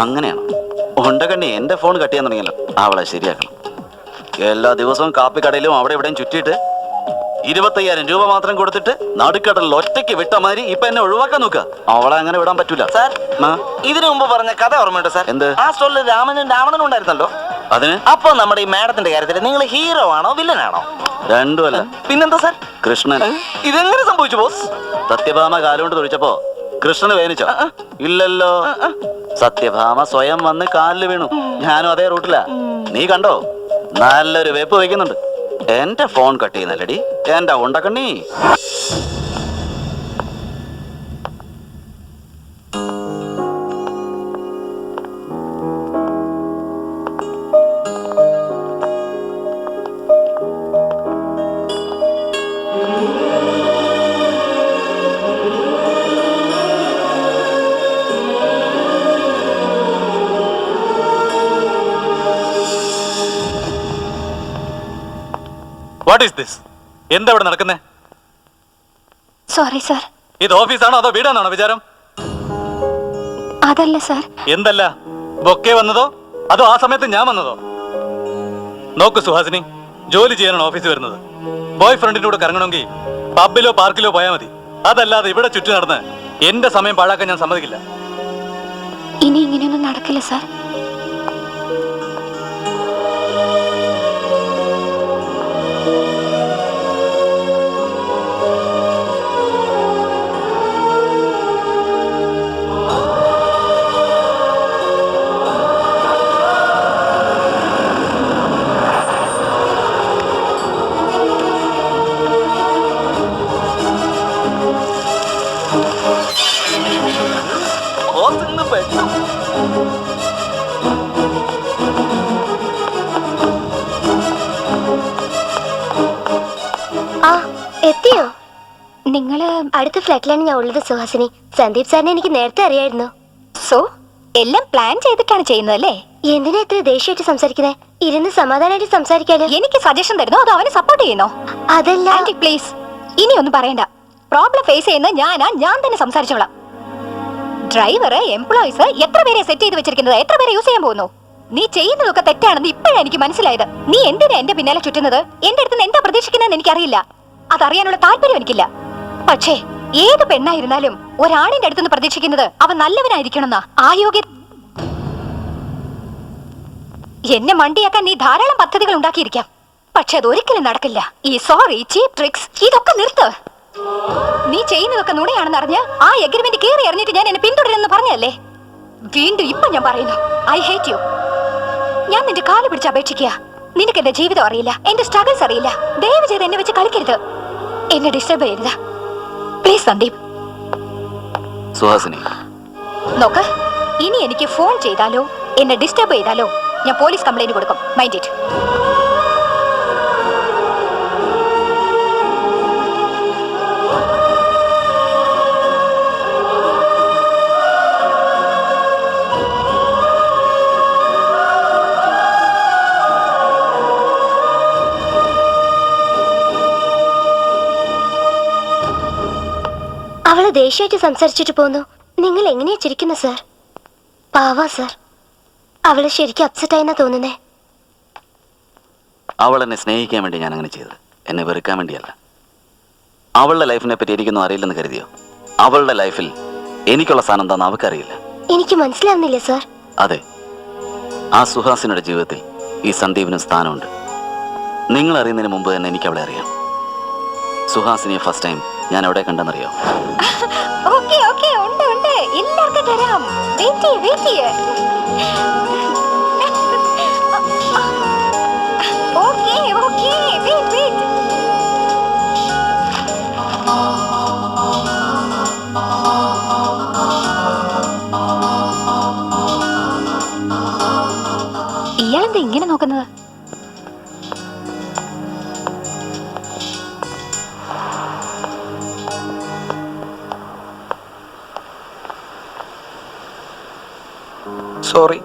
അങ്ങനെയാണ് ഉണ്ടകണ്ണി എന്റെ ഫോൺ കട്ട് ചെയ്യാൻ തുടങ്ങിയല്ലോ. അവളെ ശരിയാക്കണം. എല്ലാ ദിവസവും കാപ്പിക്കടയിലും അവിടെ ഇവിടെയും ചുറ്റിയിട്ട് 25,000 രൂപ മാത്രം കൊടുത്തിട്ട് നടുക്കടലിൽ ഒറ്റയ്ക്ക് വിട്ട മാതിരി ഇപ്പൊ എന്നെ ഒഴിവാക്കാൻ നോക്കുക. അവളെ അങ്ങനെ വിടാൻ പറ്റൂല. സാർ, ഇതിനു മുമ്പ് പറഞ്ഞ കഥ ഓർമ്മയുണ്ടോ സാർ? എന്ത്? ആ സ്റ്റോറിൽ രാമനും രാവണനും ഉണ്ടായിരുന്നല്ലോ. അതിന് അപ്പൊ നമ്മുടെ ഈ മാഡത്തിന്റെ കാര്യത്തിൽ നിങ്ങൾ ഹീറോ ആണോ വില്ലനാണോ? രണ്ടുമല്ല. പിന്നെന്താ സാർ? കൃഷ്ണൻ. ഇതെങ്ങനെ സംഭവിച്ചു ബോസ്? സത്യഭാമ കാലുകൊണ്ട് തൊഴിച്ചപ്പോ കൃഷ്ണന് വേദനിച്ചോ? ഇല്ലല്ലോ. സത്യഭാമ സ്വയം വന്ന് കാലിൽ വീണു. ഞാനും അതേ റൂട്ടിലാ. നീ കണ്ടോ? നല്ലൊരു വെപ്പ് വയ്ക്കുന്നുണ്ട്. എന്റെ ഫോൺ കട്ട് ചെയ്യുന്നല്ലടി എന്റെ ഉണ്ടക്കണ്ണി. What is this? എന്താ ഇവിടെ നടക്കുന്നേ? Sorry sir. ഇത് ഓഫീസാണോ അതോ വീടാണോ വിചാരം? അതല്ല സാർ. എന്തല്ല? ബൊക്കെ വന്നതോ അതോ ആ സമയത്ത് ഞാൻ വന്നതോ? നോക്കൂ സുഹാസിനി, ജോലി ചെയ്യാനാണ് ഓഫീസിൽ വരുന്നത്. ബോയ് ഫ്രണ്ടിന്റെ കൂടെ കറങ്ങണമെങ്കിൽ പബ്ബിലോ പാർക്കിലോ പോയാൽ മതി. അതല്ലാതെ ഇവിടെ ചുറ്റി നടന്ന് എന്റെ സമയം പാഴാക്കാൻ ഞാൻ സമ്മതിക്കില്ല. ഇനി ഇങ്ങനെയൊന്നും നടക്കില്ല സാർ. എത്തിയോ? നിങ്ങള് അടുത്ത ഫ്ലാറ്റിലാണ് ഞാൻ ഉള്ളത് സുഹാസിനി. സന്ദീപ് സാറിനെ എനിക്ക് നേരത്തെ അറിയായിരുന്നു. സോ എല്ലാം പ്ലാൻ ചെയ്തിട്ടാണ് ചെയ്യുന്നതല്ലേ? എന്തിനാ ഇത്ര ദേഷ്യമായിട്ട് സംസാരിക്കുന്നത്? ഇരുന്ന് സമാധാനമായിട്ട് സംസാരിക്കാലോ. എനിക്ക് സജഷൻ തരുന്നോ അതോ അവനെ സപ്പോർട്ട് ചെയ്യുന്നോ? അതല്ല ആന്റി, പ്ലീസ് ഇനി ഒന്നും പറയണ്ട. പ്രോബ്ലം ഫേസ് ചെയ്യുന്ന ഞാൻ തന്നെ സംസാരിച്ചോളാം. ഡ്രൈവറ്, എംപ്ലോയീസ് എത്ര പേരെ സെറ്റ് ചെയ്ത് വെച്ചിരിക്കുന്നത്? എത്ര പേരെ യൂസ് ചെയ്യാൻ പോകുന്നു? നീ ചെയ്യുന്നതൊക്കെ തെറ്റാണെന്ന് ഇപ്പോഴാണ് എനിക്ക് മനസ്സിലായത്. നീ എന്തിനാ എന്റെ പിന്നാലെ ചുറ്റുന്നത്? എന്റെ അടുത്ത് എന്താ പ്രതീക്ഷിക്കുന്നതെന്ന് എനിക്കറിയില്ല. അതറിയാനുള്ള താല്പര്യം എനിക്കില്ല. പക്ഷേ ഏത് പെണ്ണായിരുന്നാലും ഒരാണിന്റെ അടുത്തുനിന്ന് പ്രതീക്ഷിക്കുന്നത് അവൻ നല്ലവനായിരിക്കണമെന്നാ. ആ യോഗ്യ എന്നെ മണ്ടിയാക്കാൻ നീ ധാരാളം പദ്ധതികൾ ഉണ്ടാക്കിയിരിക്കാം. പക്ഷെ അതൊരിക്കലും നടക്കില്ല. ഈ സോറി, ചീപ്പ് ട്രിക്സ് ഇതൊക്കെ നിർത്ത്. നീ ചെയ്യുന്നതൊക്കെ നുണയാണെന്ന് അറിഞ്ഞ് ആ എഗ്രിമെന്റ് കീറി അറിഞ്ഞിട്ട് ഞാൻ എന്നെ പിന്തുടരുന്നെന്ന് പറഞ്ഞല്ലേ? വീണ്ടും ഇപ്പൊ ഞാൻ പറയുന്നു, ഐ ഹേറ്റ് യു. ഞാൻ നിന്റെ കാല് പിടിച്ച് അപേക്ഷിക്കുക. നിനക്ക് എന്റെ ജീവിതം അറിയില്ല, എന്റെ സ്ട്രഗിൾസ് അറിയില്ല. ദയവ് ചെയ്ത് എന്നെ വെച്ച് കളിക്കരുത്. എന്നെ ഡിസ്റ്റർബ് ചെയ്യരുത് പ്ലീസ് സന്ദീപ്. സുഹാസിനി. നോക്ക്, ഇനി എനിക്ക് ഫോൺ ചെയ്താലോ എന്നെ ഡിസ്റ്റർബ് ചെയ്താലോ ഞാൻ പോലീസ് കംപ്ലൈന്റ് കൊടുക്കും. Mind it. അവള് ദേഷ്യമായിട്ട് സംസാരിച്ചിട്ട് പോന്നു. നിങ്ങൾ എങ്ങനെയാ ചിരിക്കുന്ന സാർ? പാവാ സാർ. അവള് ശരിക്കും അപ്സെറ്റ് ആയെന്നാ തോന്നുന്നേ. അവൾ എന്നെ സ്നേഹിക്കാൻ വേണ്ടി ഞാൻ അങ്ങനെ ചെയ്തത്, എന്നെ വെറുക്കാൻ വേണ്ടിയല്ല. അവളുടെ ലൈഫിനെ പറ്റി എനിക്കൊന്നും അറിയില്ലെന്ന് കരുതിയോ? അവളുടെ ലൈഫിൽ എനിക്കുള്ള സ്ഥാനം എന്താണെന്ന് അവൾക്കറിയില്ല. എനിക്ക് മനസ്സിലാവുന്നില്ല സാർ. അതെ, ആ സുഹാസിനിയുടെ ജീവിതത്തിൽ ഈ സന്ദീപിനും സ്ഥാനമുണ്ട്. നിങ്ങൾ അറിയുന്നതിന് മുമ്പ് തന്നെ എനിക്ക് അവളെ അറിയാം. സുഹാസിനിയെ ഫസ്റ്റ് ടൈം ഞാൻ എവിടെ കണ്ടെന്നറിയോ? ഓക്കേ ഓക്കേ, ഉണ്ട് ഉണ്ട്, എല്ലാവർക്കും തരാം. വെയിറ്റ് ചെയ്യ്, വെയിറ്റ് ചെയ്യ്. Okay okay, wait wait. ഇയാളെന്താ ഇങ്ങനെ നോക്കുന്നത്? സോറി.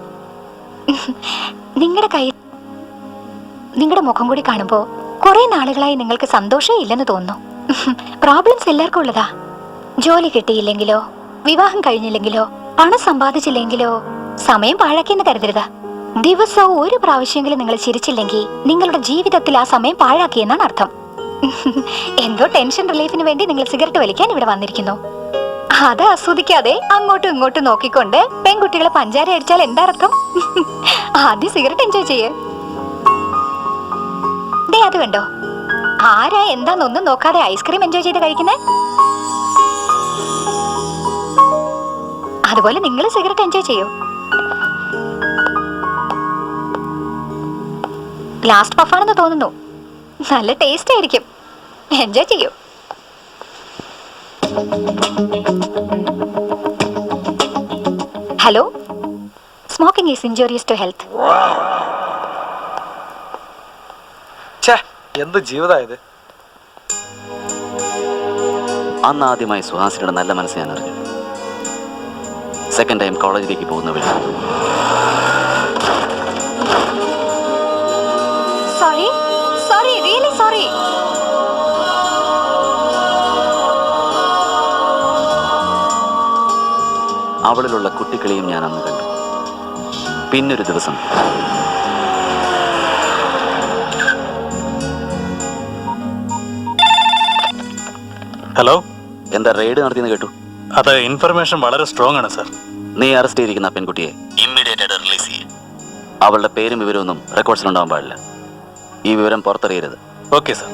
നിങ്ങളുടെ മുഖം കൂടി കാണുമ്പോ കുറെ നാളുകളായി നിങ്ങൾക്ക് സന്തോഷേ ഇല്ലെന്ന് തോന്നുന്നു. പ്രോബ്ലംസ് എല്ലാവർക്കും ഉള്ളതാ. ജോലി കിട്ടിയില്ലെങ്കിലോ, വിവാഹം കഴിഞ്ഞില്ലെങ്കിലോ, പണം സമ്പാദിച്ചില്ലെങ്കിലോ സമയം പാഴാക്കിയെന്ന് കരുതരുത്. ദിവസവും ഒരു പ്രാവശ്യമെങ്കിലും നിങ്ങൾ ചിരിച്ചില്ലെങ്കിൽ നിങ്ങളുടെ ജീവിതത്തിൽ ആ സമയം പാഴാക്കിയെന്നാണ് അർത്ഥം. എന്തോ ടെൻഷൻ റിലീഫിന് വേണ്ടി നിങ്ങൾ സിഗരറ്റ് വലിക്കാൻ ഇവിടെ വന്നിരിക്കുന്നു. അത് ആസ്വദിക്കാതെ അങ്ങോട്ടും ഇങ്ങോട്ടും നോക്കിക്കൊണ്ട് പെൺകുട്ടികളെ പഞ്ചാര അടിച്ചാൽ എന്താ അർത്ഥം? ആദ്യം സിഗരറ്റ് എൻജോയ് ചെയ്യേ. ദേ അത് കണ്ടോ, ആരാ എന്താന്നൊന്നും നോക്കാതെ ഐസ്ക്രീം എൻജോയ് ചെയ്ത് കഴിക്കുന്നേ. അതുപോലെ നിങ്ങൾ സിഗരറ്റ് എൻജോയ് ചെയ്യൂ. ലാസ്റ്റ് പഫാണെന്ന് തോന്നുന്നു. നല്ല ടേസ്റ്റ് ആയിരിക്കും. എൻജോയ് ചെയ്യൂ. Hello, smoking is injurious to health. എന്ത് ജീവിതമായത്? അന്ന് ആദ്യമായി സുഹാസിനിയുടെ നല്ല മനസ്സ് ഞാൻ അറിഞ്ഞു. സെക്കൻഡ് ടൈം കോളേജിലേക്ക് പോകുന്ന വഴി സോറി സോറി, റിയലി സോറി. അവളിലുള്ള കുട്ടിക്കളിയും ഞാൻ അന്ന് കണ്ടു. പിന്നൊരു ദിവസം ഹലോ, എന്താ റെയ്ഡ് നടത്തിയെന്ന് കേട്ടു. അത് ഇൻഫർമേഷൻ വളരെ സ്ട്രോങ് ആണ് സാർ. നീ അറസ്റ്റ് ചെയ്തിരിക്കുന്ന ആ പെൺകുട്ടിയെ ഇമ്മീഡിയറ്റ് ആയിട്ട് റിലീസ് ചെയ്യേ. അവളുടെ പേരും വിവരമൊന്നും റെക്കോർഡ്സിലുണ്ടാവാൻ പാടില്ല. ഈ വിവരം പുറത്തറിയരുത്. Okay sir.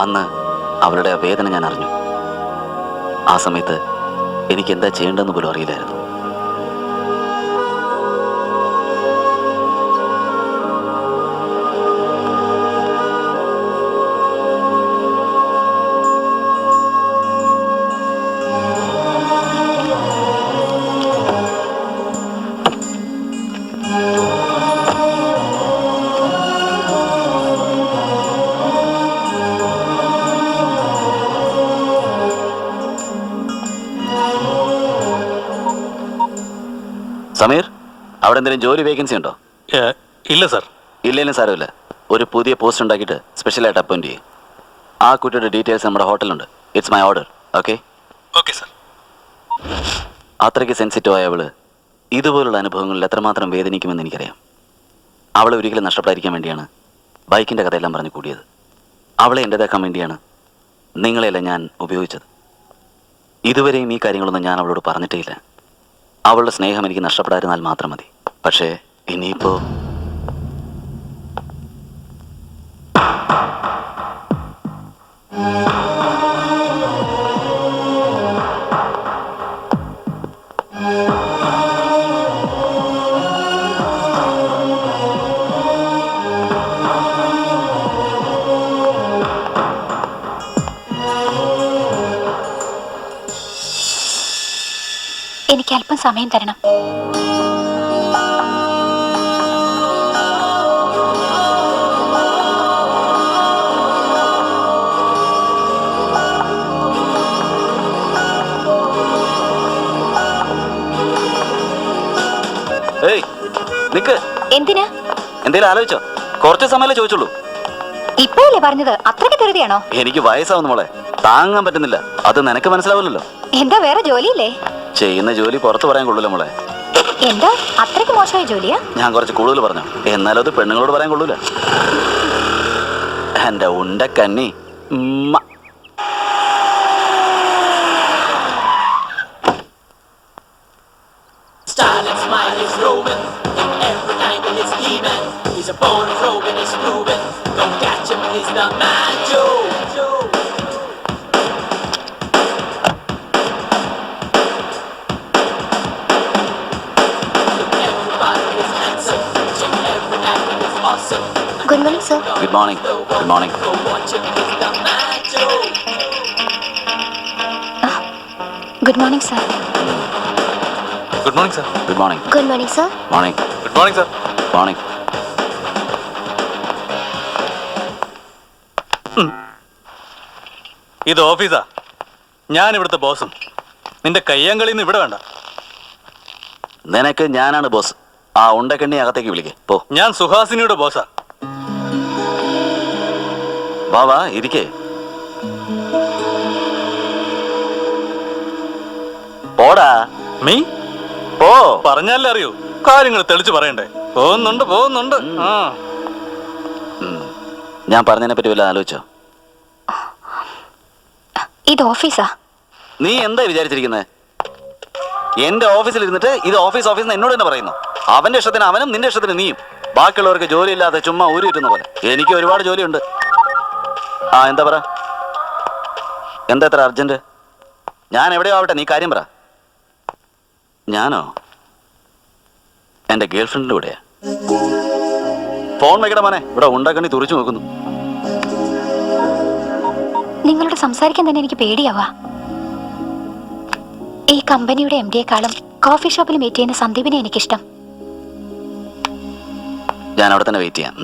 അന്ന് അവളുടെ ആ വേദന ഞാൻ അറിഞ്ഞു. ആ സമയത്ത് എനിക്ക് എന്താ ചെയ്യേണ്ടതെന്ന് പോലും അറിയില്ലായിരുന്നു. സമീർ, അവിടെ എന്തെങ്കിലും ജോലി വേക്കൻസി ഉണ്ടോ? ഇല്ല സാർ. ഇല്ലെങ്കിലും സാരമില്ല. ഒരു പുതിയ പോസ്റ്റ് ഉണ്ടാക്കിയിട്ട് സ്പെഷ്യലായിട്ട് അപ്പോയിന്റ് ചെയ്യും. ആ കുട്ടിയുടെ ഡീറ്റെയിൽസ് നമ്മുടെ ഹോട്ടലുണ്ട്. It's my order. Okay okay sir. അത്രയ്ക്ക് സെൻസിറ്റീവ് ആയ അവള് ഇതുപോലുള്ള അനുഭവങ്ങളിൽ എത്രമാത്രം വേദനിക്കുമെന്ന് എനിക്കറിയാം. അവളെ ഒരിക്കലും നഷ്ടപ്പെടാതിരിക്കാൻ വേണ്ടിയാണ് ബൈക്കിൻ്റെ കഥയെല്ലാം പറഞ്ഞു കൂടിയത്. അവളെ എൻ്റെതാക്കാൻ വേണ്ടിയാണ് നിങ്ങളെല്ലാം ഞാൻ ഉപയോഗിച്ചത്. ഇതുവരെയും ഈ കാര്യങ്ങളൊന്നും ഞാൻ അവളോട് പറഞ്ഞിട്ടേ ഇല്ല. അവളുടെ സ്നേഹം എനിക്ക് നഷ്ടപ്പെടാതിരുന്നാൽ മാത്രം മതി. പക്ഷേ ഇനിയിപ്പോ എനിക്ക് അല്പം സമയം തരണം. ഏയ് നിക്ക്. എന്തിനാ? എന്തേലും ആലോചിച്ചോ? കുറച്ച് സമയമല്ലേ ചോദിച്ചുള്ളൂ. ഇപ്പോഴല്ലേ പറഞ്ഞത്? അത്രയ്ക്ക് ധൃതിയാണോ? എനിക്ക് വയസ്സാവുന്നു മോളെ, താങ്ങാൻ പറ്റുന്നില്ല. അത് നിനക്ക് മനസ്സിലാവില്ലല്ലോ. എന്താ വേറെ ജോലിയില്ലേ? ചെയ്യുന്ന ജോലി പുറത്ത് പറയാൻ കൊള്ളൂല മോളെ. എന്താ അത്രയ്ക്ക് മോശമായ ജോലിയാ? ഞാൻ കുറച്ച് കൂടുതൽ പറഞ്ഞു, എന്നാലും അത് പെണ്ണുങ്ങളോട് പറയാൻ കൊള്ളൂല. എന്റെ ഉണ്ടക്കന്നി. He's a born rogue and he's proven. Don't catch him, he's the man Joe. Look, everybody is handsome. Check every acting is awesome. Good morning sir. Good morning. Good morning. Go watch him, he's the man Joe. Good morning sir. Good morning sir. Good morning. Good morning sir. Morning. Good morning sir. Morning. ഇത് ഓഫീസാ. ഞാൻ ഇവിടുത്തെ ബോസും. നിന്റെ കയ്യാങ്കളിന്ന് ഇവിടെ വേണ്ട. നിനക്ക് ഞാനാണ് boss. ആ ഉണ്ടക്കണ്ണി അകത്തേക്ക് വിളിക്കേ പോ. ഞാൻ സുഹാസിനിയുടെ ബോസാ. വാ വാ ഇരിക്കേ. പോടാ മീ പോ. പറഞ്ഞാലേ അറിയൂ. കാര്യങ്ങൾ തെളിച്ച് പറയണ്ടേ? പോകുന്നുണ്ട്. ആ ഞാൻ പറഞ്ഞതിനെ പറ്റി വല്ല ആലോചിച്ചോ? ഇത് ഓഫീസാ. നീ എന്താ വിചാരിച്ചിരിക്കുന്നത്? എന്റെ ഓഫീസിൽ ഇരുന്നിട്ട് ഇത് ഓഫീസ് എന്നോട് തന്നെ പറയുന്നു. അവന്റെ ഇഷ്ടത്തിന് അവനും നിന്റെ ഇഷ്ടത്തിന് നീയും. ബാക്കിയുള്ളവർക്ക് ജോലി ഇല്ലാതെ ചുമ്മാ ഊരിട്ടുന്ന പോലെ. എനിക്ക് ഒരുപാട് ജോലിയുണ്ട്. ആ എന്താ പറ, എന്താ എത്ര അർജന്റ്? ഞാൻ എവിടെയോ ആവട്ടെ, നീ കാര്യം പറ. ഞാനോ എന്റെ ഗേൾഫ്രണ്ടിന്റെ കൂടെയാ. ഫോൺ വെക്കട മോനെ, ഇവിടെ ഉണ്ടക്കണ്ണി തുറിച്ചു നോക്കുന്നു. നിങ്ങളോട് സംസാരിക്കാൻ തന്നെ എനിക്ക് പേടിയാവാ. ഈ കമ്പനിയുടെ MD-യെക്കാളും കോഫി ഷോപ്പിൽ മീറ്റ് ചെയ്യുന്ന സന്ദീപിനെ എനിക്കിഷ്ടം. ഞാൻ അവിടെ തന്നെ വെയിറ്റ് ചെയ്യാം.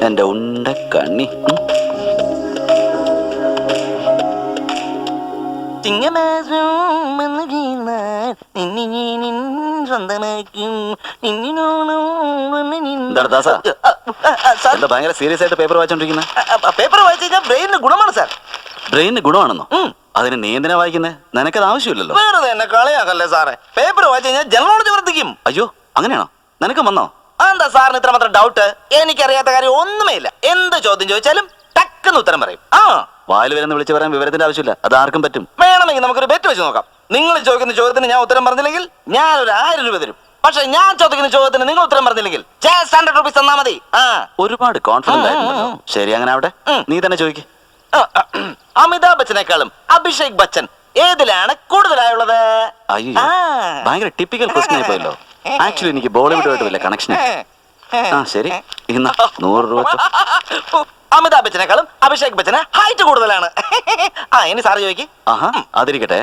എന്റെ ഉണ്ടക്കണ്ണി. എന്താ ഭയങ്കര സീരിയസ് ആയിട്ട് പേപ്പർ വായിച്ചോണ്ടിരിക്കുന്നത്? പേപ്പർ വായിച്ചു കഴിഞ്ഞാൽ ബ്രെയിനിന് ഗുണമാണ് സാർ. ബ്രെയിനിന് ഗുണമാണെന്നോ? അതിന് നീ എന്തിനാ വായിക്കുന്നത്? നിനക്കത് ആവശ്യമില്ലല്ലോ. വെറുതെ എന്നെ കളിയാക്കല്ലേ സാറേ. പേപ്പർ വായിച്ചു കഴിഞ്ഞാൽ ജനറൽ നോളജ് വർദ്ധിക്കും. അയ്യോ അങ്ങനെയാണോ? നിനക്ക് വന്നോ? എന്താ സാറിന് ഇത്ര മാത്രം ഡൗട്ട്? എനിക്കറിയാത്ത കാര്യം ഒന്നുമേ ഇല്ല. എന്ത് ചോദ്യം ചോദിച്ചാലും ടക്കെന്ന് ഉത്തരം പറയും. ആ വായിൽ വരുന്ന വിളിച്ചു പറയാൻ വിവരത്തിന്റെ ആവശ്യമില്ല. അത് ആർക്കും പറ്റും. വേണമെങ്കിൽ നമുക്കൊരു ബെറ്റ് വെച്ച് നോക്കാം. നിങ്ങൾ ചോദിക്കുന്ന ചോദ്യത്തിന് ഞാൻ ഉത്തരം പറഞ്ഞില്ലെങ്കിൽ ഞാൻ ഒരു 1000 രൂപ തരും. പക്ഷെ ഞാൻ ചോദിക്കുന്ന ചോദ്യത്തിന് നിങ്ങൾ ഉത്തരം പറഞ്ഞില്ലെങ്കിൽ just 100 rupees തന്നാ മതി. ഒരുപാട് കോൺഫിഡന്റ് ആയിരുന്നു. ശരി അങ്ങനെ ആവട്ടെ. നീ തന്നെ ചോദിക്ക്. അമിതാഭ് ബച്ചനേക്കാളും അഭിഷേക് ബച്ചൻ ഏതിലാണ് കൂടുതലായുള്ളത്? അയ്യോ ഭയങ്കര ടിപ്പിക്കൽ ക്വസ്റ്റ്യൻ ആയി പോയല്ലോ. ആക്ച്വലി എനിക്ക് ബോളിവുഡുമായിട്ട് വല്ല കണക്ഷൻ. ആ ശരി, ഇന്ന് 100 രൂപ. അമിതാഭ് ബച്ചനേക്കാളും അഭിഷേക് ബച്ചന് ഹൈറ്റ് കൂടുതലാണ്. ഇനി സാറ് ചോദിക്ക്. ആഹാ അതിരിക്കട്ടെ.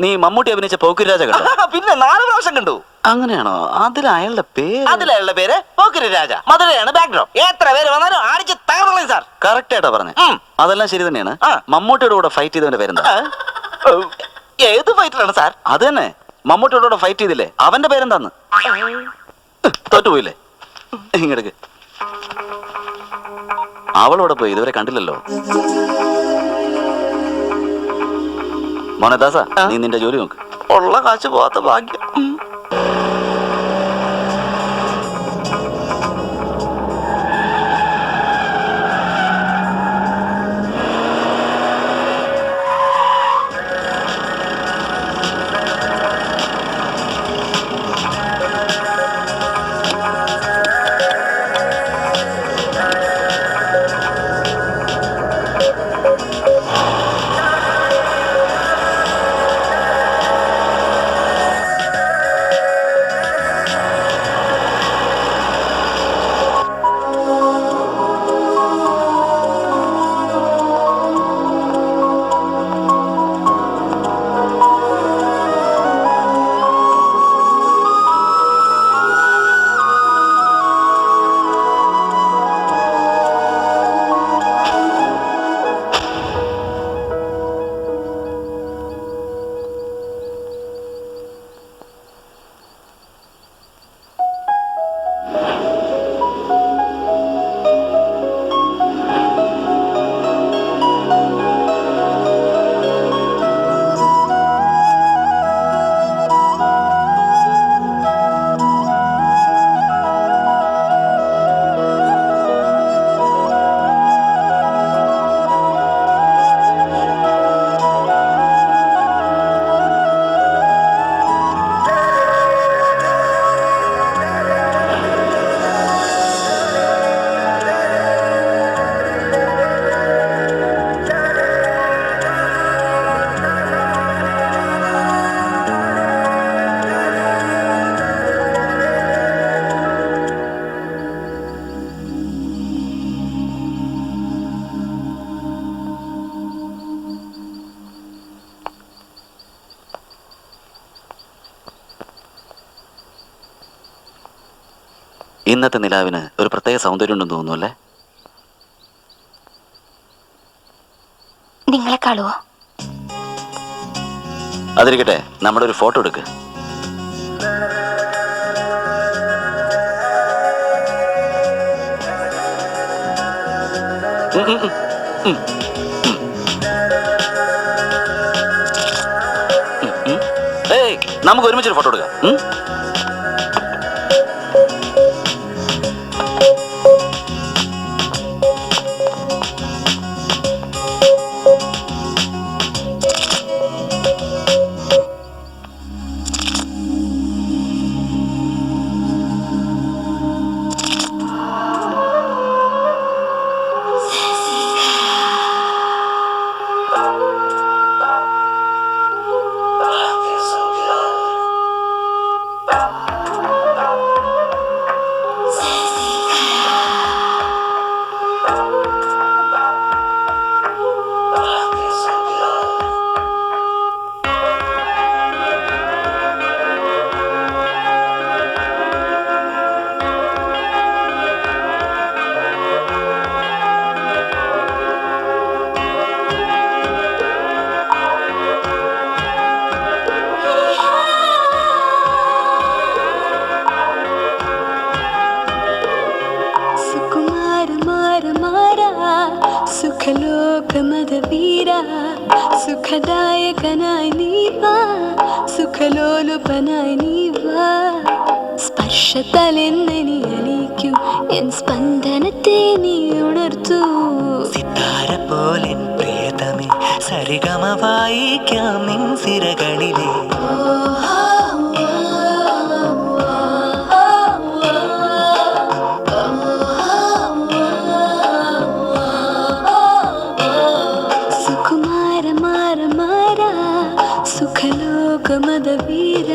നീ മമ്മൂട്ടി അഭിനയിച്ച പോക്കിരി രാജ കണ്ടോ? പിന്നെ 4 പ്രാവശ്യം കണ്ടു. അങ്ങനെയാണോ? അതിൽ അയാളുടെ പേര്? അതിലുള്ള പേര് പോക്കിരി രാജ. മധുരയാണ് ബാക്ക്ഡ്രോപ്പ്. എത്ര പേര് വന്നാലും അടിച്ച് തകർന്നേ സാർ. കറക്റ്റ് ആയിട്ടാ പറഞ്ഞേ. അതെല്ലാം ശരി തന്നെയാണ്. മമ്മൂട്ടിയുടെ കൂടെ ഫൈറ്റ് ചെയ്തവന്റെ പേരെന്താ? ഏത് ഫൈറ്റിലാണ് സാർ? അത് തന്നെ, മമ്മൂട്ടിയുടെ കൂടെ ഫൈറ്റ് ചെയ്തില്ലേ, അവന്റെ പേരെന്താന്ന്? തോറ്റുപോയില്ലേ? ഇങ്ങടക്ക്. അവളോടെ പോയി ഇതുവരെ കണ്ടില്ലല്ലോ. മോനദാസ, നീ നിന്റെ ജോലി നോക്ക്. ഉള്ള കാശ് പോവാത്ത ഭാഗ്യം. ഇന്നത്തെ നിലാവിന് ഒരു പ്രത്യേക സൗന്ദര്യം ഉണ്ടെന്ന് തോന്നുന്നു അല്ലേ? നിങ്ങളെ കാണുവോ? അതിരിക്കട്ടെ, നമ്മുടെ ഒരു ഫോട്ടോ എടുക്ക്. ഏയ്, നമുക്ക് ഒരുമിച്ചൊരു ഫോട്ടോ എടുക്കാം. സുഖലോകമതവീര സുഖദായകനായി നീവാ സുഖലോലുപനായി നീവാ സ്പർശത്താലെന്നെ നീ അലിക്കൂ എൻ സ്പന്ദനത്തെ നീ ഉണർത്തൂ സിത്താര പോലെൻ പ്രിയതമേ സരിഗമ വായിക്കാം നിൻ സിരകളിലെ സുഖലോകമതവീര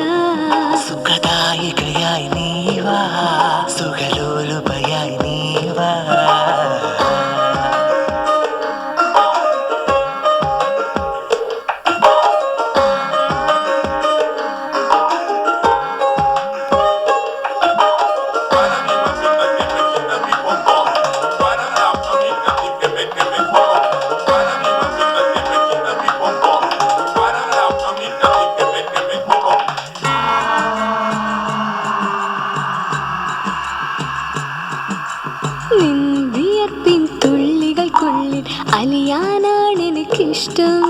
സുഖദായികയായി നീവാ സുഖലോലുപയായി നീവാ നിൻവിയർപ്പിൻ തുള്ളികൾക്കുള്ളിൽ അലിയാനാണ് എനിക്കിഷ്ടം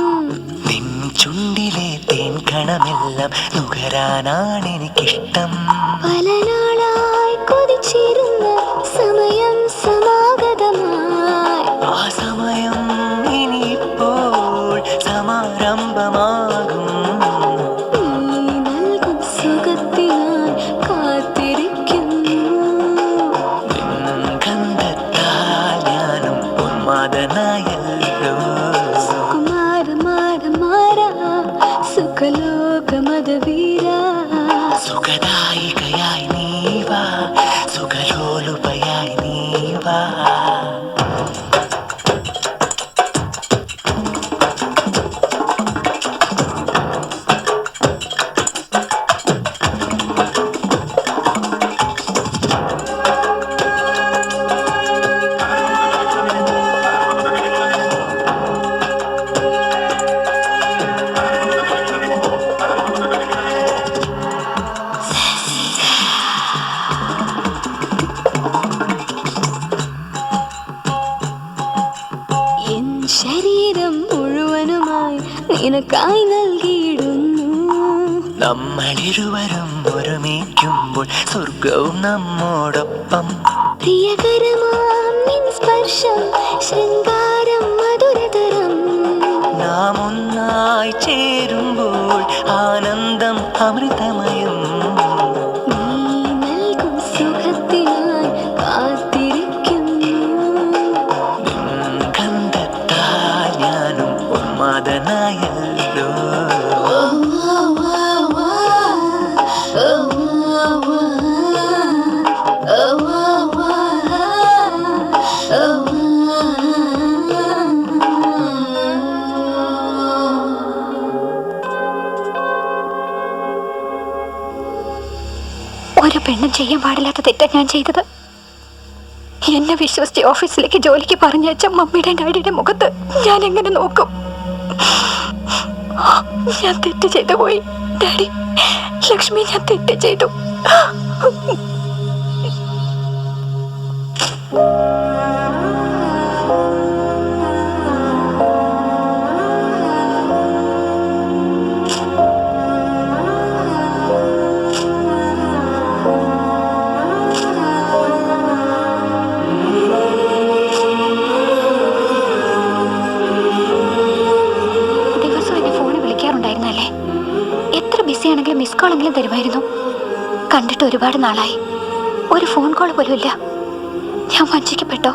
നിൻ ചുണ്ടിലെ തേൻ കണമെല്ലാം നുകരാനാണ് എനിക്കിഷ്ടം പല നാളായി കൊതിച്ചിരുന്ന സമയം സമാഗതമായി ആ സമയം ഇനിയിപ്പോൾ സമാരംഭമാകും നീ നൽകും സുഖത്തിനായി കാത്തിരിക്കുന്നു ഗന്ധത്താൽ ഞാനും ഉന്മാദനായല്ലോ സുഖലോകമതവീര സുഖദായികയായി നീവാ സുഖലോലുപയായി നീവാ ശരീരം മുഴുവനുമായി നിനക്കായി നൽകിയിടുന്നു നമ്മളിരുവരും ഒരുമിക്കുമ്പോൾ സ്വർഗവും നമ്മോടൊപ്പം പ്രിയകരമാം നിൻ സ്പർശം ശൃംഗാരം മധുരതരം നാം ഒന്നായി ചേരുമ്പോൾ ആനന്ദം അമൃതമയം നീ നൽകും സുഖത്തിനായി കാത്തിരിക്കുന്നു ഗന്ധത്താൽ ഞാനും ഉന്മാദനായല്ലോ ഒരു പെണ്ണും ചെയ്യാൻ പാടില്ലാത്ത തെറ്റാ ഞാൻ ചെയ്തത്. എന്നെ വിശ്വസിച്ച് ഓഫീസിലേക്ക് ജോലിക്ക് പറഞ്ഞയച്ച മമ്മിയുടെ ഡാഡിയുടെ മുഖത്ത് ഞാൻ എങ്ങനെ നോക്കും? ഞാൻ തെറ്റ് ചെയ്തു പോയി ഡാഡി. ലക്ഷ്മി, ഞാൻ തെറ്റ് ചെയ്തു. എത്ര ബിസിയാണെങ്കിലും മിസ് കോളെങ്കിലും തരുമായിരുന്നു. കണ്ടിട്ട് ഒരുപാട് നാളായി, ഒരു ഫോൺ കോൾ പോലും ഇല്ല. ഞാൻ വഞ്ചിക്കപ്പെട്ടോ?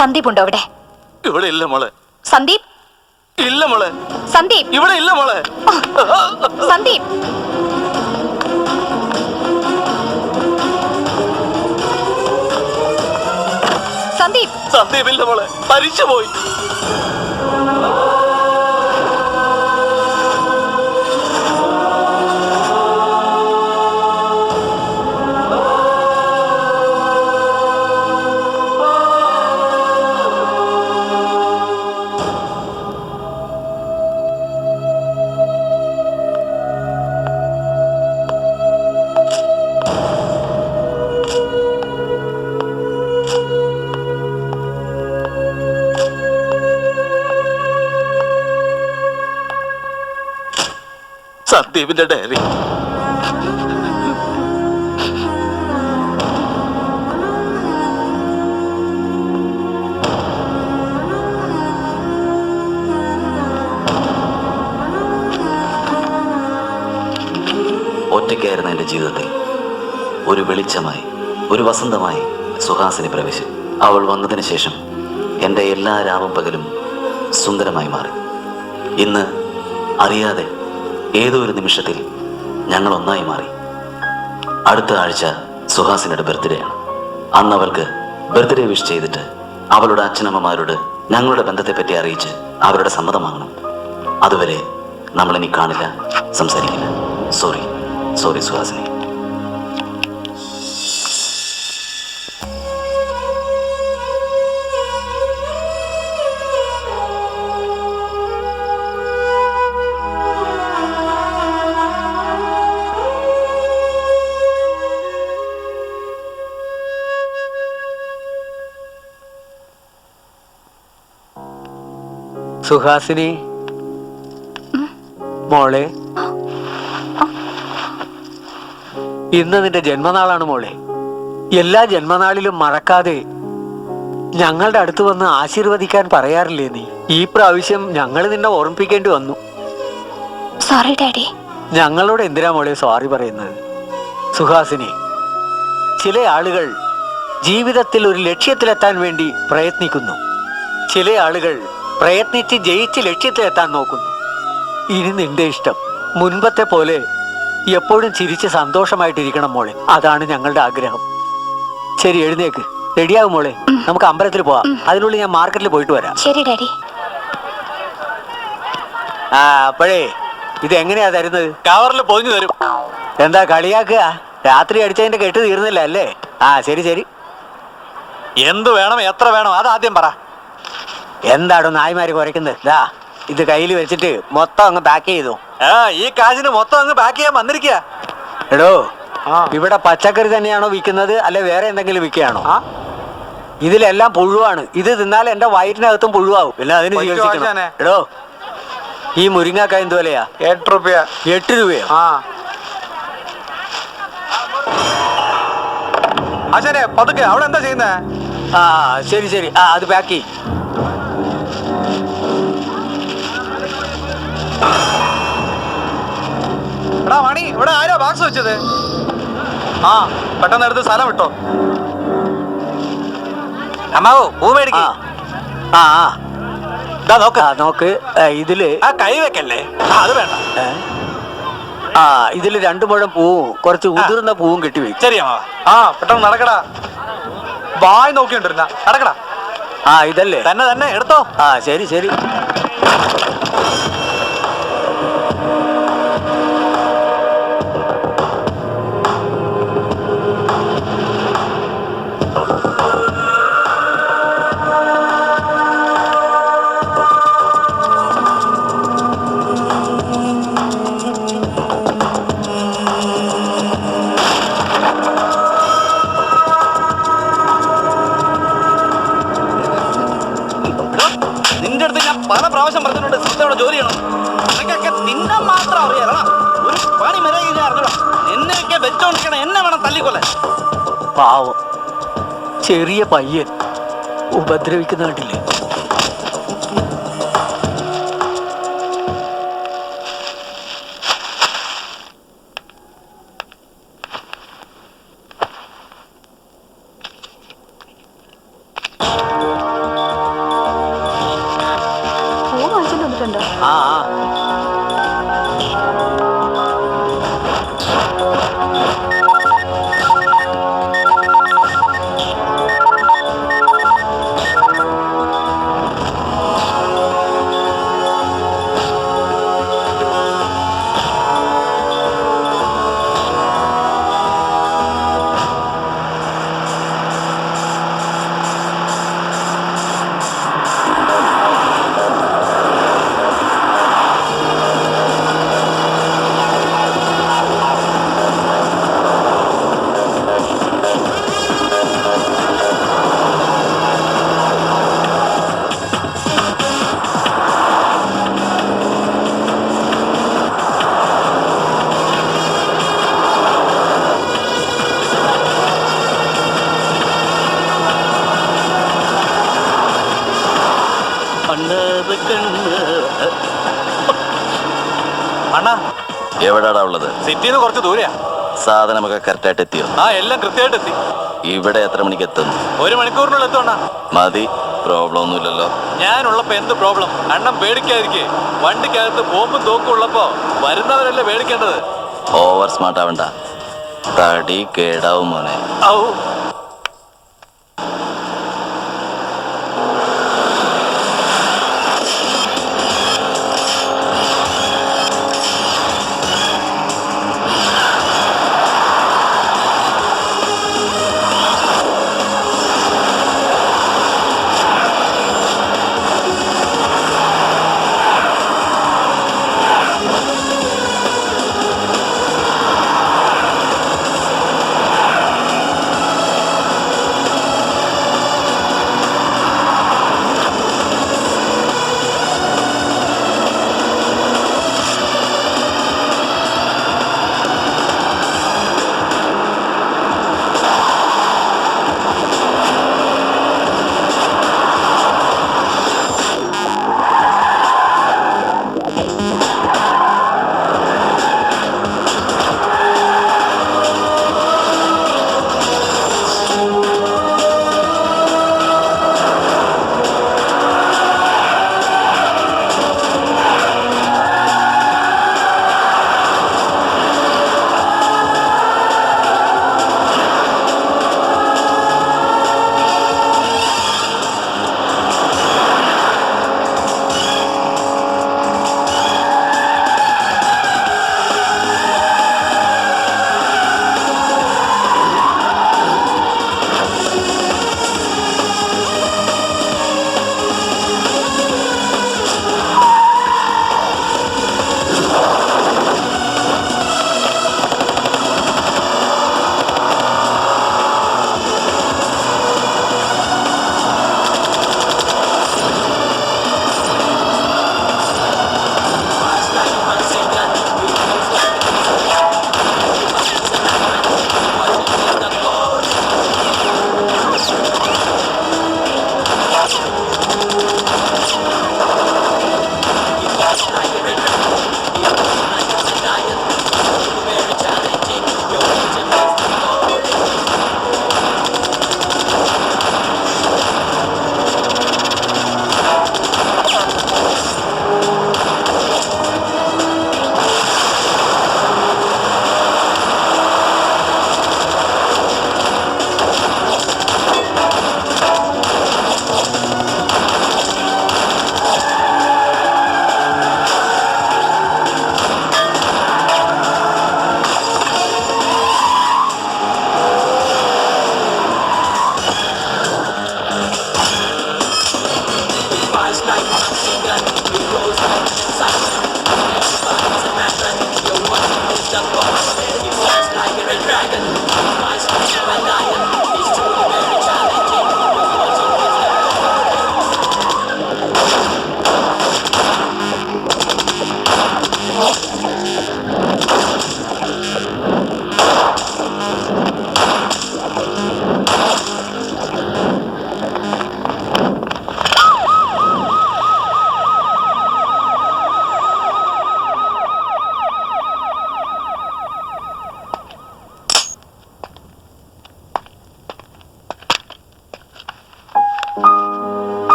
സന്ദീപ് ഉണ്ടോ അവിടെ? ഇവിടെ ഇല്ല മോളെ. സന്ദീപ് ഇല്ല മോളെ. സന്ദീപ് ഇവിടെ ഇല്ല മോളെ. സന്ദീപ് സന്ദീപ് സന്ദീപ് ഇല്ല മോളെ, മരിച്ചു പോയി. സന്ദീപിന്റെ ഡയറി. ഒറ്റയ്ക്കായിരുന്ന എൻ്റെ ജീവിതത്തിൽ ഒരു വെളിച്ചമായി, ഒരു വസന്തമായി സുഹാസിനി പ്രവേശിച്ചു. അവൾ വന്നതിന് ശേഷം എൻ്റെ എല്ലാ രാവും പകലും സുന്ദരമായി മാറി. ഇന്ന് അറിയാതെ ഏതോ ഒരു നിമിഷത്തിൽ ഞങ്ങൾ ഒന്നായി മാറി. അടുത്ത ആഴ്ച സുഹാസിനിയുടെ ബർത്ത്ഡേ ആണ്. അന്ന് അവൾക്ക് ബർത്ത്ഡേ വിഷ് ചെയ്തിട്ട് അവളുടെ അച്ഛനമ്മമാരോട് ഞങ്ങളുടെ ബന്ധത്തെപ്പറ്റി അറിയിച്ച് അവരുടെ സമ്മതം വാങ്ങണം. അതുവരെ നമ്മളിനി കാണില്ല, സംസാരിക്കില്ല. Sorry sorry Suhasini. സുഹാസിനി മോളെ, ഇന്ന് നിന്റെ ജന്മനാളാണ് മോളെ. എല്ലാ ജന്മനാളിലും മറക്കാതെ ഞങ്ങളുടെ അടുത്ത് വന്ന് ആശീർവദിക്കാൻ പറയാറില്ലേ നീ? ഈ പ്രാവശ്യം ഞങ്ങൾ നിന്നെ ഓർമ്മിപ്പിക്കേണ്ടി വന്നു. Sorry daddy. ഞങ്ങളോട് എന്തിനാ മോളെ സോറി പറയുന്നത്? സുഹാസിനി, ചില ആളുകൾ ജീവിതത്തിൽ ഒരു ലക്ഷ്യത്തിലെത്താൻ വേണ്ടി പ്രയത്നിക്കുന്നു. ചില ആളുകൾ പ്രയത്നിച്ച് ജയിച്ച് ലക്ഷ്യത്തിലെത്താൻ നോക്കുന്നു. ഇനി നിന്റെ ഇഷ്ടം. മുൻപത്തെ പോലെ എപ്പോഴും ചിരിച്ച് സന്തോഷമായിട്ടിരിക്കണം മോളെ. അതാണ് ഞങ്ങളുടെ ആഗ്രഹം. ശരി, എഴുന്നേക്ക്, റെഡിയാകും മോളെ. നമുക്ക് അമ്പലത്തിൽ പോവാം. അതിനുള്ളിൽ ഞാൻ മാർക്കറ്റിൽ പോയിട്ട് വരാം. ശരി ഡാഡി. അപ്പോഴേ ഇത് എങ്ങനെയാ തരുന്നത്? കവറിൽ പൊതിഞ്ഞു തരും. എന്താ കളിയാക്കുക? രാത്രി അടിച്ചതിന്റെ കെട്ട് തീർന്നില്ല അല്ലേ? ശരി ശരി. എന്ത് വേണം, എത്ര വേണം, അതാദ്യം പറ. എന്താണോ നായ്മാര് കുറയ്ക്കുന്നത്? ഇത് കയ്യിൽ വെച്ചിട്ട് മൊത്തം അങ്ങ് പാക്ക് ചെയ്തു. ആ ഈ കാശിന് മൊത്തം അങ്ങ് പാക്ക് ചെയ്യാൻ വന്നിരിക്കുക. എടോ, ഇവിടെ പച്ചക്കറി തന്നെയാണോ വിൽക്കുന്നത് അല്ലെ വേറെ എന്തെങ്കിലും വിൽക്കുകയാണോ? ഇതിലെല്ലാം പുഴുവാണ്. ഇത് തിന്നാൽ എന്റെ വയറ്റിനകത്തും പുഴുവാകും. പിന്നെ അതിന് ചികിത്സിക്കണം. എടോ, ഈ മുരിങ്ങാക്കായ എന്ത് വിലയാ? 8 രൂപ. 8 രൂപയോ? ആശാനെ പതുക്കെ, അവിടെ എന്താ ചെയ്യുന്നേ? ആ ശരി ശരി, അത് പാക്ക് ചെയ്യും. എടാ മണി, ഇവിടെ ആരാ ബാക്സ് വെച്ചത്? പെട്ടെന്ന് എടുത്ത് സ്ഥലം വിട്ടോ. അമ്മാവോ പൂ മേടിക്കേ. നോക്ക്, ഇതില് കൈ വെക്കല്ലേ, അത് വേണ്ട. ഇതില് 2 മുഴം പൂവും കുറച്ച് ഉതിർന്ന പൂവും കെട്ടിവെക്കും. ശരി അമ്മാവ. പെട്ടെന്ന് നടക്കടാ. വായി നോക്കിണ്ടിരുന്ന നടക്കടാ. ഇതല്ലേ? തന്നെ എടുത്തോ. ശരി ശരി. നിന്റെ അടുത്ത് ഞാൻ പല പ്രാവശ്യം പറഞ്ഞിട്ടുണ്ട് സിസ്റ്റോടെ ജോലി ചെയ്യണം. നിനക്കൊക്കെ തിന്നാൻ മാത്രം അറിയാലോ. ഒരു പണി മര്യാദ അറിഞ്ഞൂടാ. എന്നെയൊക്കെ വെച്ചോണ്ടിരിക്കണം, എന്നെ വേണം തല്ലിക്കൊല്ലാൻ. പാവം ചെറിയ പയ്യൻ ഉപദ്രവിക്കുന്ന കണ്ടില്ലേ? അണ്ണാ എവിടാടാ ഉള്ളത്? സിറ്റിന്ന് കുറച്ച് ദൂരെയാ. സാധനമൊക്കെ കറക്റ്റായിട്ട് എത്തിയോ? എല്ലാം കൃത്യമായിട്ട് എത്തി. ഇവിടെ എത്ര മണിക്ക് എത്തുന്നു? 1 മണിക്കൂറിനുള്ളിൽ എത്തും. മതി, പ്രോബ്ലം ഒന്നുമില്ലല്ലോ. ഞാനുള്ളപ്പോ എന്ത് പ്രോബ്ലം? അണ്ണം പേടിക്കാതിരിക്കേ. വണ്ടിക്കകത്ത് ബോംബും തോക്കും ഉള്ളപ്പോ വരുന്നവരല്ലേ പേടിക്കേണ്ടത്. ഓവർ സ്മാർട്ട് ആവണ്ട, തടി കേടാവും മോനെ.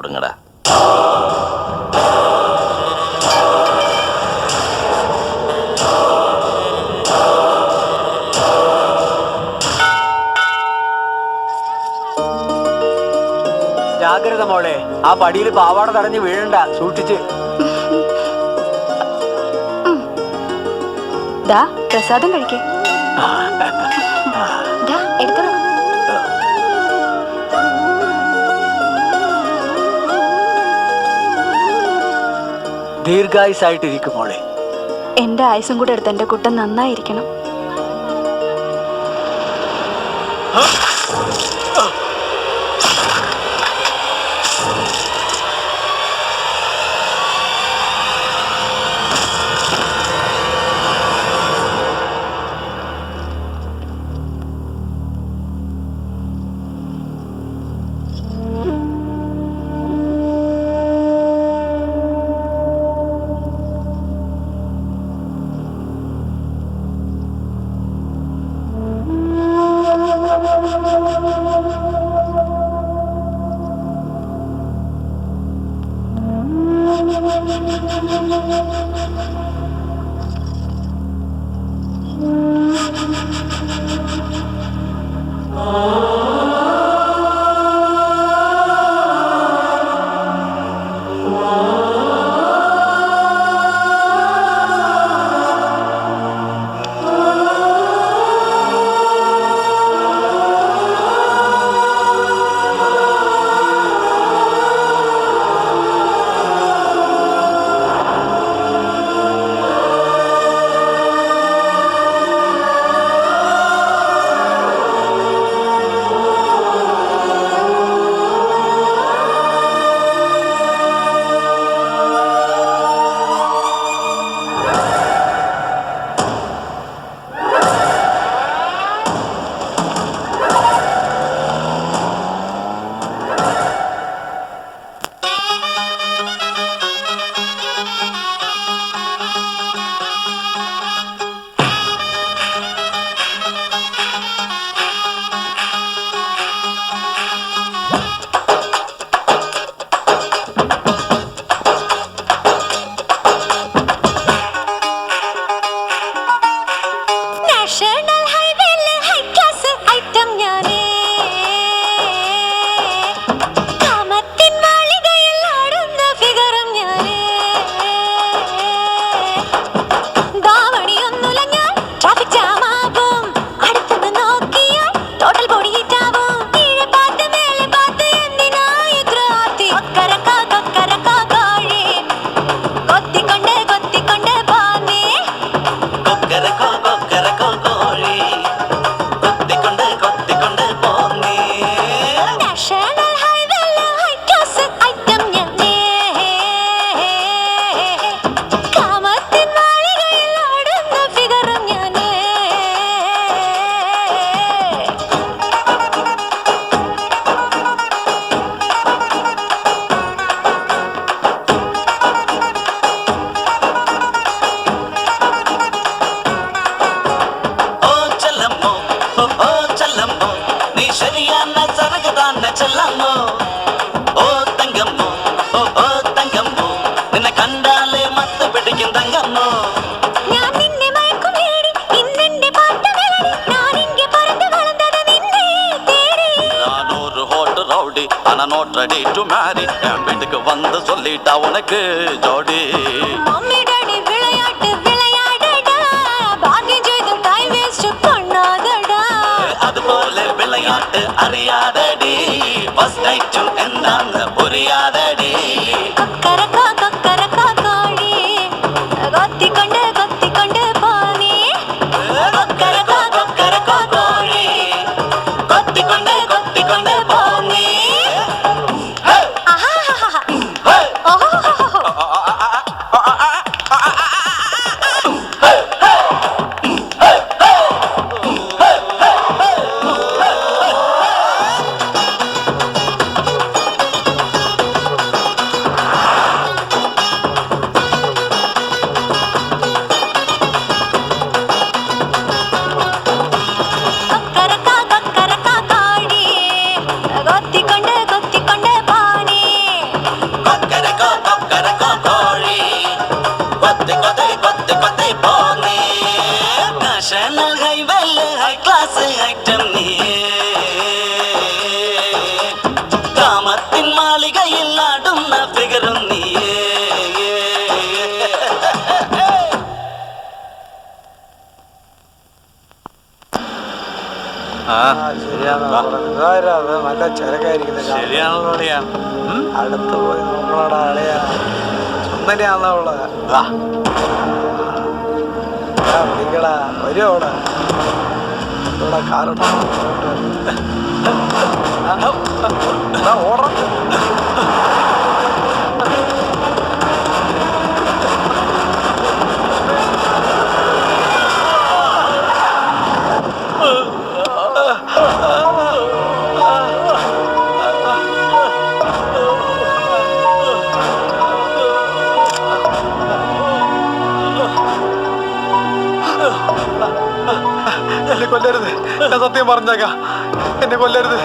കൊടുങ്ങടാ. ജാഗ്രത മോളെ, ആ പടിയിൽ പാവാട തടഞ്ഞ് വീഴണ്ട, സൂക്ഷിച്ച്. ദാ പ്രസാദം കഴിക്കേ. എടുത്തോളൂ. ദീർഘായുസായിട്ടിരിക്കും മോളെ. എന്റെ ആയുസും കൂടെ എടുത്ത് എന്റെ കുട്ടൻ നന്നായിരിക്കണം. not ready to marry. வீட்டுக்கு வந்து சொல்லிட்டா உனக்கு ஜோடி. மம்மி டாடி விளையாட்டு விளையாடடா, பாக்கியம் செய்து டைம் வேஸ்ட் பண்ணாதடா. அதுபோல விளையாட்டு அறியாதடி, ஃபர்ஸ்ட் நைட்டும் என்னன்னு புரியாதடி. கொக்கரக்கா கொக்கரக்கா கோழி, கொத்தி கொண்டு போனி. கொக்கரக்கா கொக்கரக்கா கோழி, கொத்தி கொண்டு போனி. കൊത്തി കൊത്തി കൊത്തി കൊത്തി പോന്നേ നാഷണൽ ഹൈവേയിൽ ഹൈ ക്ലാസ് ഐറ്റം നീ കാമത്തിൻ മാളികയിൽ ആടുന്ന ഫിഗറും നീ നല്ല ചെറുക്കായിരിക്കുന്നത് ശരിയാണല്ലോ അളിയാ. അടുത്ത് പോയി നോക്കണടാ അളിയാ സുന്ദരിയാണല്ലോ ഉള്ളത് വിളിക്കടാ വരുവോടാ ഇവിടെ കാറുണ്ടോ ഓടാ എന്നെ കൊല്ലരുത് ഞാൻ സത്യം പറഞ്ഞേക്കാം എന്നെ കൊല്ലരുത്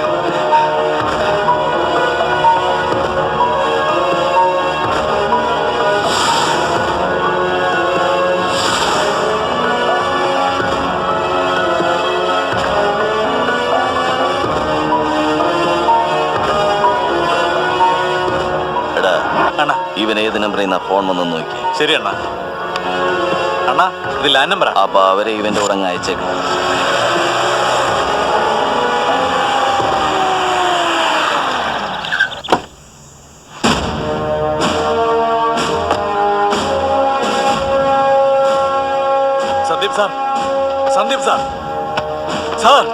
എടാ അണ്ണാ ഇവൻ ഏത് നമ്പറിൽ ഫോൺ വന്നു നോക്കി. ശരി അണ്ണാ. അണ്ണാ ഇത് ലാൻഡ് നമ്പറാ. അപ്പൊ അവരെ ഇവന്റെ കൂടെ അങ്ങ് അയച്ചേക്കണം. Sandeep sir, Sandeep sir, sir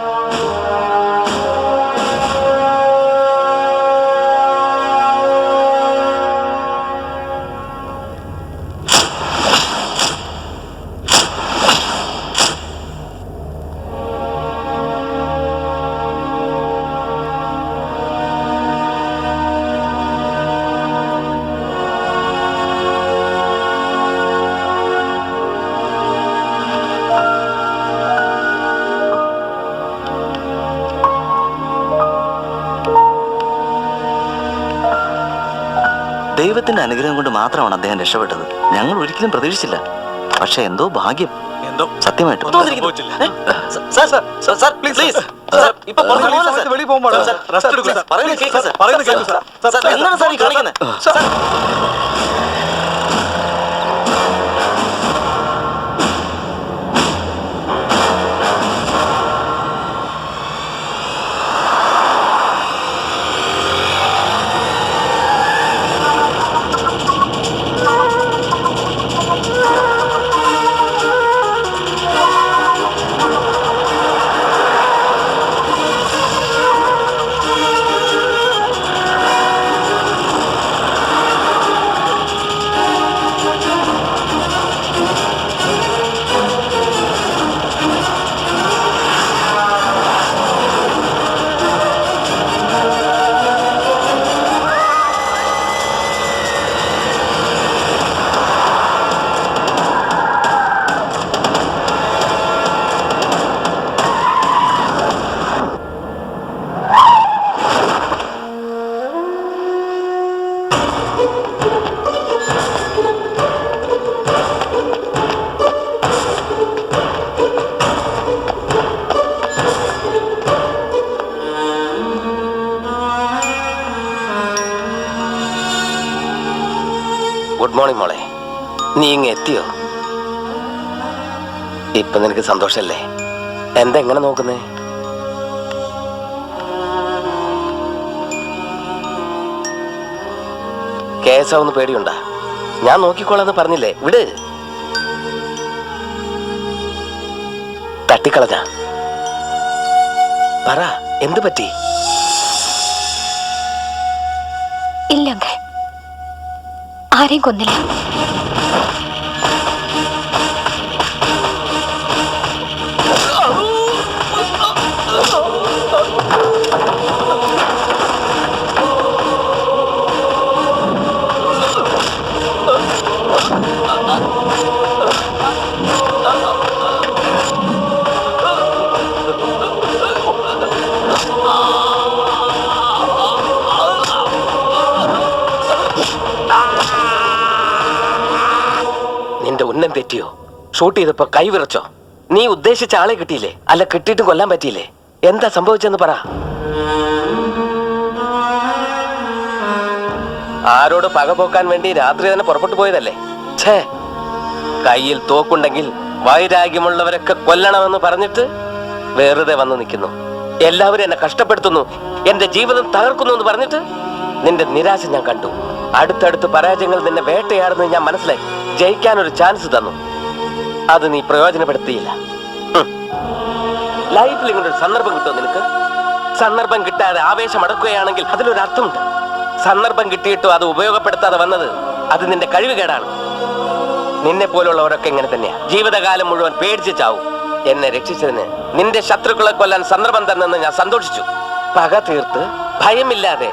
ദൈവത്തിന്റെ അനുഗ്രഹം കൊണ്ട് മാത്രമാണ് അദ്ദേഹം രക്ഷപ്പെട്ടത്. ഞങ്ങൾ ഒരിക്കലും പ്രതീക്ഷിച്ചില്ല. പക്ഷെ എന്തോ ഭാഗ്യം. എന്തോ സത്യമായിട്ടും സംഭവിച്ചില്ല. വെളിയിൽ പോകുമ്പോൾ റെസ്റ്റ് എടുക്കുക സാർ. പറയുന്നത് കേൾക്ക് സാർ. പറയുന്നത് കേൾക്കൂ സാർ. എന്താണ് സാർ ഈ കാണിക്കുന്നത്? ഗുഡ് മോർണിംഗ് മോളെ. നീ ഇങ്ങ് എത്തിയോ? ഇപ്പൊ നിനക്ക് സന്തോഷല്ലേ? എന്താ എങ്ങനെ നോക്കുന്നേ? കേസാവുന്ന പേടിയുണ്ടാ? ഞാൻ നോക്കിക്കോളാന്ന് പറഞ്ഞില്ലേ? വിട്. തട്ടിക്കളഞ്ഞ പറ, എന്ത് പറ്റി? ഇല്ല അങ്കിൾ, ആരെയും കൊന്നില്ല. നിന്റെ ഉന്നം തെറ്റിയോ? ഷൂട്ട് ചെയ്തപ്പോ കൈ വിറച്ചോ? നീ ഉദ്ദേശിച്ച ആളെ കിട്ടിയില്ലേ? അല്ല കിട്ടിയിട്ടും കൊല്ലാൻ പറ്റിയില്ലേ? എന്താ സംഭവിച്ചെന്ന് പറ. ആരോട് പക പോക്കാൻ വേണ്ടി രാത്രി തന്നെ പുറപ്പെട്ടു പോയതല്ലേ? ഛേ, കയ്യിൽ തോക്കുണ്ടെങ്കിൽ വൈരാഗ്യമുള്ളവരൊക്കെ കൊല്ലണമെന്ന് പറഞ്ഞിട്ട് വെറുതെ വന്ന് നിൽക്കുന്നു. എല്ലാവരും എന്നെ കഷ്ടപ്പെടുത്തുന്നു, എന്റെ ജീവിതം തകർക്കുന്നു എന്ന് പറഞ്ഞിട്ട് നിന്റെ നിരാശ ഞാൻ കണ്ടു. അടുത്തടുത്ത് പരാജയങ്ങൾ നിന്നെ വേട്ടയാടുന്നത് ഞാൻ മനസ്സിലായി. ജയിക്കാനൊരു ചാൻസ് തന്നു, അത് നീ പ്രയോജനപ്പെടുത്തിയില്ല. ലൈഫിൽ ഇങ്ങനെ ഒരു സന്ദർഭം കിട്ടുമോ നിനക്ക്? സന്ദർഭം കിട്ടാതെ ആവേശം അടക്കുകയാണെങ്കിൽ അതിലൊരു അർത്ഥമുണ്ട്. സന്ദർഭം കിട്ടിയിട്ടും അത് ഉപയോഗപ്പെടുത്താതെ വന്നത് അത് നിന്റെ കഴിവുകേടാണ്. നിന്നെ പോലുള്ളവരൊക്കെ ഇങ്ങനെ തന്നെയാ. ജീവിതകാലം മുഴുവൻ പേടിച്ച് ചാവും. എന്നെ രക്ഷിച്ചതിന് നിന്റെ ശത്രുക്കളെ കൊല്ലാൻ സന്ദർഭം തന്നെന്ന് ഞാൻ സന്തോഷിച്ചു. പക തീർത്ത് ഭയമില്ലാതെ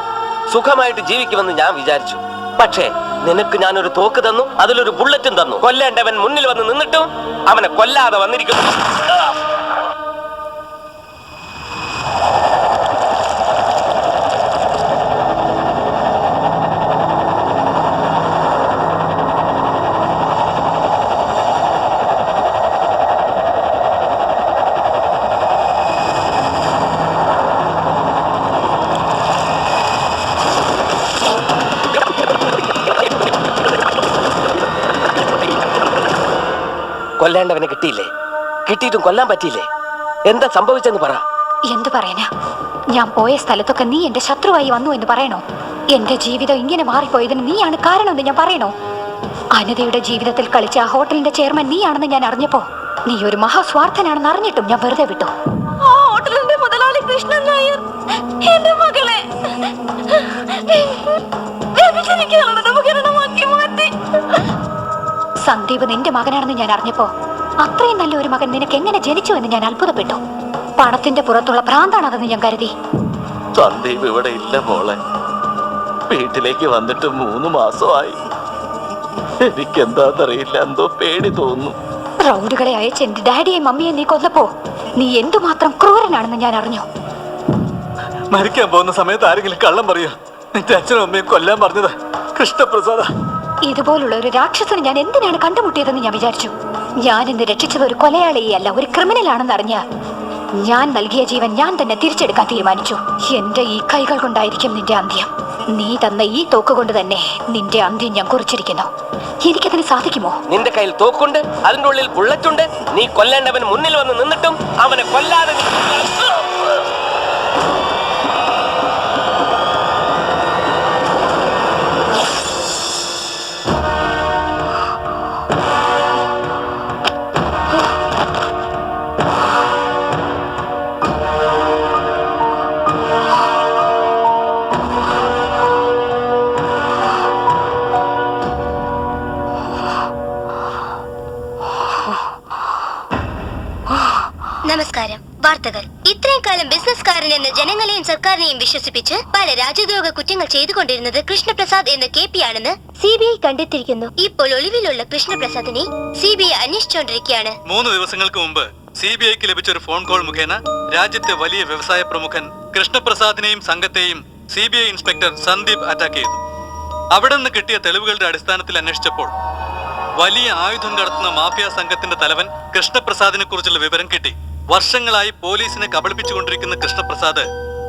സുഖമായിട്ട് ജീവിക്കുമെന്ന് ഞാൻ വിചാരിച്ചു. പക്ഷേ നിനക്ക് ഞാനൊരു തോക്ക് തന്നു, അതിലൊരു ബുള്ളറ്റും തന്നു. കൊല്ലേണ്ടവൻ മുന്നിൽ വന്ന് നിന്നിട്ടും അവനെ കൊല്ലാതെ വന്നിരിക്കുന്നു. കൊല്ലേണ്ടവനെ കിട്ടിയില്ലേ? കിട്ടിയിട്ടും കൊല്ലാൻ പറ്റിയില്ലേ? എന്താ സംഭവിച്ചെന്ന് പറ. എന്തു പറയാനാ? ഞാൻ പോയ സ്ഥലത്തൊക്കെ നീ എന്റെ ശത്രുവായി വന്നു എന്ന് പറയണോ? എന്റെ ജീവിതം ഇങ്ങനെ മാറിപ്പോയതിന് നീയാണ് കാരണമെന്ന് ഞാൻ പറയണോ? അനിതയുടെ ജീവിതത്തിൽ കളിച്ച ആ ഹോട്ടലിന്റെ ചെയർമാൻ നീയാണെന്ന് ഞാൻ അറിഞ്ഞപ്പോ നീ ഒരു മഹാസ്വാർത്ഥനാണെന്ന് അറിഞ്ഞിട്ടും ഞാൻ വെറുതെ വിട്ടു. ആ ഹോട്ടലിന്റെ മുതലാളി കൃഷ്ണൻ നായർ എന്റെ മകളെ മാറ്റി. സന്ദീപ് നിന്റെ മകനാണെന്ന് ഞാൻ അറിഞ്ഞപ്പോ അത്രയും നല്ല ഒരു മകൻ നിനക്ക് എങ്ങനെ ജനിച്ചു എന്ന് ഞാൻ അത്ഭുതപ്പെട്ടു. പണത്തിന്റെ പുറത്തുള്ള ഭ്രാന്താണതെന്ന് ഞാൻ കരുതി. സന്ദീപ് ഇവിടെ ഇല്ല മോളെ. വീട്ടിലേക്ക് വന്നിട്ട് 3 മാസമായി. എനിക്കെന്താന്നറിയില്ല, എന്തോ പേടി തോന്നുന്നു. റൗഡുകളെ അയച്ച് എന്റെ ഡാഡിയെയും മമ്മിയെ നീ കൊന്നപ്പോ നീ എന്തുമാത്രം ക്രൂരനാണെന്ന് ഞാൻ അറിഞ്ഞു. മരിക്കാൻ പോകുന്ന സമയത്ത് ആരെങ്കിലും കള്ളം പറയോ? നിന്റെ അച്ഛനും അമ്മയും കൊല്ലാൻ പറഞ്ഞത് കൃഷ്ണപ്രസാദ. ഇതുപോലുള്ള ഒരു രാക്ഷസന് ഞാൻ എന്തിനാണ് കണ്ടുമുട്ടിയതെന്ന് ഞാൻ വിചാരിച്ചു. ഞാൻ ഇന്ന് രക്ഷിച്ചത് ഒരു കൊലയാളിയല്ല, ഒരു ക്രിമിനലാണെന്ന് അറിഞ്ഞ ഞാൻ നൽകിയ ജീവൻ ഞാൻ തന്നെ തിരിച്ചെടുക്കാൻ തീരുമാനിച്ചു. എന്റെ ഈ കൈകൾ കൊണ്ടായിരിക്കും നിന്റെ അന്ത്യം. നീ തന്ന ഈ തോക്ക് കൊണ്ട് തന്നെ നിന്റെ അന്ത്യം ഞാൻ കുറിച്ചിരിക്കുന്നു. എനിക്കതിന് സാധിക്കുമോ? നിന്റെ കയ്യിൽ തോക്കുണ്ട്, അതിന്റെ ഉള്ളിൽ ബുള്ളറ്റുണ്ട്. നീ കൊല്ലേണ്ടവൻ മുന്നിൽ വന്ന് നിന്നിട്ടും അവനെ കൊല്ലാതെ നമസ്കാരം. വാർത്തകൾ. ഇത്രയും കാലം ബിസിനസ്കാരൻ എന്ന ജനങ്ങളെയും സർക്കാരിനെയും വിശ്വസിപ്പിച്ച് പല രാജ്യദ്രോഹ കുറ്റങ്ങൾ ചെയ്തുകൊണ്ടിരുന്നത് കൃഷ്ണപ്രസാദ് എന്ന KP ആണെന്ന് CBI കണ്ടെത്തിയിരിക്കുന്നു. ഇപ്പോൾ ഒളിവിലുള്ള കൃഷ്ണപ്രസാദിനെ CBI അന്വേഷിച്ചുകൊണ്ടിരിക്കുകയാണ്. 3 ദിവസങ്ങൾക്ക് മുമ്പ് CBIക്ക് ലഭിച്ച ഒരു ഫോൺ കോൾ മുഖേന രാജ്യത്തെ വലിയ വ്യവസായ പ്രമുഖൻ കൃഷ്ണപ്രസാദിനെയും സംഘത്തെയും CBI ഇൻസ്പെക്ടർ സന്ദീപ് അറ്റാക്ക് ചെയ്തു. അവിടെ നിന്ന് കിട്ടിയ തെളിവുകളുടെ അടിസ്ഥാനത്തിൽ അന്വേഷിച്ചപ്പോൾ വലിയ ആയുധം കടത്തുന്ന മാഫിയ സംഘത്തിന്റെ തലവൻ കൃഷ്ണപ്രസാദിനെ കുറിച്ചുള്ള വിവരം കിട്ടി. വർഷങ്ങളായി പോലീസിനെ കബളിപ്പിച്ചുകൊണ്ടിരിക്കുന്ന കൃഷ്ണപ്രസാദ്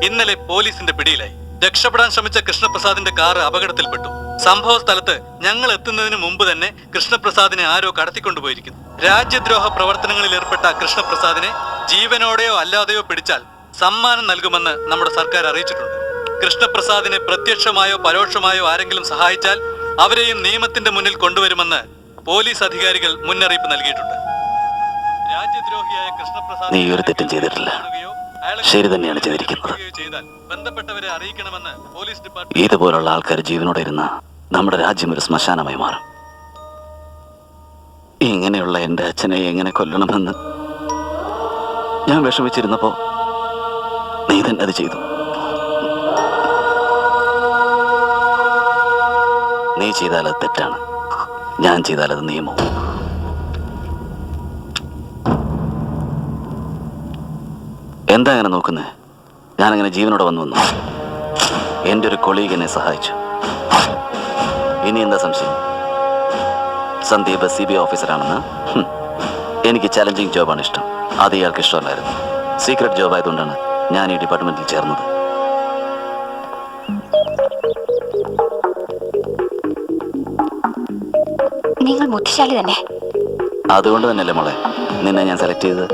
ഇന്നലെ പോലീസിന്റെ പിടിയിലായി. രക്ഷപ്പെടാൻ ശ്രമിച്ച കൃഷ്ണപ്രസാദിന്റെ കാർ അപകടത്തിൽപ്പെട്ടു. സംഭവ സ്ഥലത്ത് ഞങ്ങൾ എത്തുന്നതിന് മുമ്പ് തന്നെ കൃഷ്ണപ്രസാദിനെ ആരോ കടത്തിക്കൊണ്ടുപോയിരിക്കുന്നു. രാജ്യദ്രോഹ പ്രവർത്തനങ്ങളിൽ ഏർപ്പെട്ട കൃഷ്ണപ്രസാദിനെ ജീവനോടെയോ അല്ലാതെയോ പിടിച്ചാൽ സമ്മാനം നൽകുമെന്ന് നമ്മുടെ സർക്കാർ അറിയിച്ചിട്ടുണ്ട്. കൃഷ്ണപ്രസാദിനെ പ്രത്യക്ഷമായോ പരോക്ഷമായോ ആരെങ്കിലും സഹായിച്ചാൽ അവരെയും നിയമത്തിന്റെ മുന്നിൽ കൊണ്ടുവരുമെന്ന് പോലീസ് അധികാരികൾ മുന്നറിയിപ്പ് നൽകിയിട്ടുണ്ട്. രാജ്യദ്രോഹിയായ കൃഷ്ണപ്രസാദ് നീ ഒരു തെറ്റും ചെയ്തിട്ടില്ല. ശരി തന്നെയാണ് ചെയ്തിരിക്കുന്നത്. ബന്ധപ്പെട്ടവരെ അറിയിക്കണമെന്ന് പോലീസ് ഡിപ്പാർട്ട്മെന്റ്. ഇതുപോലുള്ള ആൾക്കാർ ജീവനോടെ ഇരുന്ന നമ്മുടെ രാജ്യം ഒരു ശ്മശാനമായി മാറും. ഇങ്ങനെയുള്ള എൻ്റെ അച്ഛനെ എങ്ങനെ കൊല്ലണമെന്ന് ഞാൻ വിഷമിച്ചിരുന്നപ്പോ നീ തന്നെ അത് ചെയ്തു. നീ ചെയ്താൽ അത് തെറ്റാണ്, ഞാൻ ചെയ്താൽ അത് നിയമവും. എന്താ അങ്ങനെ നോക്കുന്നേ? ഞാനങ്ങനെ ജീവനോടെ വന്നു. എൻ്റെ ഒരു കൊളീഗ് എന്നെ സഹായിച്ചു. ഇനി എന്താ സംശയം? സന്ദീപ് CBI ഓഫീസറാണെന്ന്. എനിക്ക് ചലഞ്ചിങ് ജോബാണ് ഇഷ്ടം. അത് ഇയാൾക്ക് ഇഷ്ടമല്ലായിരുന്നു. സീക്രട്ട് ജോബ് ആയതുകൊണ്ടാണ് ഞാൻ ഈ ഡിപ്പാർട്ട്മെന്റിൽ ചേർന്നത്. നിങ്ങൾ ബുദ്ധിശാലി തന്നെ. അതുകൊണ്ട് തന്നെയല്ലേ മോളെ നിന്നെ ഞാൻ സെലക്ട് ചെയ്തത്.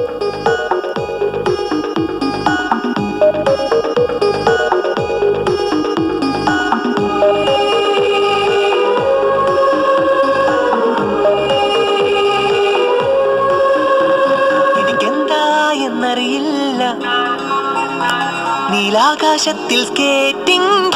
എനിക്കെന്താ എന്നറിയില്ല, നീലാകാശത്തിൽ സ്കേറ്റിംഗ്